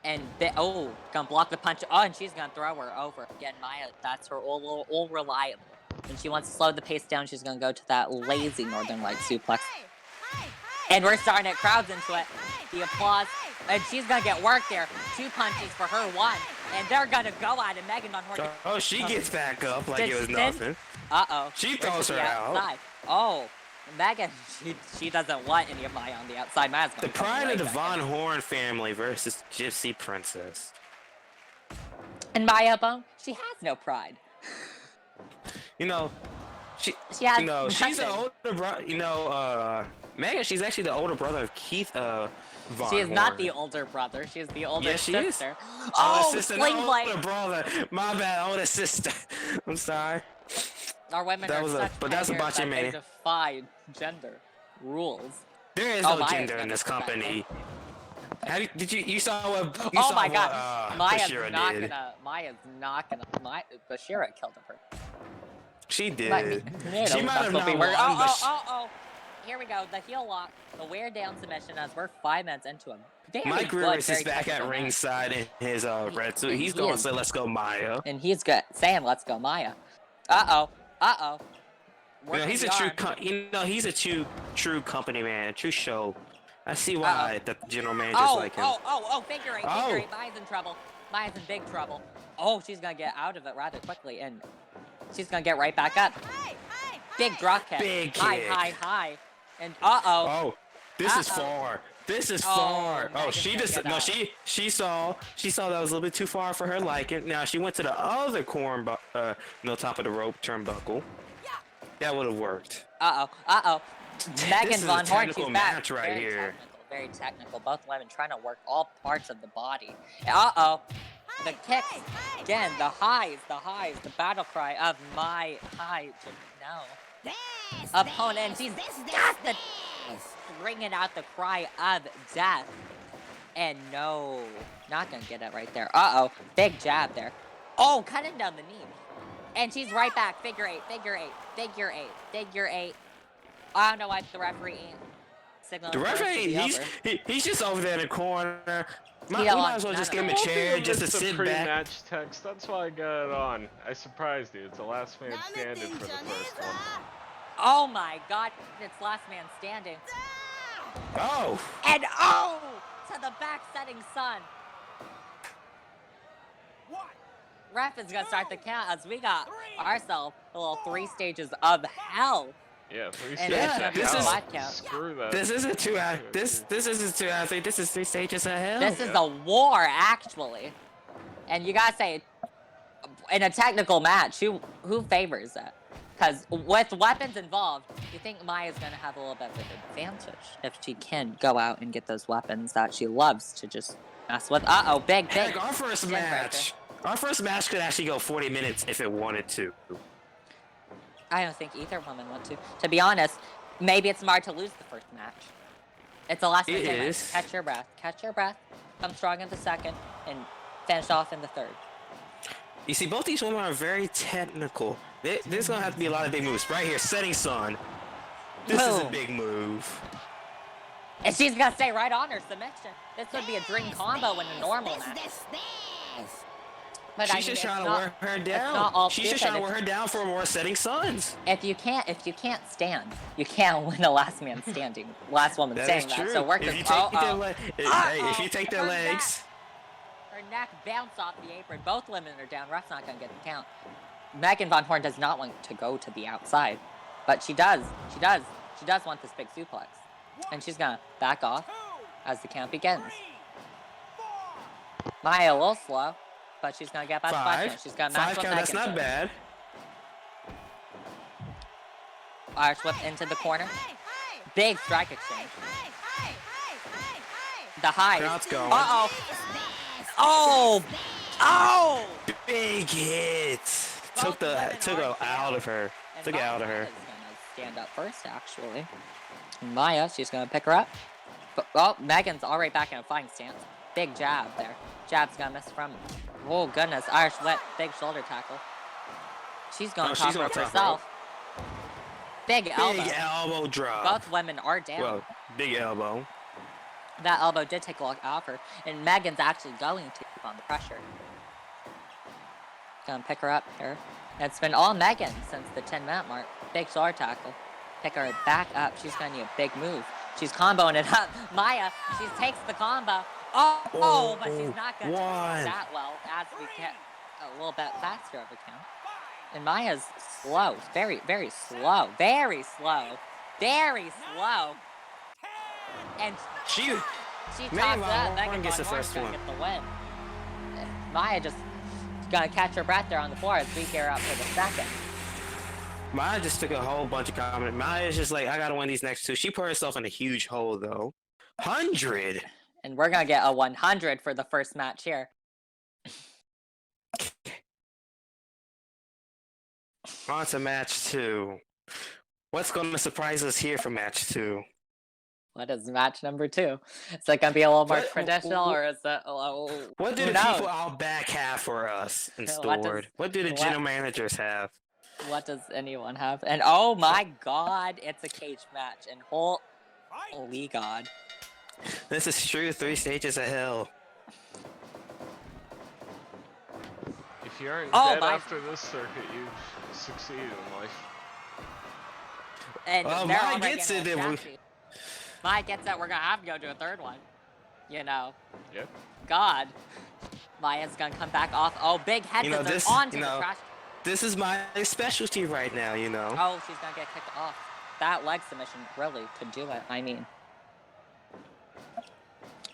And gonna block the punch. Oh, and she's gonna throw her over again. Maya, that's her all reliable. When she wants to slow the pace down, she's gonna go to that lazy Northern Light suplex. And we're starting to get crowds into it. The applause. And she's gonna get worked there. 2 punches for her, 1. And they're gonna go at it. Megan Von Horn. Oh, she gets back up like it was nothing. Uh-oh. She throws her out. Oh, Megan, she doesn't want any of Maya on the outside. Maya's gonna the pride of the Von Horn family versus Gypsy Princess. And Maya Bone, she has no pride. You know, she has she's the older brother. Megan, she's actually the older brother of Keith Von Horn. She is not the older brother. She's the older sister. Is. Oh, sister, Sling Blade. Older brother. My bad, older sister. I'm sorry. Our women are such but that's about that you, they man. defy gender rules. There is no gender in this company. You saw what? My God, Maya's Bashira not did. Bashira killed her. She did. She might have not won, Oh. Here we go, the heel lock, the wear down submission as we're 5 minutes into him. Mike Rivers is back at ringside in his red suit. He's going to say, "Let's go, Maya." And he's good saying, "Let's go, Maya." Uh-oh. He's a he's a true company man, a true show. I see why the general managers like him. Figure eight. Maya's in trouble. Maya's in big trouble. Oh, she's gonna get out of it rather quickly, and she's gonna get right back up. Big drop kick. Big kick. High. And this is far. This is far. Oh, she saw that was a little bit too far for her liking. Now she went to the other top of the rope turnbuckle. That would have worked. Megan Von Horn, she's back. Match right here. Very technical. Both women trying to work all parts of the body. The kicks. Again, the highs, the battle cry of my high. No. Opponent, and she's bringing out the cry of death. And no, not gonna get it right there. Big jab there. Oh, cutting down the knee. And she's right back. Figure eight. I don't know why the referee signaling. The referee, he's just over there in the corner. We might as well just give him a chair just to sit back. Pre-match text. That's why I got it on. I surprised you. It's the last man standing for the first one. Oh my God! It's last man standing. Oh. And to the back setting sun. ref is gonna start the count as we got ourselves a little 3 stages of hell. Yeah, 3 And stages. it's Yeah, gonna be this a is- spot count. Screw that. This isn't 2 hours. This isn't 2 hours. This is 3 stages of hell. This is a war, actually. And you gotta say, in a technical match, who favors that? Because with weapons involved, you think Maya's gonna have a little bit of an advantage if she can go out and get those weapons that she loves to just mess with. Uh-oh, big. Heck, our first chin match. Our first match could actually go 40 minutes if it wanted to. I don't think either woman want to. To be honest, maybe it's smart to lose the first match. It's a last minute match. is. Catch your breath. Catch your breath. Come strong in the second and finish off in the third. You see, both these women are very technical. There's gonna have to be a lot of big moves. Right here, setting sun. This is a Boom. big move. And she's gonna stay right on her submission. This would be a dream combo in a normal match. But She's just trying to wear her down. She's just trying to wear her down for more setting suns. If you can't stand, you can't win a last man standing, last woman That standing. is true. So work If this. you take if you take their Her legs. Her neck bounced off the apron. Both women are down. Ref's not gonna get the count. Megan Von Horn does not want to go to the outside, but she does. She does want this big suplex, and she's gonna back off as the count begins. Maya a little slow, but she's gonna get past 5 counts. She's gonna match 5 with count. That's Megan. not bad. Irish whip into the corner. Big strike exchange. The high. Crowd's going. Uh-oh. Oh! Oh! Big hit. Took her out of her. And Took it out of her. Maya's gonna stand up first, actually. Maya, she's gonna pick her up. But, oh, Megan's already back in a fighting stance. Big jab there. Jab's gonna miss from. Oh goodness, Irish whip, big shoulder tackle. She's gonna top gonna rope top herself. Big elbow. Big elbow drop. Both women are down. Well, big elbow. That elbow did take a lot off her, and Megan's actually going to keep on the pressure. Gonna pick her up here. It's been all Megan since the 10-minute mark. Big shoulder tackle. Pick her back up. She's gonna need a big move. She's comboing it up. Maya, she takes the combo. Oh, but she's not gonna do that well as we get a little bit faster of a count. And Maya's slow. Very, very slow. Very slow. Very slow. And She tops Megan it up. Von Megan Horn gets Von the Horn's first gonna one. get the win. Maya just gonna catch her breath there on the floor as we gear up for the second. Maya just took a whole bunch of comments. Maya's just like, I gotta win these next 2. She put herself in a huge hole though. 100. And we're gonna get a 100 for the first match here. On to match 2. What's gonna surprise us here for match 2? What is match number 2? Is it gonna be a little more What- traditional, or is it? What do who the knows? people out back have for us in What store? does- What do the what- general managers have? What does anyone have? And oh my God, it's a cage match. And holy God. This is true. 3 stages of hell. If you aren't Oh, dead my- after this circuit, you've succeeded in life. And Well, they're Maya already gets getting it, a then we- strategy. Maya gets that we're gonna have to go to a third one. You know. Yep. God. Maya's gonna come back off. Oh, big head You know, scissors this- onto you the know, trash. This is my specialty right now, you know. Oh, she's gonna get kicked off. That leg submission really could do it. I mean,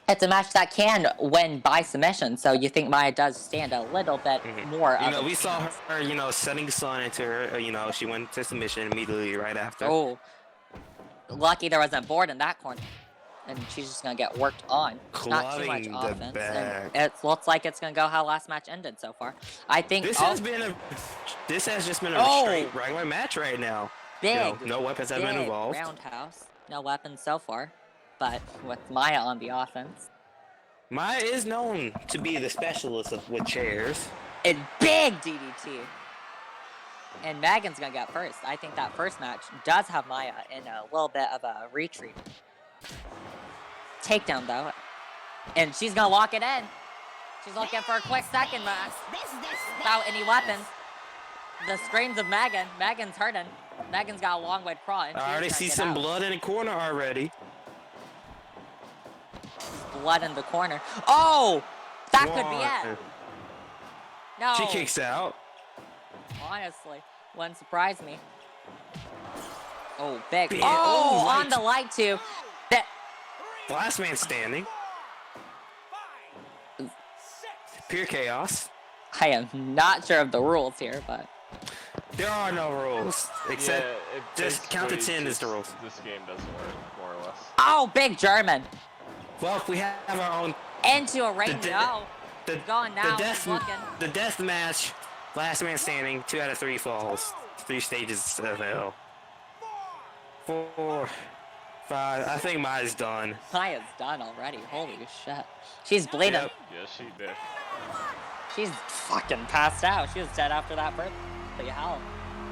it's a match that can win by submission, so you think Maya does stand a little bit more You of know, a we saw chance. her, setting the sun into her, she went to submission immediately right after. Oh, lucky there wasn't a board in that corner. And she's just gonna get worked on. Not too much Clubbing the offense. And back. it looks like it's gonna go how last match ended so far. I think This has just been a Oh. straight regular match right now. big, No weapons have been big involved. roundhouse. No weapons so far, but with Maya on the offense. Maya is known to be the specialist with chairs. And big DDT. And Megan's gonna get first. I think that first match does have Maya in a little bit of a retreat. Takedown though. And she's gonna lock it in. She's looking for a quick second match. Without any weapons. The screams of Megan. Megan's hurting. Megan's got a long way to crawl. And I she's already gonna see get some out. blood in the corner already. Blood in the corner. Oh! That could be it. No. She kicks out. Honestly, wouldn't surprise me. Oh, big. Big. Oh, Oh, on right. the light too. That. Last man standing. Pure chaos. I am not sure of the rules here, but There are no rules except Yeah, it just count to basically 10 is the just- rules. This game doesn't work, more or less. oh, big German Well, we have our own into a ring. The- No, the going now. the He's looking. the death match. Last man standing. 2 out of 3 falls. 3 stages of hell. 4, 5. I think mine's done. Maya's done already. Holy shit. She's bleeding. Yep. Yes, she did. She's fucking passed out. She was dead after that birthday. Hell.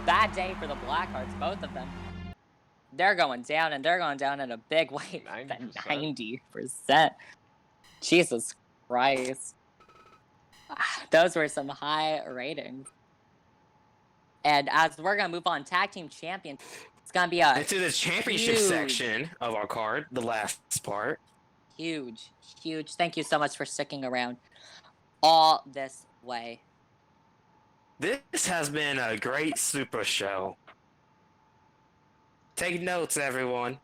Bad day for the Blackhearts, both of them. They're going down, and they're going down in a big way. 90%. 90%. Jesus Christ. Those were some high ratings. And as we're going to move on, Tag Team Champion, it's going to be a Into the championship huge- section of our card, the last part. huge. Thank you so much for sticking around all this way. This has been a great super show. Take notes, everyone.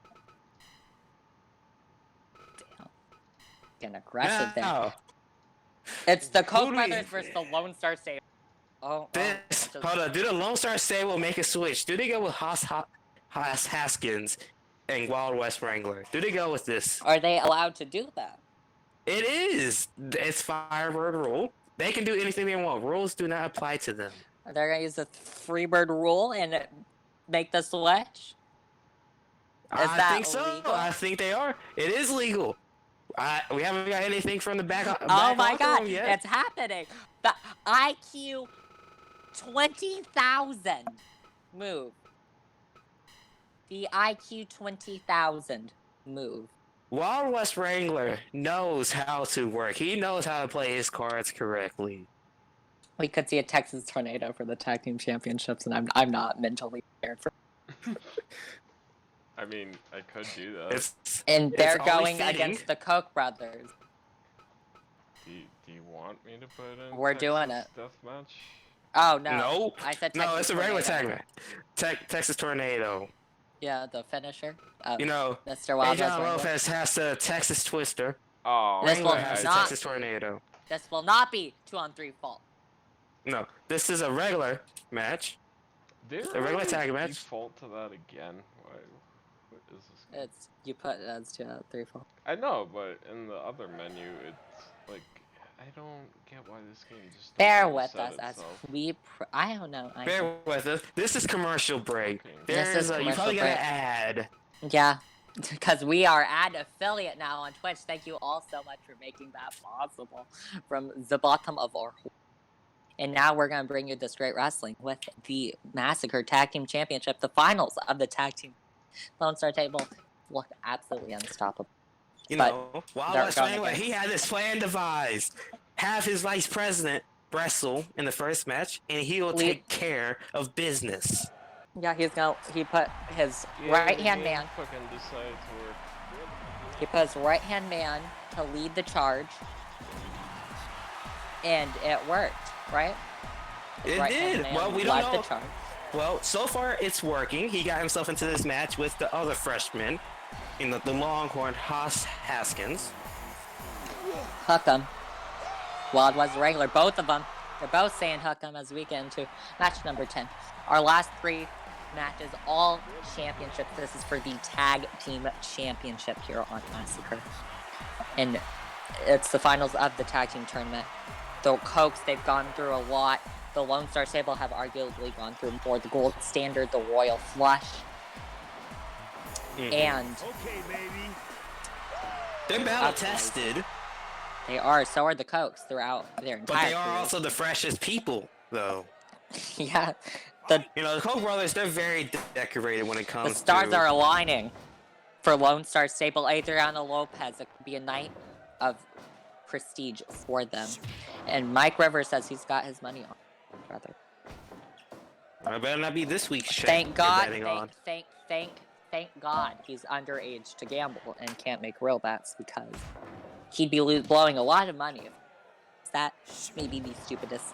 Getting aggressive there. Now, It's the Koch Who do we- brothers versus the Lone Star State. Oh, this. just- Hold on. Do the Lone Star Stable make a switch? Do they go with Haskins and Wild West Wrangler? Do they go with this? Are they allowed to do that? It is. It's Firebird rule. They can do anything they want. Rules do not apply to them. Are they going to use the Freebird rule and make the switch? Is I that think so. legal? I think they are. It is legal. We haven't got anything from the back. Oh back my locker god, room yet. it's happening. The IQ 20,000 move. The IQ 20,000 move. Wild West Wrangler knows how to work. He knows how to play his cards correctly. We could see a Texas tornado for the tag team championships, and I'm not mentally prepared for. I mean, I could do that. And they're It's only going fitting. against the Koch brothers. Do you want me to put in We're doing Texas Deathmatch? Oh no! No. I said Texas No, it's a regular tornado. tag match. Texas Tornado. Yeah, the finisher. You know, Mr. Wild West Adrian Wrangler. Lopez has the Texas Twister. Oh, This Wrangler will has the not- Texas Tornado. This will not be 2-on-3 fault. No, this is a regular match. Did a regular tag match. Default to that again. Why? What is this? Game? It's you put it as 2-on-3 fault. I know, but in the other menu, it's like I don't get why this game just. Bear doesn't with reset us as itself. we. I don't know. Bear with us. This is commercial break. Okay. This There's is a, you commercial probably got break. to add. Yeah, because we are ad affiliate now on Twitch. Thank you all so much for making that possible from the bottom of our heart. And now we're going to bring you this great wrestling with the Massacre Tag Team Championship, the finals of the Tag Team Lone Star Table. Look absolutely unstoppable. You But know, Wild they're West going Wrangler, against- he had this plan devised. Have his vice president wrestle in the first match, and he will take care of business. Yeah, he put his Yeah, right the hand game man. Fucking decide to work. He put his right hand man to lead the charge. And it worked, right? His It right-hand did. man Well, we don't led know. the charge. Well, so far it's working. He got himself into this match with the other freshman, in the Longhorn Haskins. Hook 'em. Wild West Wrangler, both of them. They're both saying hook 'em as we get into match number 10. Our last 3 matches, all championships. This is for the Tag Team Championship here on Massacre. And it's the finals of the Tag Team Tournament. The Cokes, they've gone through a lot. The Lone Star Stable have arguably gone through more. The Gold Standard, the Royal Flush. And Okay, baby. They're battle tested, they are, so are the Cokes throughout their but entire they are career. also the freshest people, though. Yeah, the You know, the Koch brothers, they're very decorated when it comes The stars to... are aligning for Lone Star Stable. Adriano Lopez. It could be a night of prestige for them. And Mike Rivers says he's got his money on, brother. I better not be this week's check. Thank you're God. betting on. Thank God he's underage to gamble and can't make real bets because he'd be blowing a lot of money. That may be the stupidest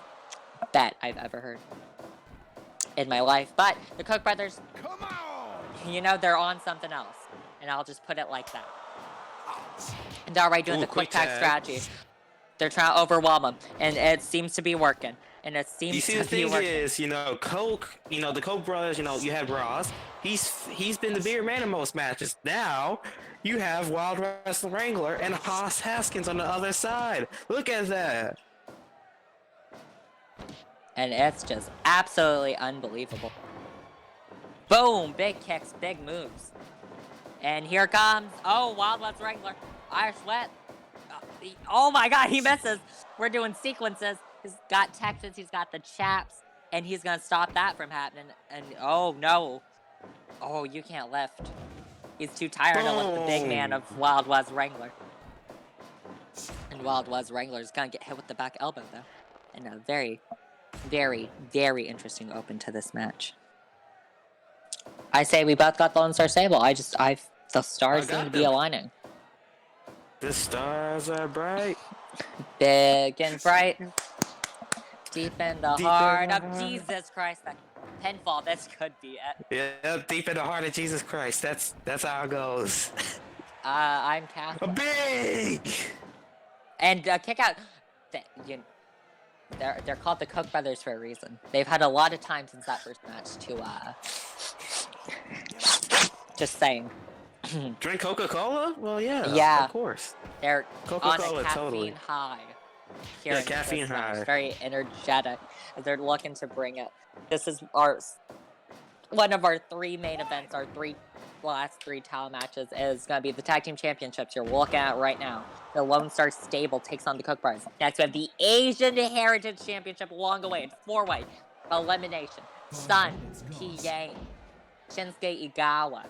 bet I've ever heard in my life. But the Koch brothers, Come on! you know, they're on something else. And I'll just put it like that. And already doing Ooh, the quick quick tag tag. strategy. They're trying to overwhelm him. And it seems to be working. And it You seems see, to the be thing working. is, you know, Coke, you know, the Koch brothers, you know, you had Ross. He's been the bigger man in most matches. Now, you have Wild Wrestling Wrangler and Haas Haskins on the other side. Look at that. And it's just absolutely unbelievable. Boom! Big kicks, big moves. And here comes, oh, Wild West Wrangler. Irish Sweat. Oh my god, he misses. We're doing sequences. He's got Texas, he's got the chaps, and he's gonna stop that from happening. And oh no. Oh, you can't lift. He's too tired to lift the big man of Wild West Wrangler. And Wild West Wrangler is gonna get hit with the back elbow though. And a very, very, very interesting open to this match. I say we both got the Lone Star Stable. The stars seem to be aligning. The stars are bright. Big and bright. Deep in the Deep heart in the of heart. Jesus Christ. That pinfall, this could be it. Yeah, deep in the heart of Jesus Christ. That's how it goes. I'm A Catholic. big. And kick out. They're called the Koch brothers for a reason. They've had a lot of time since that first match to just saying. Drink Coca-Cola? Well, yeah. Yeah. Of course. They're on a Coca-Cola, caffeine totally. high. Here Yeah, in caffeine this match. high. Very energetic as they're looking to bring it. This is one of our three main events. Our last three title matches is going to be the tag team championships you're looking at right now. The Lone Star Stable takes on the Koch brothers. Next we have the Asian Heritage Championship, long awaited 4-way elimination. Sun Yang, Shinsuke Igawa,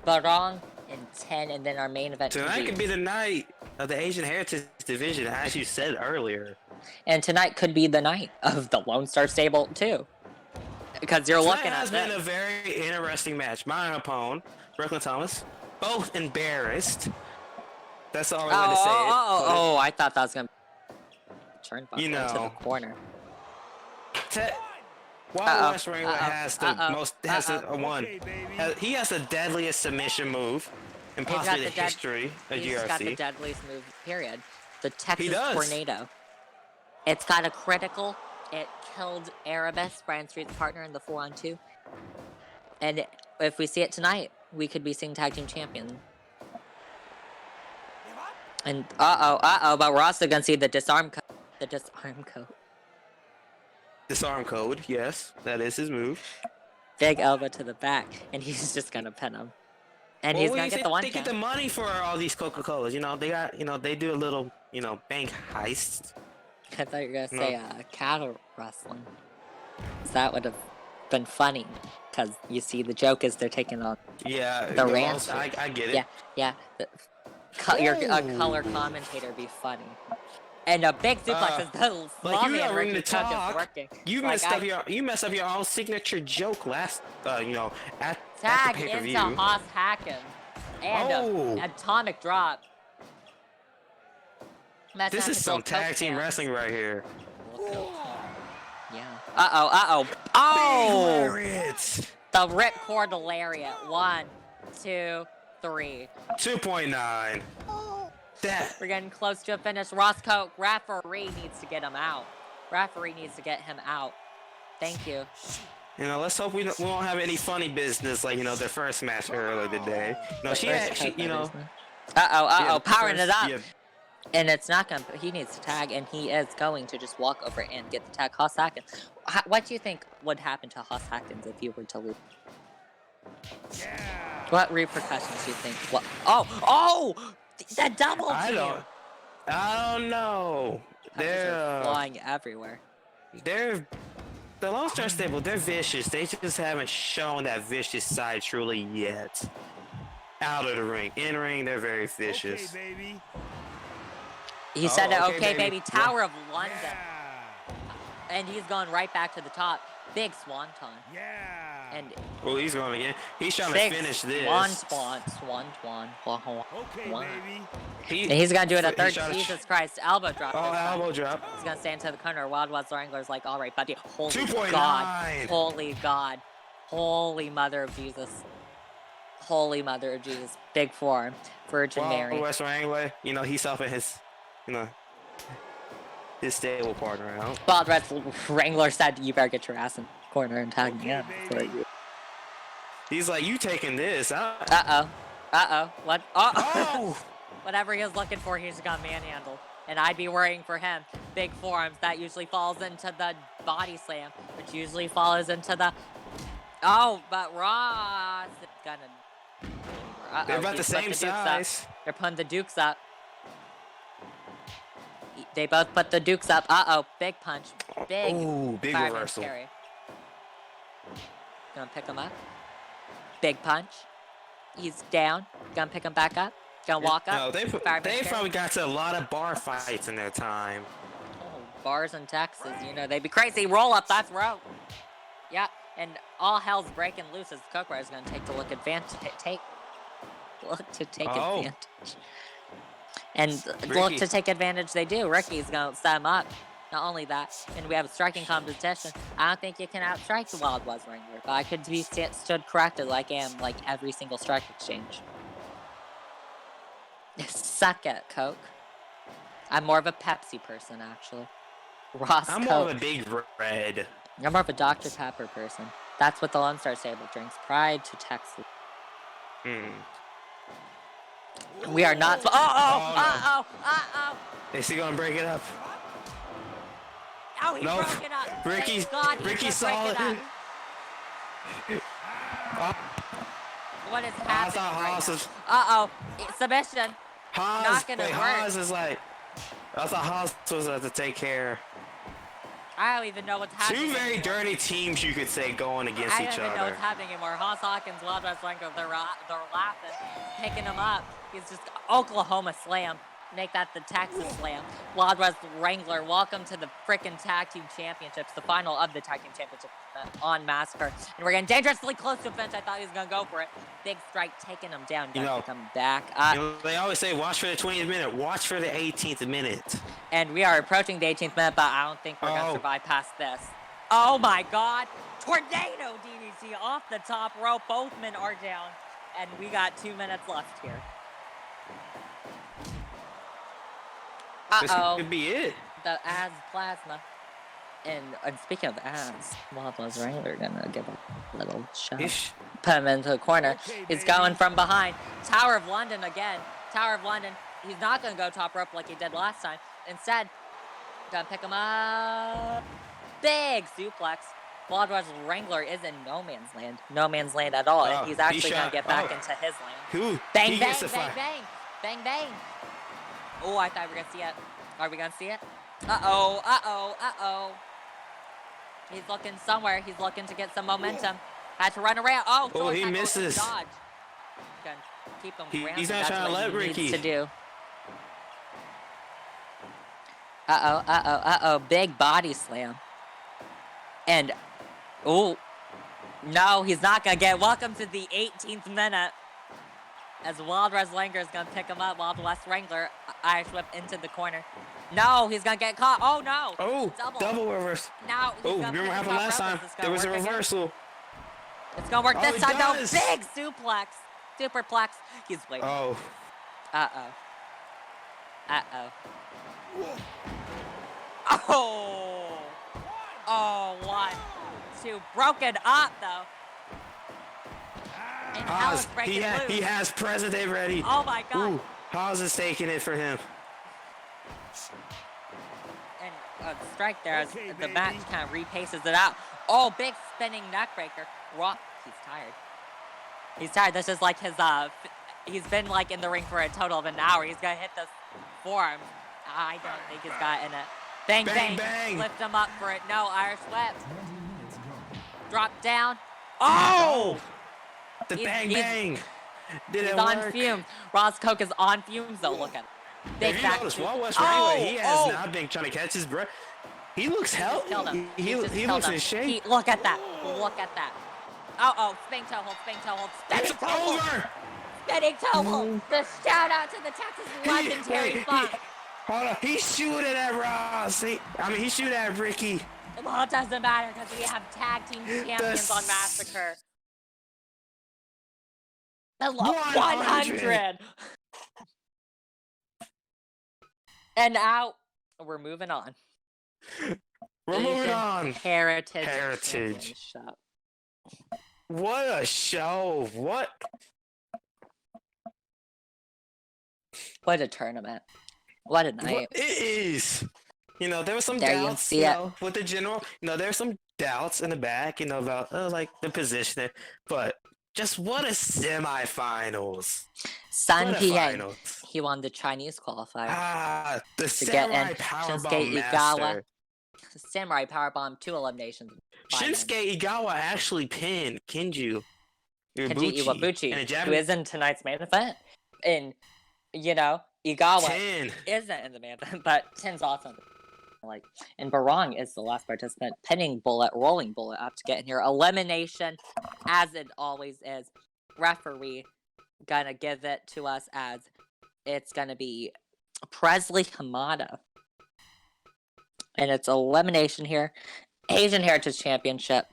Barong, and 10, and then our main event Tonight could be the night of the Asian Heritage Division, as you said earlier. And tonight could be the night of the Lone Star Stable too, because you're Tonight looking at has been a very interesting match. My opponent, Brooklyn Thomas, both embarrassed. That's all I'm going to say. Oh, I thought that was gonna turn You into the know. corner. Wild West Wrangler has the one. Okay, baby. He has the deadliest submission move in He's got possibly the the history of He's got the GRC. deadliest move, period. The Texas does. Tornado. It's got a critical. It killed Erebus, Brian Street's partner, in the 4-on-2. And if we see it tonight, we could be seeing tag team champion. And but we're also gonna see the disarm code. The disarm code. Disarm code, yes, that is his move. Big elbow to the back, and he's just gonna pin him. And he's gonna get the one They get the money for all these Coca-Colas. You know, they do a little, bank heist. I thought you were gonna say cattle wrestling. That would have been funny, because you see the joke is they're taking on Yeah, the well, ranch. I get it. Yeah. Your color commentator would be funny. And a big suplex is the like small you man got room to Ricky Tuck is talk. working. You Like, messed up your own signature joke last, at tag the into pay-per-view. Haas Hacken. And Oh. an atomic drop. This is some tag team wrestling right here. Yeah. Oh! Big lariat. The ripcord lariat. 1, 2, 3. 2.9. That. We're getting close to a finish. Ross Koch, referee needs to get him out. Referee needs to get him out. Thank you. Let's hope we won't have any funny business like, their first match earlier today. No, she powering it up. Yeah. And it's not gonna, he needs to tag, and he is going to just walk over and get the tag. Haas Hackens. What do you think would happen to Haas Hackens if you were to lose? Yeah. What repercussions do you think? What? Oh! The double team! I don't know. They're flying everywhere. The Lone Star Stable, they're vicious. They just haven't shown that vicious side truly yet. Out of the ring. In ring, they're very vicious. Okay, baby. He said it, okay, okay, baby. baby. Tower of London. Yeah. And he's going right back to the top. Big swanton. Yeah. And Oh, he's going again. He's trying to big finish this. swan. Okay, baby. And he's gonna do it a He's third. trying to- Jesus Christ, elbow drop. Oh, this time. elbow drop. He's gonna stand to the corner. Wild West Wrangler's like, all right, buddy. Holy 2.9. God. Holy God. Holy Mother of Jesus. Holy Mother of Jesus. Big forearm. Virgin Mary. West Wrangler, you know, he's helping his, you know, his stable partner out. Wild West Wrangler said, you better get your ass in the corner and tag me in. Okay, baby. He's like, you taking this? Uh-oh. What? Oh! Whatever he was looking for, he's got manhandled. And I'd be worrying for him. Big forearms, that usually falls into the body slam, which usually falls into the... Oh, but Ross is gonna... They're about the he's same put Dukes up. size. They're putting the Dukes up. They both put the Dukes up. Uh-oh, big punch. Big. Ooh, big fireman's reversal. carry. Gonna pick him up. Big punch. He's down. Gonna pick him back up. Gonna walk up. No, they Fireman's carry. probably got to a lot of bar fights in their time. Oh, bars in Texas, you know, they'd be crazy. Roll up, that's rope. Yeah, and all hell's breaking loose as Cobra is gonna take advantage. And look Ricky. to take advantage they do. Ricky's gonna set him up. Not only that, and we have a striking competition. I don't think you can outstrike the Wild West Wrangler, but I could be stood corrected like I am like every single strike exchange. Suck it, Coke. I'm more of a Pepsi person, actually. Ross I'm Coke. more of a big red. I'm more of a Dr. Pepper person. That's what the Lone Star Stable drinks. Pride to Texas. We are not. Uh-oh! Is he gonna break it up? Oh, he Nope. broke it up. Ricky- Thank God he Ricky could saw break it. up. What is I happening thought right Haas now? was Uh-oh. Submission. Haas. Not gonna Wait, work. Haas is like. I thought Haas was to take care. I don't even know what's happening. Two very anymore. dirty teams, you could say, going against I each don't even know other. what's happening anymore. Haas Hawkins, Wild West Wrangler, they're laughing, picking him up. He's just Oklahoma Slam. Make that the Texas Slam. Wild West Wrangler, welcome to the frickin' Tag Team Championships, the final of the Tag Team Championship on Massacre. And we're getting dangerously close to a finish. I thought he was going to go for it. Big strike taking him down. You know, Come back. You know, they always say, watch for the 20th minute. Watch for the 18th minute. And we are approaching the 18th minute, but I don't think we're going to Oh. survive past this. Oh my God. Tornado DDT off the top rope. Both men are down. And we got 2 minutes left here. This Uh-oh. could be it. The ads plasma. And speaking of ads, Wild West Wrangler gonna give a little shot. Ish. Put him into the corner. Okay, He's baby. going from behind. Tower of London again. Tower of London. He's not gonna go top rope like he did last time. Instead, gonna pick him up. Big suplex. Wild West Wrangler is in no man's land. No man's land at all. Oh, And he's he actually gonna shot- get back oh. into his land. Who? Bang, he bang, gets the bang, fire. bang. Bang, bang. Oh, I thought we were gonna see it. Are we gonna see it? Uh-oh. He's looking somewhere. He's looking to get some momentum. Had to run around. Oh, Oh, sword he tackle and misses. Dodge. Gonna keep him grounded. He's not That's trying to what let he needs Ricky. to do. Uh-oh. Big body slam. And, oh, no, he's not gonna get. Welcome to the 18th minute. As Wild West Wrangler is gonna pick him up. Wild West Wrangler, Irish whip into the corner. No, he's gonna get caught. Oh no! Oh, double reverse. Now, he's Oh, gonna remember pick what happened the last top time? rope. Is this There gonna was a work again? reversal. It's gonna work Oh, this it time though. does. Big suplex. Superplex. He's waiting. Oh. Uh-oh. Oh, 1, 2. Broken up though. And hell is breaking loose. He has president ready. Oh my God. Ooh, Haas is taking it for him. And a strike there as Okay, the baby. match kind of repaces it out. Oh, big spinning neckbreaker. Rock. He's tired. He's tired. This is like his he's been like in the ring for a total of an hour. He's gonna hit this forearm. I don't think he's got in it. Bang, Bang, bang. bang. Lift him up for it. No, Irish whip. Drop down. Oh! The He's- bang he's- bang. Did He's it on work? fumes. Ross Coke is on fumes though. Look at him. Big If you back notice, super- Wild West Wrangler, he has Oh! not been trying to catch his breath. He looks Killed healthy. him. He Just killed looks him. in shape. Look at that. Look at that. Oh, spinning toe hold, spinning toe hold, spinning It's toe hold, over. spinning toe hold. The shout out to the Texas legendary Funk. Hold on. He's shooting at Ross. He's shooting at Ricky. Well, it doesn't matter because we have tag team champions on Massacre. The 100. And now we're moving on. We're moving on. Heritage. Championship. What a show. What a tournament. What a night. it is. There was some There you doubts, see it. with the general. There's some doubts in the back, about like the positioning, but just what a semifinals. Sun What a Piang, finals. he won the Chinese qualifier. The to get in. Samurai Powerbomb Shinsuke master. Igawa, Samurai Powerbomb, 2 eliminations. Shinsuke Igawa actually pinned Kenji Iwabuchi, in a who is in tonight's main event. And, Igawa 10. isn't in the main event, but 10's awesome. And Barong is the last participant, pinning Bullet, rolling Bullet up to get in here. Elimination, as it always is. Referee gonna give it to us as it's gonna be Presley Hamada. And it's elimination here. Asian Heritage Championship.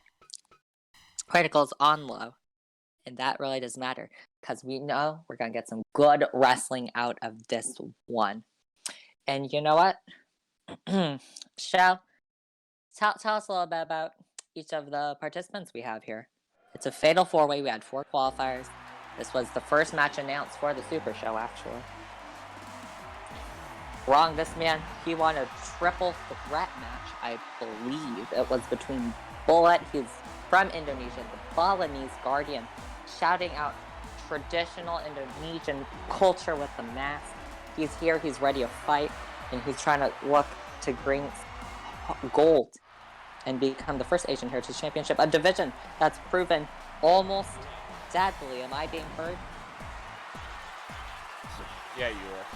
Critical's on low. And that really doesn't matter. Because we know we're going to get some good wrestling out of this one. And you know what? Shell, tell us a little bit about each of the participants we have here. It's a fatal 4-way. We had 4 qualifiers. This was the first match announced for the Super Show, actually. Wrong, this man, he won a triple threat match, I believe. It was between Bullet, he's from Indonesia, the Balinese Guardian, shouting out traditional Indonesian culture with the mask. He's here, he's ready to fight, and he's trying to look to bring gold and become the first Asian Heritage Championship, a division that's proven almost deadly. Am I being heard? Yeah, you are.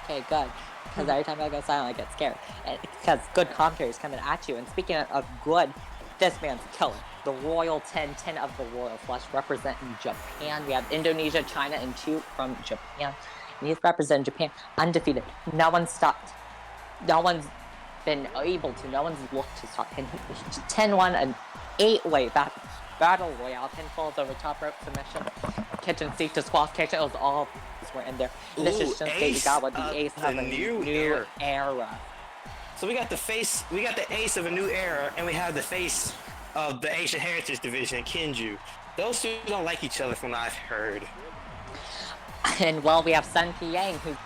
Okay, good. Because every time I go silent, I get scared. And because good commentary is coming at you. And speaking of good, this man's killer. The Royal 10 of the Royal Flush representing Japan. We have Indonesia, China, and 2 from Japan. And he's representing Japan undefeated. No one's stopped. No one's been able to. No one's looked to stop him. 10 won an 8-way battle royale. Pinfalls over top rope submission. Kitchen sink disqualification. It was all were in there. This is Shinsuke Igawa, the ace of a new era. So we got the ace of a new era, and we have the face of the Asian Heritage Division, Kenju. Those two don't like each other from what I've heard. And well, we have Sun Piang, who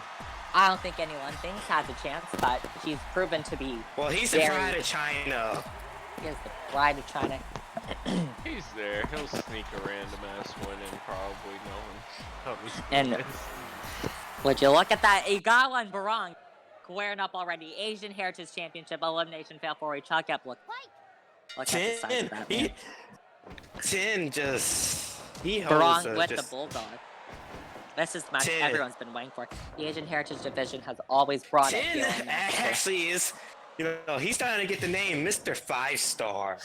I don't think anyone thinks has a chance, but he's proven to be. Well, he's the pride of China. He is the pride of China. He's there. He'll sneak a random ass one in, probably no one. And would you look at that? Igawa and Barong squaring up already. Asian Heritage Championship elimination fail 4-way chalk up. Look at the size of that man. 10 just Barong with the Bulldog. This is the match everyone's been waiting for. The Asian Heritage Division has always brought it here. Actually is. He's starting to get the name Mr. 5-Star,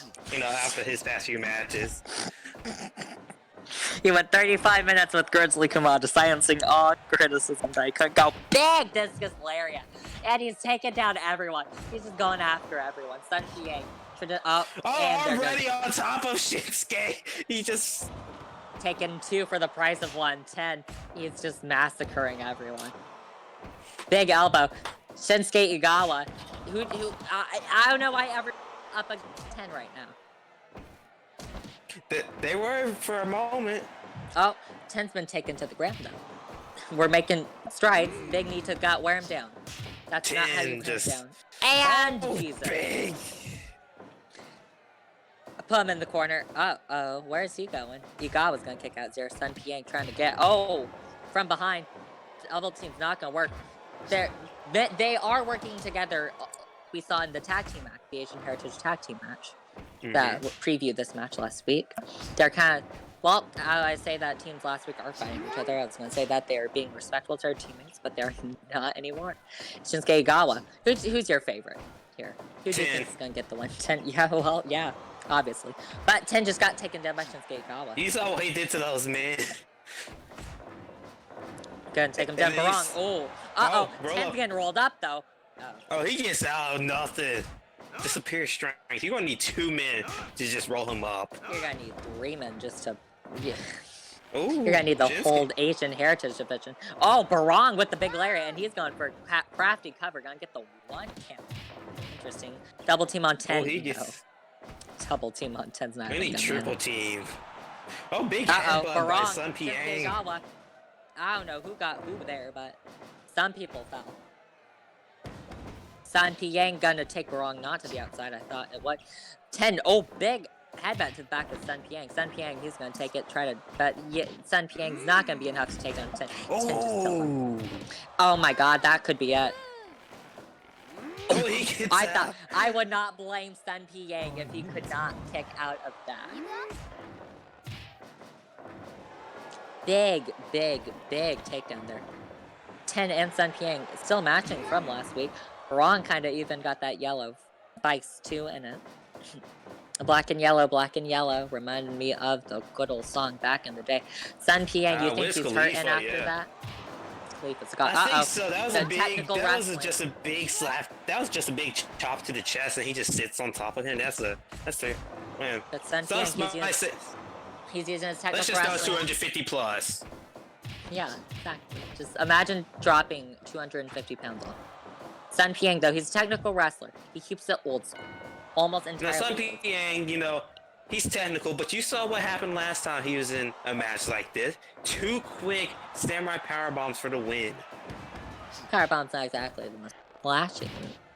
after his past few matches. He went 35 minutes with Grizzly Kamada, silencing all criticism that he couldn't go big discus lariat. And he's taking down everyone. He's just going after everyone. Sun Piang. Already on top of Shinsuke. He just... taking 2 for the price of 1. 10. He's just massacring everyone. Big elbow. Shinsuke Igawa, who I don't know why ever up against 10 right now. They were for a moment. Oh, 10's been taken to the ground though. We're making strides. Big need to wear him down. That's not how you put him down. And Jesus. Big. Put him in the corner. Uh-oh, where's he going? Igawa's gonna kick out Zero. Sun Piang trying to get from behind. The elbow team's not gonna work. They are working together. We saw in the tag team match, the Asian Heritage tag team match, that previewed this match last week. They're kind of, I say that teams last week are fighting each other. I was going to say that they're being respectful to their teammates, but they're not anymore. Shinsuke Igawa, who's your favorite? Here. Who do you 10. think is gonna get the win? 10. Yeah, well, yeah, obviously. But 10 just got taken down by Shinsuke Igawa. You saw what he did to those men. Gonna take him down. And then Barong. Oh. Uh-oh. roll 10's up. getting rolled up, though. Oh, he gets out of nothing. Disappear strength. You're gonna need 2 men to just roll him up. You're gonna need 3 men just to... Yeah. Ooh, You're gonna need the Shinsuke. whole Asian heritage division. Oh, Barong with the big lariat, and he's going for crafty cover. Gonna get the 1 count. Interesting. Double team on 10. Oh, he No. gets... Double team on 10's not We need gonna triple matter. team. Oh, big Uh-oh, headbutt by Barong. Sun Shinsuke Piang. Igawa. I don't know who got who there, but some people fell. Sun Piang gonna take Barong not to the outside. I thought it was 10. Oh, big headbutt to the back of Sun Piang. Sun Piang, he's gonna take it. Try to, but yeah, Sun Piang's not gonna be enough to take down 10. 10 just killed him. Oh, Oh my God, that could be it. oh, he gets I out. thought I would not blame Sun Piang if he could not kick out of that. Big takedown there. 10 and Sun Piang still matching from last week. Barong kind of even got that yellow spikes too in it. Black and yellow reminded me of the good old song back in the day. Sun Piang, you think Wiz he's Khalifa, hurting after yeah. that? Khalifa's got. I think so. That was So a big. technical That was wrestling. just a big slap. That was just a big chop to the chest, and he just sits on top of him. That's a. Man. But Sun So Piang, he's using his let's technical just go wrestling. 250 plus. Yeah, exactly. Just imagine dropping 250 pounds off. Sun Piang, though, he's a technical wrestler. He keeps it old school. Almost Now, entirely. Sun old school. Piang, you know, he's technical, but you saw what happened last time he was in a match like this. 2 quick samurai power bombs for the win. Power bomb's not exactly the most flashy,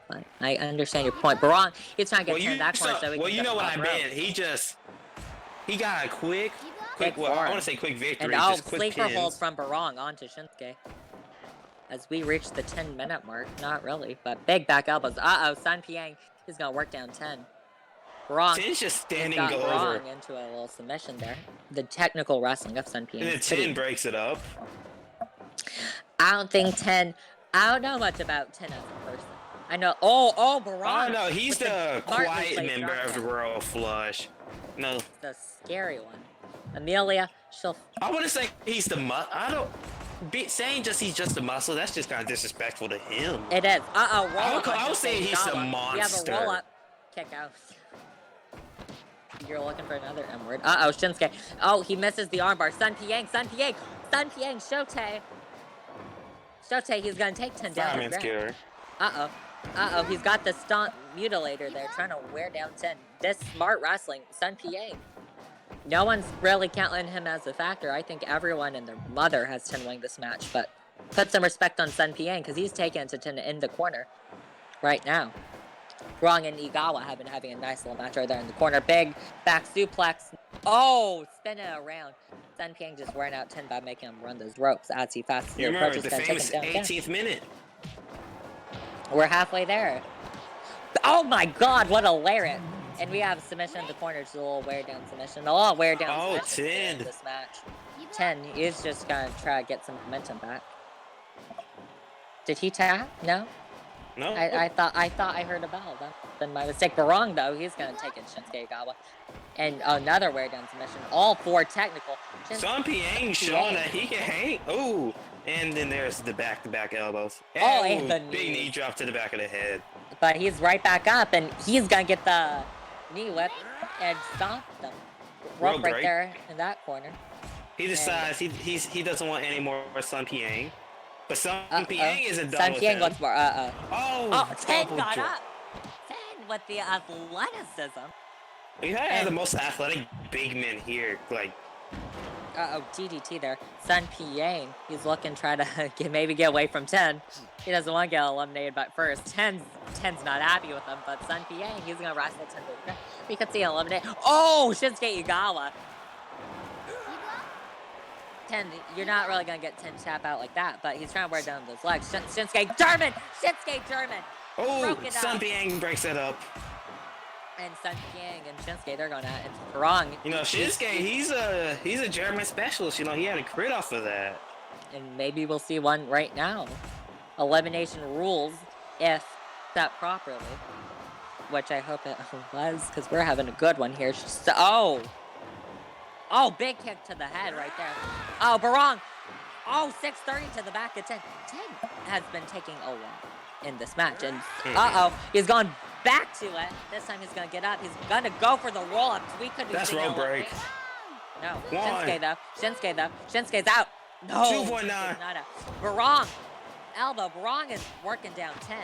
but I understand your point. Barong, he's trying to get turned that corner so he can you get know the what I top rope. meant. He got a quick, Quick well, I form. want to say quick victory, And just quick sleeper pins. hold from Barong onto Shinsuke. As we reach the 10-minute mark, not really, but big back elbows. Uh-oh, Sun Piang, he's gonna work down 10. Barong, Ten's just standing got go Barong over, into a little submission there. The technical wrestling of Sun Piang. and then is pretty 10 breaks it up. I don't think 10. I don't know much about 10 as a person. I know. Oh, Barong. Oh no, he's with the smartly quiet placed member drop of the kick. Royal Flush. No, The scary one. Amelia, she'll. I want to say he's the I don't. Saying he's just a muscle, that's just kind of disrespectful to him. It is. Uh-oh, roll I up. would on say Shinsuke he's a Igawa. You have monster. a roll up. Kick out. You're looking for another M word. Uh-oh, Shinsuke. Oh, he misses the armbar. Sun Piang, Shote. Shote, he's gonna take 10 down. Fireman's killer. Uh-oh, he's got the stunt mutilator there, trying to wear down 10. This smart wrestling, Sun Piang. No one's really counting him as a factor. I think everyone and their mother has 10 winning this match, but put some respect on Sun Piang, because he's taken to 10 in the corner right now. Barong and Igawa have been having a nice little match right there in the corner. Big back suplex. Oh, spinning it around. Sun Piang just wearing out 10 by making him run those ropes as he fastly You remember approaches the 10, take famous him down again. 18th minute? We're halfway there. Oh my God, what a lariat. And we have a submission in the corner, just a little wear down submission. A little wear down Oh, submission 10. in this match. 10 is just gonna try to get some momentum back. Did he tap? No? No. I thought I heard a bell. That's been my mistake. Barong, though, he's gonna take it Shinsuke Igawa. And another wear down submission. All 4 technical. Sun Piang showing that he can hang. Ooh. And then there's the back-to-back elbows. Oh, and the big knee. knee drop to the back of the head. But he's right back up, and he's gonna get the knee whip and stomp them. Real Rope right great. there in that corner. He decides he doesn't want any more Sun Piang. But Sun Uh-oh. Piang isn't done Sun with Piang him. wants more. Oh, 10 double got drop. up. 10 with the athleticism. You gotta have the most athletic big men here. Like, DDT there. Sun Piang, he's looking, try to maybe get away from 10. He doesn't want to get eliminated, but first, 10's not happy with him, but Sun Piang, he's going to wrestle 10 to the ground. We could see him eliminate. Oh, Shinsuke Igawa. 10, you're not really going to get 10 tap out like that, but he's trying to wear down those legs. Shinsuke German! oh, Broke it Sun up. Piang breaks it up. And Sun Piang and Shinsuke, they're going at it. And Barong. You know, Shinsuke, he's a German specialist. You know, he had a crit off of that. And maybe we'll see one right now. Elimination rules, if set properly. which I hope it was, because we're having a good one here. Oh, big kick to the head right there. Oh, Barong. Oh, 6:30 to the back of 10. 10 has been taking a lot in this match, and he's gone back to it. This time he's gonna get up. He's gonna go for the roll up. We could be That's rope break. No, One. Shinsuke though. Shinsuke's out. No, 2.9. not out. Barong, elbow. Barong is working down 10.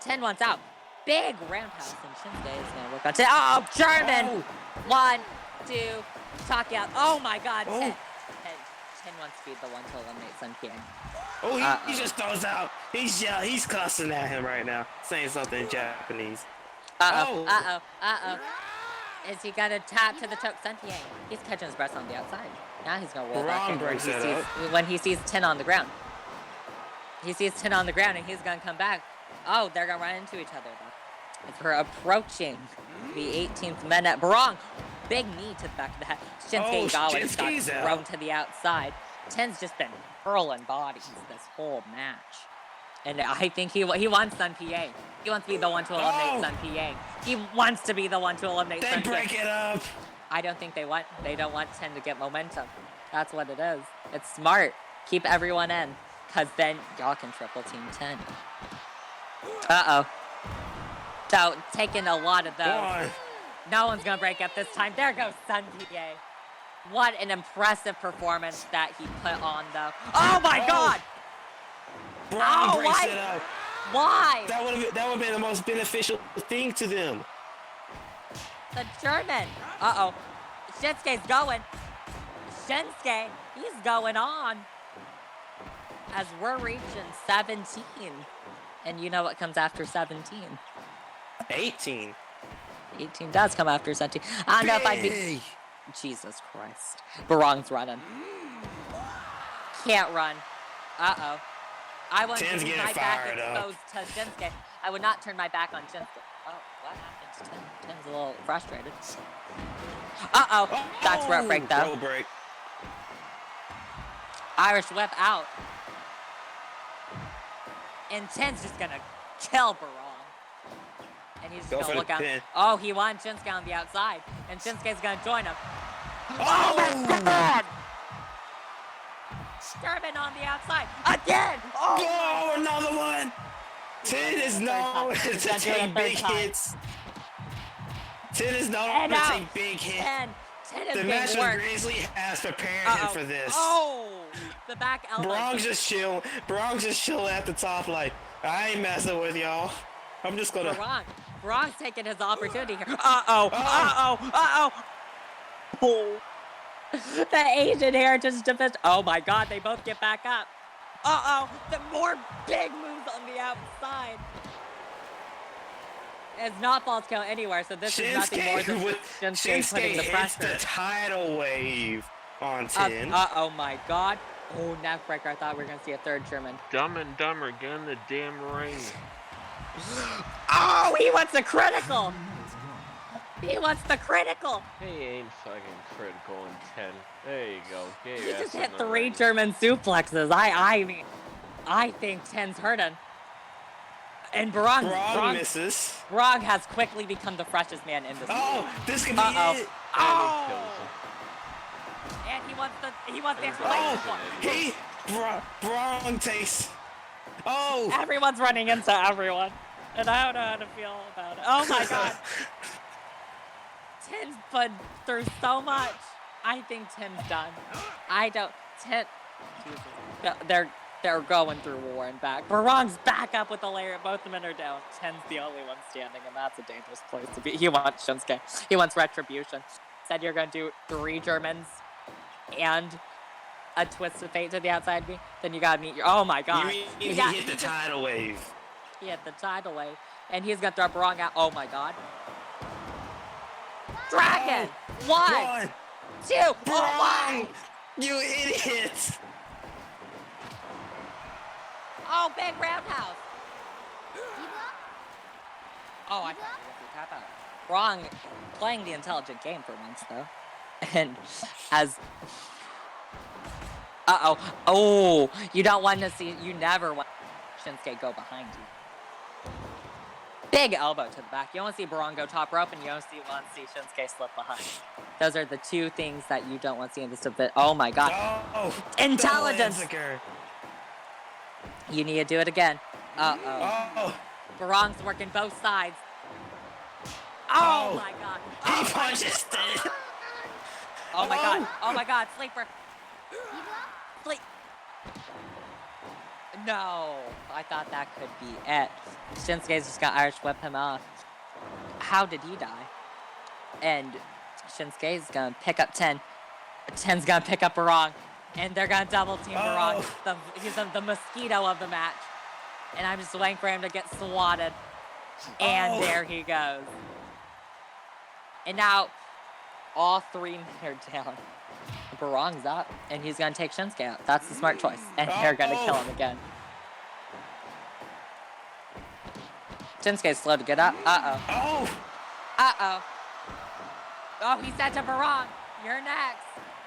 10 wants out. Big roundhouse, and Shinsuke is gonna work on 10. Oh, German. 1, 2, talk out. Oh my God, 10. 10 wants to be the one to eliminate Sun King. Oh, he just throws out. He's cussing at him right now, saying something in Japanese. Is he gonna tap to the choke? Sun King. He's catching his breath on the outside. Now he's gonna roll back in when he sees 10 on the ground. He sees 10 on the ground and he's gonna come back. Oh, they're gonna run into each other though. As we're approaching the 18th minute. Barong. Big knee to the back of the head. Shinsuke Igawa got thrown to the outside. 10's just been hurling bodies this whole match. And I think he wants Sun PA. He wants to be the one to eliminate Sun PA. He wants to be the one to eliminate Sun PA. They break it up. I don't think they don't want 10 to get momentum. That's what it is. It's smart. Keep everyone in. Because then y'all can triple team 10. So, taking a lot of those. No one's going to break up this time. There goes Sun PA. What an impressive performance that he put on, though. Oh, my God! Braun breaks it up. Why? That would have been the most beneficial thing to them. The German. Shinsuke's going. Shinsuke, he's going on. As we're reaching 17. And you know what comes after 17? 18. 18 does come after 17. I don't know if I'd be... Jesus Christ. Barong's running. Can't run. I wouldn't turn my back exposed to Shinsuke. I would not turn my back on Shinsuke. Oh, what happened to 10? 10's a little frustrated. That's rope break, though. Rope break. Irish whip out. And 10's just gonna kill Barong. And he's just gonna look out. Oh, he wants Shinsuke on the outside. And Shinsuke's gonna join him. Oh my God! German on the outside. Again! Oh, another one! 10 is known to take big hits. 10 is known to take big hits. 10 is the match with Grizzly has prepared him for this. Oh! The back elbow. Barong's just chill at the top like, I ain't messing with y'all. I'm just gonna... Barong's taking his opportunity here. The Asian Heritage Defense. Oh my God, they both get back up. The more big moves on the outside. It's not false count anywhere, so this is nothing more than Shinsuke putting the pressure. The tidal wave on 10. Oh my God. Oh, neck breaker. I thought we were going to see a third German. Dumb and Dumber, get in the damn ring. Oh, he wants the critical. He wants the critical. He ain't fucking critical in 10. There you go. He just hit 3 German suplexes. I mean, I think 10's hurting. And Barong misses. Barong has quickly become the freshest man in this league. This could be it. And he wants the explanation. Barong takes. Everyone's running into everyone. And I don't know how to feel about it. Oh my God. Tim's put through so much. I think Tim's done. They're going through war and back. Barong's back up with the layer. Both the men are down. 10's the only one standing, and that's a dangerous place to be. He wants Shinsuke. He wants retribution. Said you're going to do 3 Germans and a twist of fate to the outside B. Then you got to meet your... Oh, my God. He hit the tidal wave. He hit the tidal wave. And he's going to throw Barong out. Oh, my God. Dragon! 1, 2, Barong! You idiot! Oh, big roundhouse. Oh, I thought he was to tap out. Wrong. Playing the intelligent game for once, though. And as... Oh, you don't want to see... You never want Shinsuke go behind you. Big elbow to the back. You want to see Barong go top rope, and you want to see Shinsuke slip behind. Those are the two things that you don't want to see in this event. Oh my god. Oh, Intelligence! You need to do it again. Oh, Barong's working both sides. Oh my god. he punches it. Oh my god. Oh my god. Sleeper. Sleep. No. I thought that could be it. Shinsuke's just got Irish whip him off. How did he die? And Shinsuke's gonna pick up 10. 10's gonna pick up Barong. And they're gonna double team Barong. He's the mosquito of the match. And I'm just waiting for him to get swatted. And there he goes. And now all three men are down. Barong's up, and he's gonna take Shinsuke out. That's the smart choice. And they're gonna kill him again. Shinsuke's slow to get up. Uh-oh. Oh, he said to Barong, "You're next."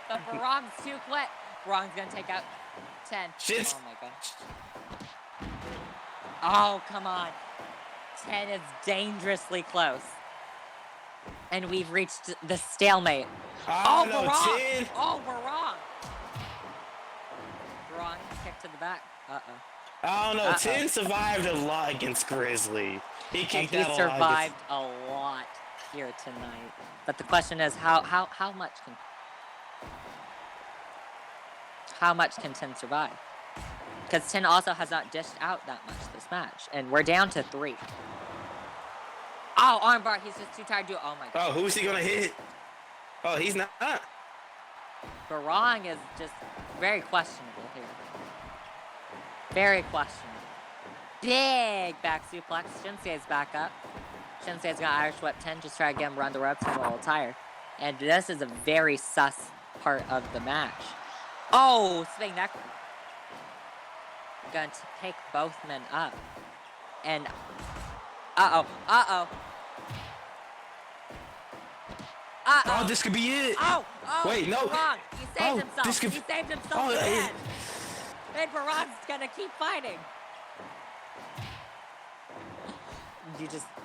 But Barong's too quick. Barong's gonna take out 10. Oh my god. Oh, come on. 10 is dangerously close. And we've reached the stalemate. Oh, no, Barong! 10. Oh, Barong! Barong kick to the back. I don't know. 10 survived a lot against Grizzly. He kicked out a lot. He survived a lot here tonight. But the question is, how much can 10 survive? Because 10 also has not dished out that much this match, and we're down to 3. Oh, armbar! He's just too tired to do. Oh my god! Oh, who's he gonna hit? Oh, he's not. Barong is just very questionable here. Very questionable. Big back suplex. Shinsuke's back up. Shinsuke's got Irish whip 10. Just try to get him run the ropes. He's a little tired. And this is a very sus part of the match. Oh, spinning neck. Going to take both men up. And Uh-oh. Oh, this could be it. Oh, wait, no. Barong. He saved himself. This could... He saved himself again. And Barong's gonna keep fighting.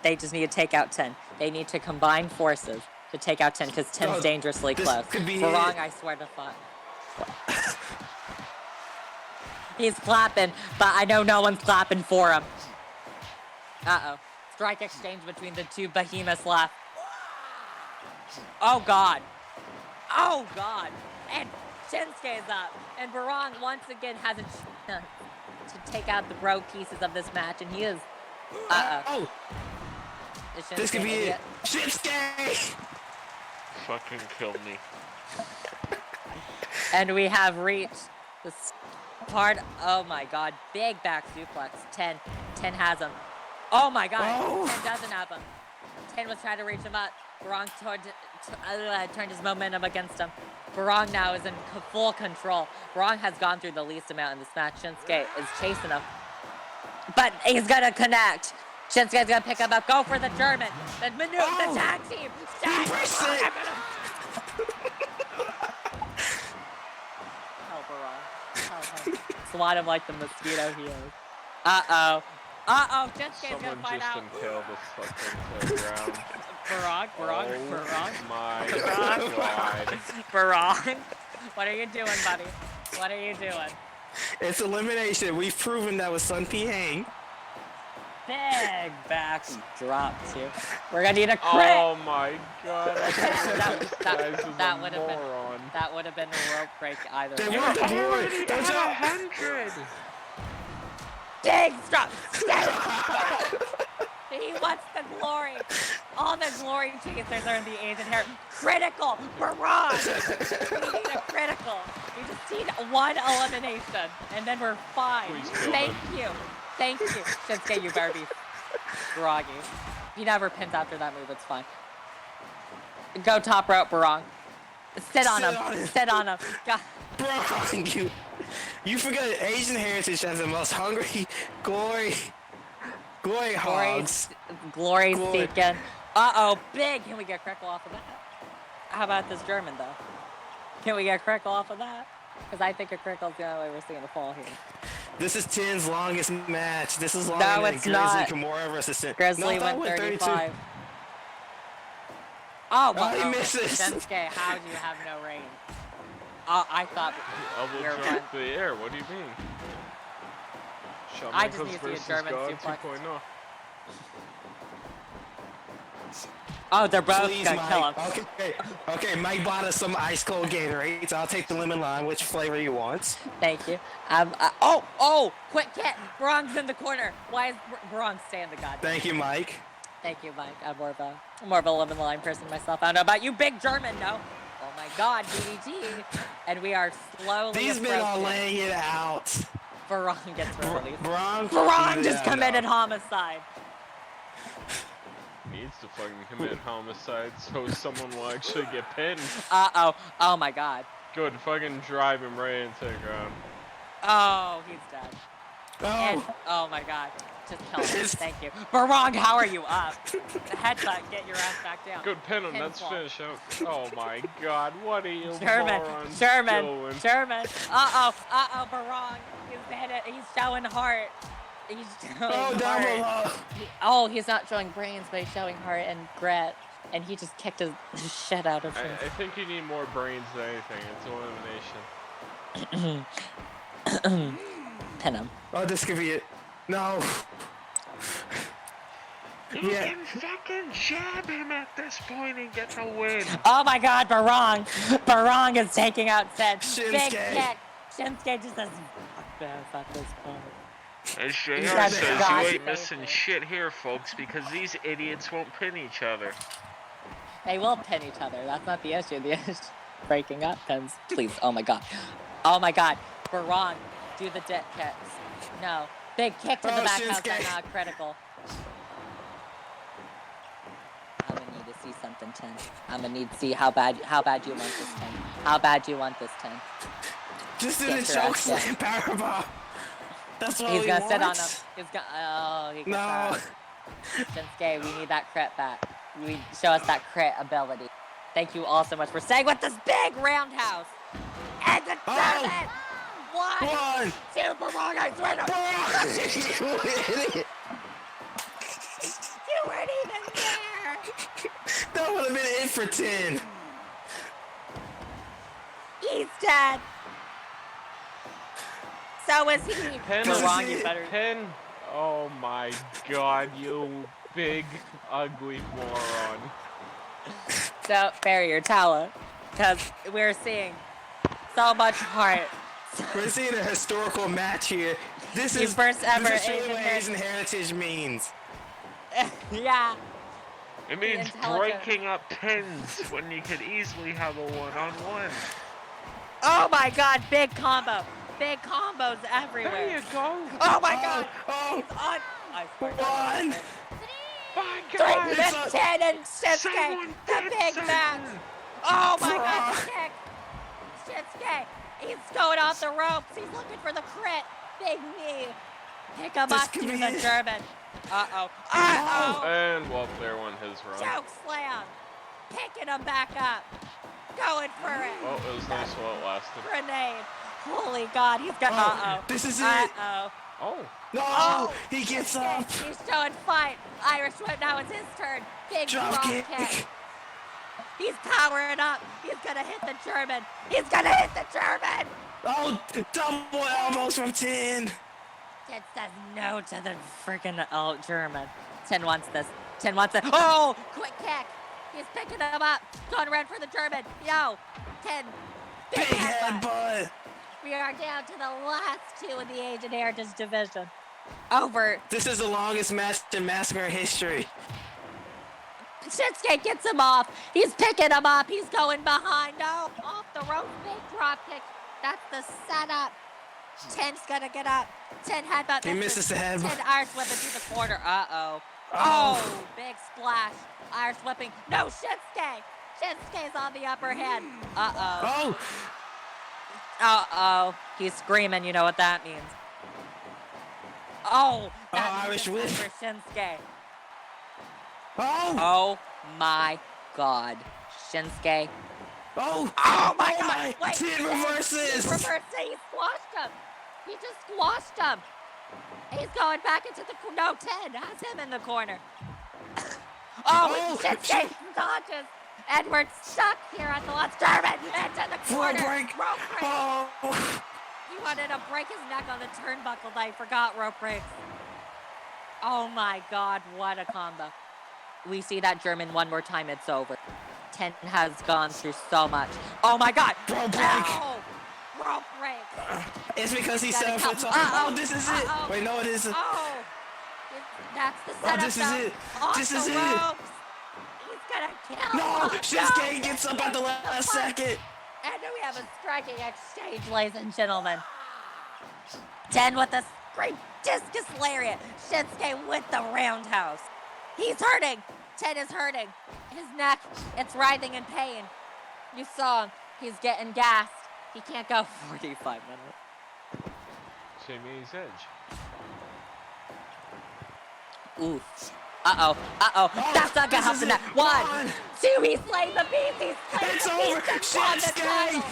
They just need to take out 10. They need to combine forces to take out 10 because 10's dangerously close. Could be Barong, it. I swear to fuck. He's clapping, but I know no one's clapping for him. Uh-oh. Strike exchange between the two behemoths left. Oh god. Oh god. And Shinsuke's up. And Barong once again has a chance to take out the broke pieces of this match, and he is. Oh. This could be it. Shinsuke! Fucking kill me. And we have reached this part. Oh my god. Big back suplex. 10 has him. Oh my god. 10 doesn't have him. 10 was trying to reach him up. Barong turned his momentum against him. Barong now is in full control. Barong has gone through the least amount in this match. Shinsuke is chasing him. But he's gonna connect. Shinsuke's gonna pick him up. Go for the German. The tag team. Hell, Barong. Swat him like the mosquito he is. Uh-oh. Shinsuke's gonna find out. Someone just impaled this fucking to the ground. Barong. Oh my god. Barong. What are you doing, buddy? What are you doing? It's elimination. We've proven that with Sun P-Hang. Big back drop too. We're gonna need a crit. Oh my god. That would have been a rope break either way. They want the board. That's 100. Big drop. He wants the glory. All the glory chasers are in the Asian hair. Critical. Barrage. We need a critical. We just need one elimination, and then we're fine. Thank you. Shinsuke, you better be groggy. He never pins after that move. It's fine. Go top rope, Barong. Sit on him. God. Barong, you forgot Asian heritage has the most hungry, glory hogs. Glory seeking. Uh-oh, big. Can we get critical off of that? How about this German, though? Can we get critical off of that? Because I think a critical's the only way we're seeing a fall here. This is Ten's longest match. This is longer No, than it's Grizzly not. Kimura versus Ten. Grizzly No, I thought went it 35. Oh, Oh, he well, misses. Shinsuke, how do you have no range? I thought Elbow we were drop fine. to the air. What do you mean? Shawn I just Michaels need to see a versus German God suplex. 2.0. Oh, they're both Please, gonna kill Mike. him. Okay, Mike bought us some ice cold Gatorades. I'll take the lemon lime. Which flavor you want? Thank you. Quick hit. Barong's in the corner. Why is Barong staying the goddamn? Thank you, Mike. Thank you, Mike. I'm more of a lemon lime person myself. I don't know about you, big German. No. Oh my God, DDT. And we are slowly. These men are approaching. laying it out. Barong gets released. Barong just committed homicide. Needs to fucking commit homicide so someone will actually get pinned. Oh my God. Good, fucking drive him right into the ground. Oh, he's dead. And, oh my God. Just kill him. Thank you. Barong, how are you up? Headbutt, get your ass back down. Good, pin him. Let's finish out. Oh my God, what are you Sherman. morons doing? Barong. He's showing heart. He's showing down heart. below. Oh, he's not showing brains, but he's showing heart and grit. And he just kicked his shit out of him. I think you need more brains than anything. It's elimination. Pin him. Oh, this could be it. No. You can fucking jab him at this point and get the win. Oh my God, Barong. Barong is taking out Sid. Shinsuke. Big kick. Shinsuke just says, fuck this point. As JR He's says, you disgusting. ain't missing shit here, folks, because these idiots won't pin each other. They will pin each other. That's not the issue. The issue is breaking up pins. Please. Oh my God. Oh my God. Barong, do the dip kicks. No. Big kick to the back house Shinsuke. and not critical. I'm gonna need to see something, 10. I'm gonna need to see how bad you want this 10. How bad do you want this 10? Just do Get the your choke ass slam powerbomb. That's what He's we gonna want. sit on him. He's gonna. Oh, he gets No. out. Shinsuke, we need that crit back. You show us that crit ability. Thank you all so much for staying with this big roundhouse. And the German! One! Super wrong, I swear to You idiot. You weren't even there! That would have been it for 10. He's dead! So is he! Pin We're him. wrong, you better. Pin. Oh my God, you big ugly moron. So, bury your talent. Because we're seeing so much heart. We're seeing a historical match here. This The is first ever this is truly Asian what heritage. Asian heritage means. Yeah. It means intelligent. breaking up pins when you could easily have a one-on-one. Oh my God, big combo. Big combos everywhere. There you go. Oh my God. Oh, He's on. I swear to one. God. My Three God. It's with a- 10 and Shinsuke. Someone The did big something. match. Oh my God, the kick. Shinsuke. He's going off the ropes. He's looking for the crit. Big knee. Pick him This up to could be the it. German. Uh-oh. Uh-oh. And well, there went his run. Choke slam. Picking him back up. Going for it. Well, it was nice while it lasted. Grenade. Holy God, he's got. Uh-oh. This is it. Uh-oh. Oh. No, Oh, he gets Shinsuke, up. He's showing fight. Irish whip. Now it's his turn. Big Drop drop kick. kick. He's powering up. He's gonna hit the German. He's gonna hit the German. Oh, double elbows from 10. 10 says no to the freaking German. 10 wants this. 10 wants it. Oh, quick kick. He's picking him up. Going around for the German. Yo, 10. Big headbutt. headbutt. We are down to the last two in the Asian Heritage Division. Over. This is the longest match in Massacre history. Shinsuke gets him off. He's picking him up. He's going behind. No, off the rope. Big drop kick. That's the setup. 10's gonna get up. 10 headbutt. He misses the headbutt. 10 Irish whip into the corner. Uh-oh. Oh, big splash. Irish whipping. No, Shinsuke. Shinsuke's on the upper hand. Uh-oh. Oh, Uh-oh. He's screaming. You know what that means. Oh, that means Irish it's whip. for Shinsuke. oh, Oh my God. Shinsuke. Oh my God! Wait, Ten reverses! He squashed him! He just squashed him! He's going back into the no 10 has him in the corner. Shinsuke dodges. Edwards stuck here at the last tournament into the corner. Rope break. Oh. He wanted to break his neck on the turnbuckle, but I forgot rope breaks. Oh my God, what a combo. We see that German one more time, it's over. 10 has gone through so much. Oh my God! Rope break! No! Rope break! It's because he's 7 foot tall. Oh, this is it! Wait, no, it isn't. Oh! That's the setup. This is it! This is it! Ropes. He's gonna kill No! him. Shinsuke gets up at the last second! And we have a striking exchange, ladies and gentlemen. 10 with a great discus lariat. Shinsuke with the roundhouse. He's hurting. 10 is hurting. His neck, it's writhing in pain. You saw him. He's getting gassed. He can't go 45 minutes. Jimmy's edge. Ooh. Uh-oh. That's not gonna help the net. 1, 2, he slayed the beast. He slayed It's the over. beast and won the title. Shinsuke!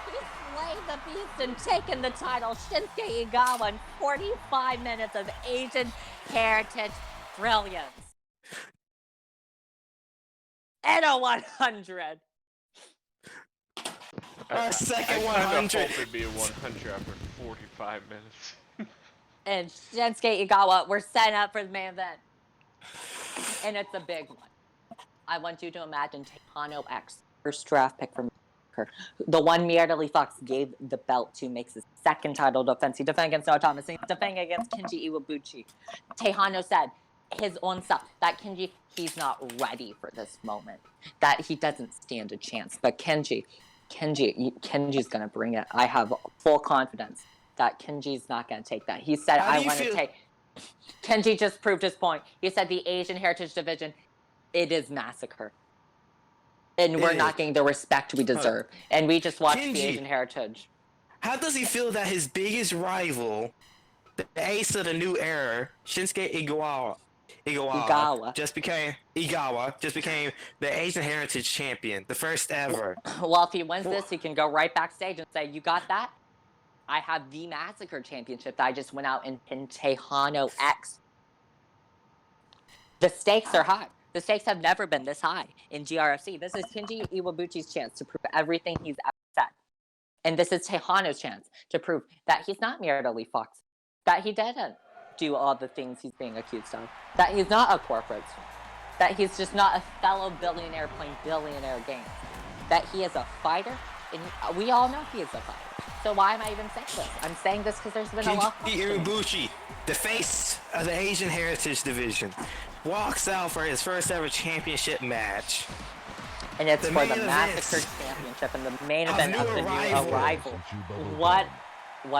He slayed the beast and taken the title. Shinsuke Igawa in 45 minutes of Asian heritage brilliance. And a 100. Second I 100. hope it'd be a 100 after 45 minutes. And Shinsuke Igawa, we're setting up for the main event. And it's a big one. I want you to imagine Tejano X, first draft pick from Massacre, the one Mierda Fox gave the belt to, makes his second title defense. He defended against Noah Thomas, he's defending against Kenji Iwabuchi. Tejano said his own self that Kenji, he's not ready for this moment, that he doesn't stand a chance. But Kenji's gonna bring it. I have full confidence that Kenji's not gonna take that. He said, I want to take. Kenji just proved his point. He said the Asian Heritage Division, it is Massacre. And we're not getting the respect we deserve. And we just watched the Asian Heritage. How does he feel that his biggest rival, the ace of the new era, Shinsuke Igawa just became the Asian Heritage Champion, the first ever? Well, if he wins this, he can go right backstage and say, "You got that? I have the Massacre Championship that I just went out and pinned Tejano X." The stakes are high. The stakes have never been this high in GRFC. This is Kenji Iwabuchi's chance to prove everything he's ever said. And this is Tejano's chance to prove that he's not Mierda Lee Fox, that he didn't do all the things he's being accused of, that he's not a corporate star, that he's just not a fellow billionaire playing billionaire games, that he is a fighter, and we all know he is a fighter. So why am I even saying this? I'm saying this because there's been a lot of Kenji Iwabuchi, the face of the Asian Heritage Division, walks out for his first ever championship match. And it's for the Massacre Championship and the main event of the new arrival. What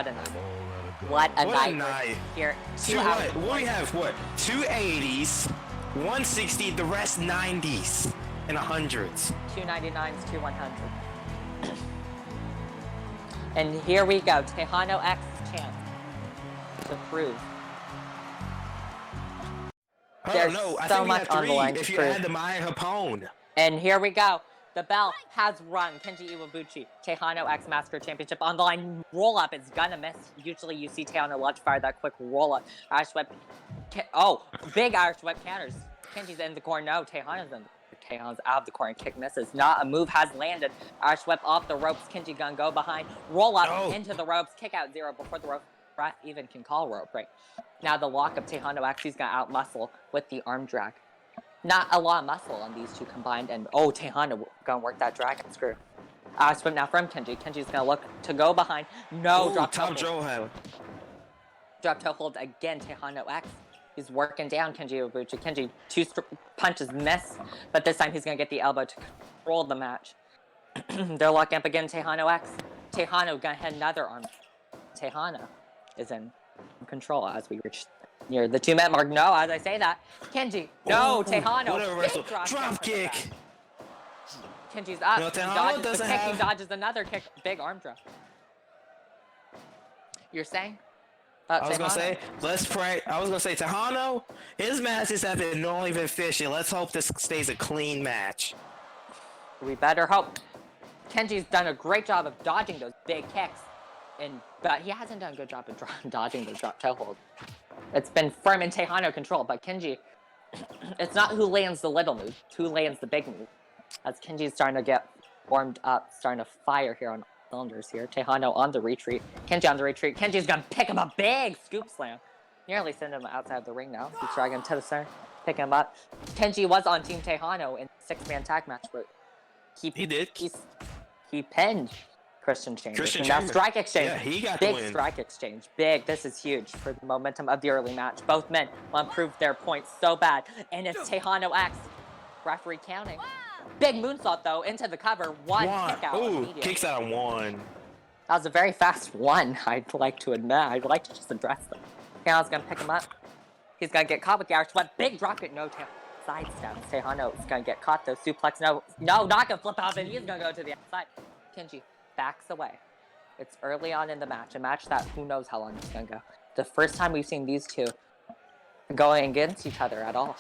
a night. What a night. Here, what we have, 2 80s, 160, the rest 90s and 100s. 2 99s, 2 100s. And here we go, Tejano X's chance to prove. There's so much on the line. If you add the Maya Hapone. And here we go. The bell has rung. Kenji Iwabuchi, Tejano X Massacre Championship on the line. Roll up. It's gonna miss. Usually you see Tejano launch fire that quick roll up. Irish whip. Big Irish whip counters. Kenji's in the corner. No, Tejano's in. Tejano's out of the corner. Kick misses. Not a move has landed. Irish whip off the ropes. Kenji gonna go behind. Roll up into the ropes. Kick out 0 before the rope ref even can call rope break. Now the lock of Tejano X, he's gonna out muscle with the arm drag. Not a lot of muscle on these two combined, and Tejano gonna work that dragon screw. Swim now from Kenji. Kenji's gonna look to go behind. No, drop toe hold. Drop toe hold again, Tejano X. He's working down Kenji Iwabuchi. Kenji, 2 punches miss, but this time he's gonna get the elbow to control the match. They're locking up again, Tejano X. Tejano gonna hit another arm. Tejano is in control as we reach near the 2-minute mark. No, as I say that, Kenji. No, Tejano. What a wrestle. Drop kick. Kenji's up. No, He dodges the kick. He dodges another kick. Big arm drop. You're saying? I was gonna say, let's pray. I was gonna say, Tejano, his matches have not even fishy. Let's hope this stays a clean match. We better hope. Kenji's done a great job of dodging those big kicks, but he hasn't done a good job of dodging those drop toe holds. It's been firm in Tejano control, but Kenji, it's not who lands the little move, it's who lands the big move. As Kenji's starting to get warmed up, starting to fire here on cylinders here. Tejano on the retreat. Kenji on the retreat. Kenji's gonna pick him a big scoop slam. Nearly send him outside of the ring now. He's dragging him to the center, picking him up. Kenji was on Team Tejano in the 6-man tag match, but he did. He pinned Christian Chambers. Now strike exchange. Yeah, he got big the win. Strike exchange. Big. This is huge for the momentum of the early match. Both men want to prove their points so bad. And it's Tejano X. Referee counting. Big moonsault though into the cover. One kick out. Ooh, kicks out of 1. That was a very fast one, I'd like to admit. I'd like to just address them. Tejano's gonna pick him up. He's gonna get caught with the Irish but big drop kick. No side steps. Tejano is gonna get caught though. Suplex. No, not gonna flip off, and he's gonna go to the outside. Kenji backs away. It's early on in the match, a match that who knows how long it's gonna go. The first time we've seen these two going against each other at all.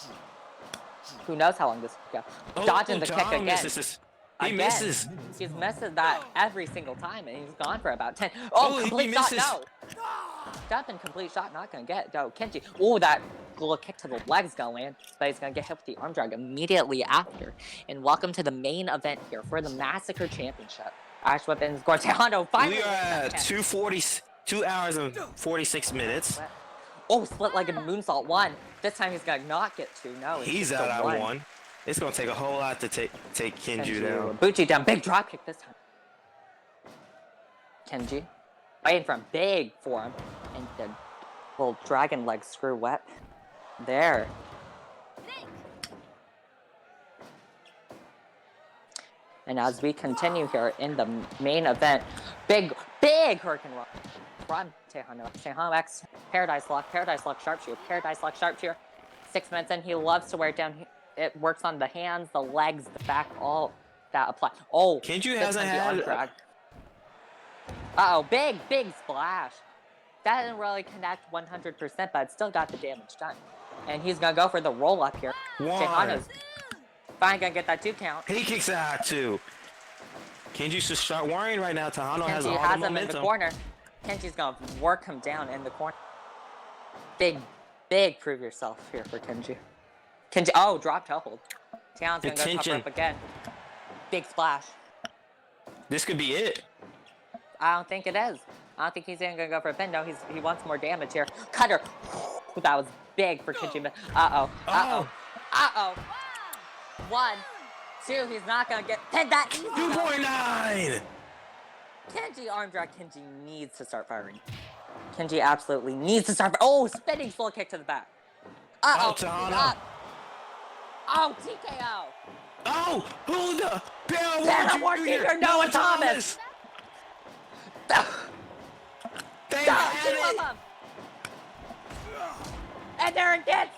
Who knows how long this will go. Dodging the kick again. He misses. He's misses that every single time, and he's gone for about 10. Oh, complete shot, no. Step and complete shot, not gonna get. No, Kenji. Oh, that little kick to the legs gonna land, but he's gonna get hit with the arm drag immediately after. And welcome to the main event here for the Massacre Championship. Ash Weapons, Tejano finally. We are at 2 hours and 46 minutes. Oh, split-legged moonsault 1. This time he's gonna not get 2. No, he's out at 1. It's gonna take a whole lot to take Kenji down. Bucci down, big drop kick this time. Kenji waiting for a big forearm and the little dragon leg screw wet. There. And as we continue here in the main event, big Hurricane Rock from Tejano. Tejano X, Paradise Lock, Sharpshooter. 6 minutes in, he loves to wear it down. It works on the hands, the legs, the back, all that apply. Oh, Kenji hasn't had. Uh-oh, big splash. That didn't really connect 100%, but it still got the damage done. And he's gonna go for the roll up here. Tejano's finally gonna get that 2 count. He kicks out 2. Kenji's just start worrying right now. Tejano has all the him momentum. In the corner. Kenji's gonna work him down in the corner. Big prove yourself here for Kenji. Oh, drop toe hold. Tejano's gonna go cover up again. Big splash. This could be it. I don't think it is. I don't think he's even gonna go for a pin. No, he wants more damage here. Cutter. That was big for Kenji. Uh-oh. 1, 2, he's not gonna get pinned that easy. 2.9! Kenji arm drag. Kenji needs to start firing. Kenji absolutely needs to start. Oh, spinning slow kick to the back. Tejano. Oh, TKO. Oh, who the? Paramore Jr. Noah Thomas. They had it. And they're against.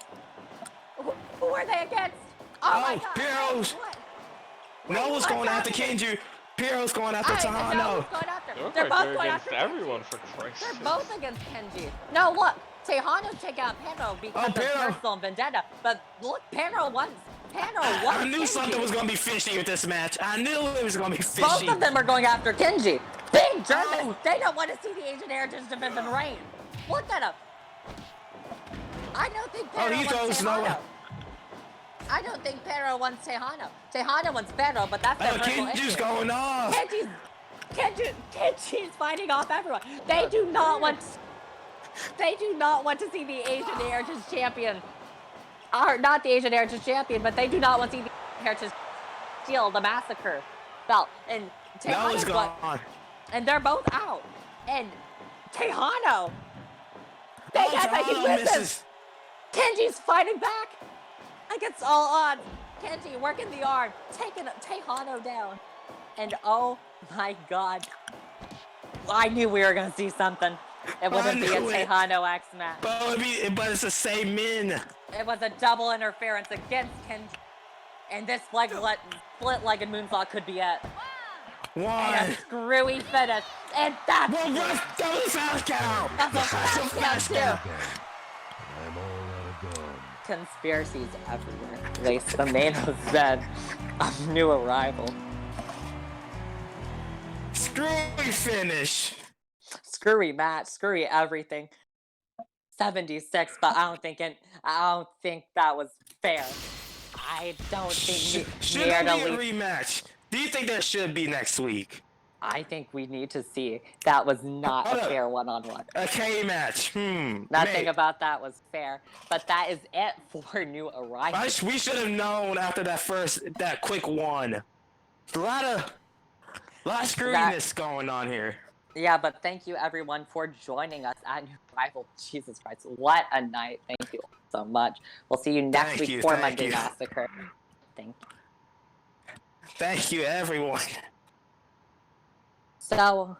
Who are they against? Oh my God. Piero's. Noah's going after Kenji. Piero's going after Tejano. They're both going against after everyone for Christ's sake. They're both against Kenji. No, look. Tejano's taking out Pero because of personal vendetta. But look, Pero won. I knew something was going to be fishy with this match. I knew it was going to be fishy. Both of them are going after Kenji. Big German. They don't want to see the Asian Heritage Division reign. Look at him. I don't think Pero wants Tejano. I don't think Pero wants Tejano. Tejano wants Pero, but that's their personal issue. Kenji's going off. Kenji's fighting off everyone. They do not want to see the Asian Heritage Champion. Or not the Asian Heritage Champion, but they do not want to see the Heritage steal the Massacre belt. And Tejano's gone. And they're both out. And Tejano. He misses. Kenji's fighting back against all odds. Kenji working the arm, taking Tejano down. And oh my God. I knew we were going to see something. It wouldn't be a Tejano X match. But it's the same men. It was a double interference against Kenji. And this split-legged moonsault could be it. 1. And a screwy finish. And that's... That was a fast count. That's a fast count, too. I'm all out of gum. Conspiracies everywhere. Race the main event of New Arrival. screwy finish. Screwy match, screwy everything. 76, but I don't think that was fair. I don't think Should there be a nearly. rematch? Do you think there should be next week? I think we need to see. That was not Hold a up. fair one-on-one. A K match. Nothing Mate. about that was fair. But that is it for new arrivals. We should have known after that quick one. A lot of screwiness going on here. Yeah, but thank you everyone for joining us at New Arrival. Jesus Christ, what a night. Thank you so much. We'll see you next week for Monday Massacre. Thank you. Thank you, everyone. So,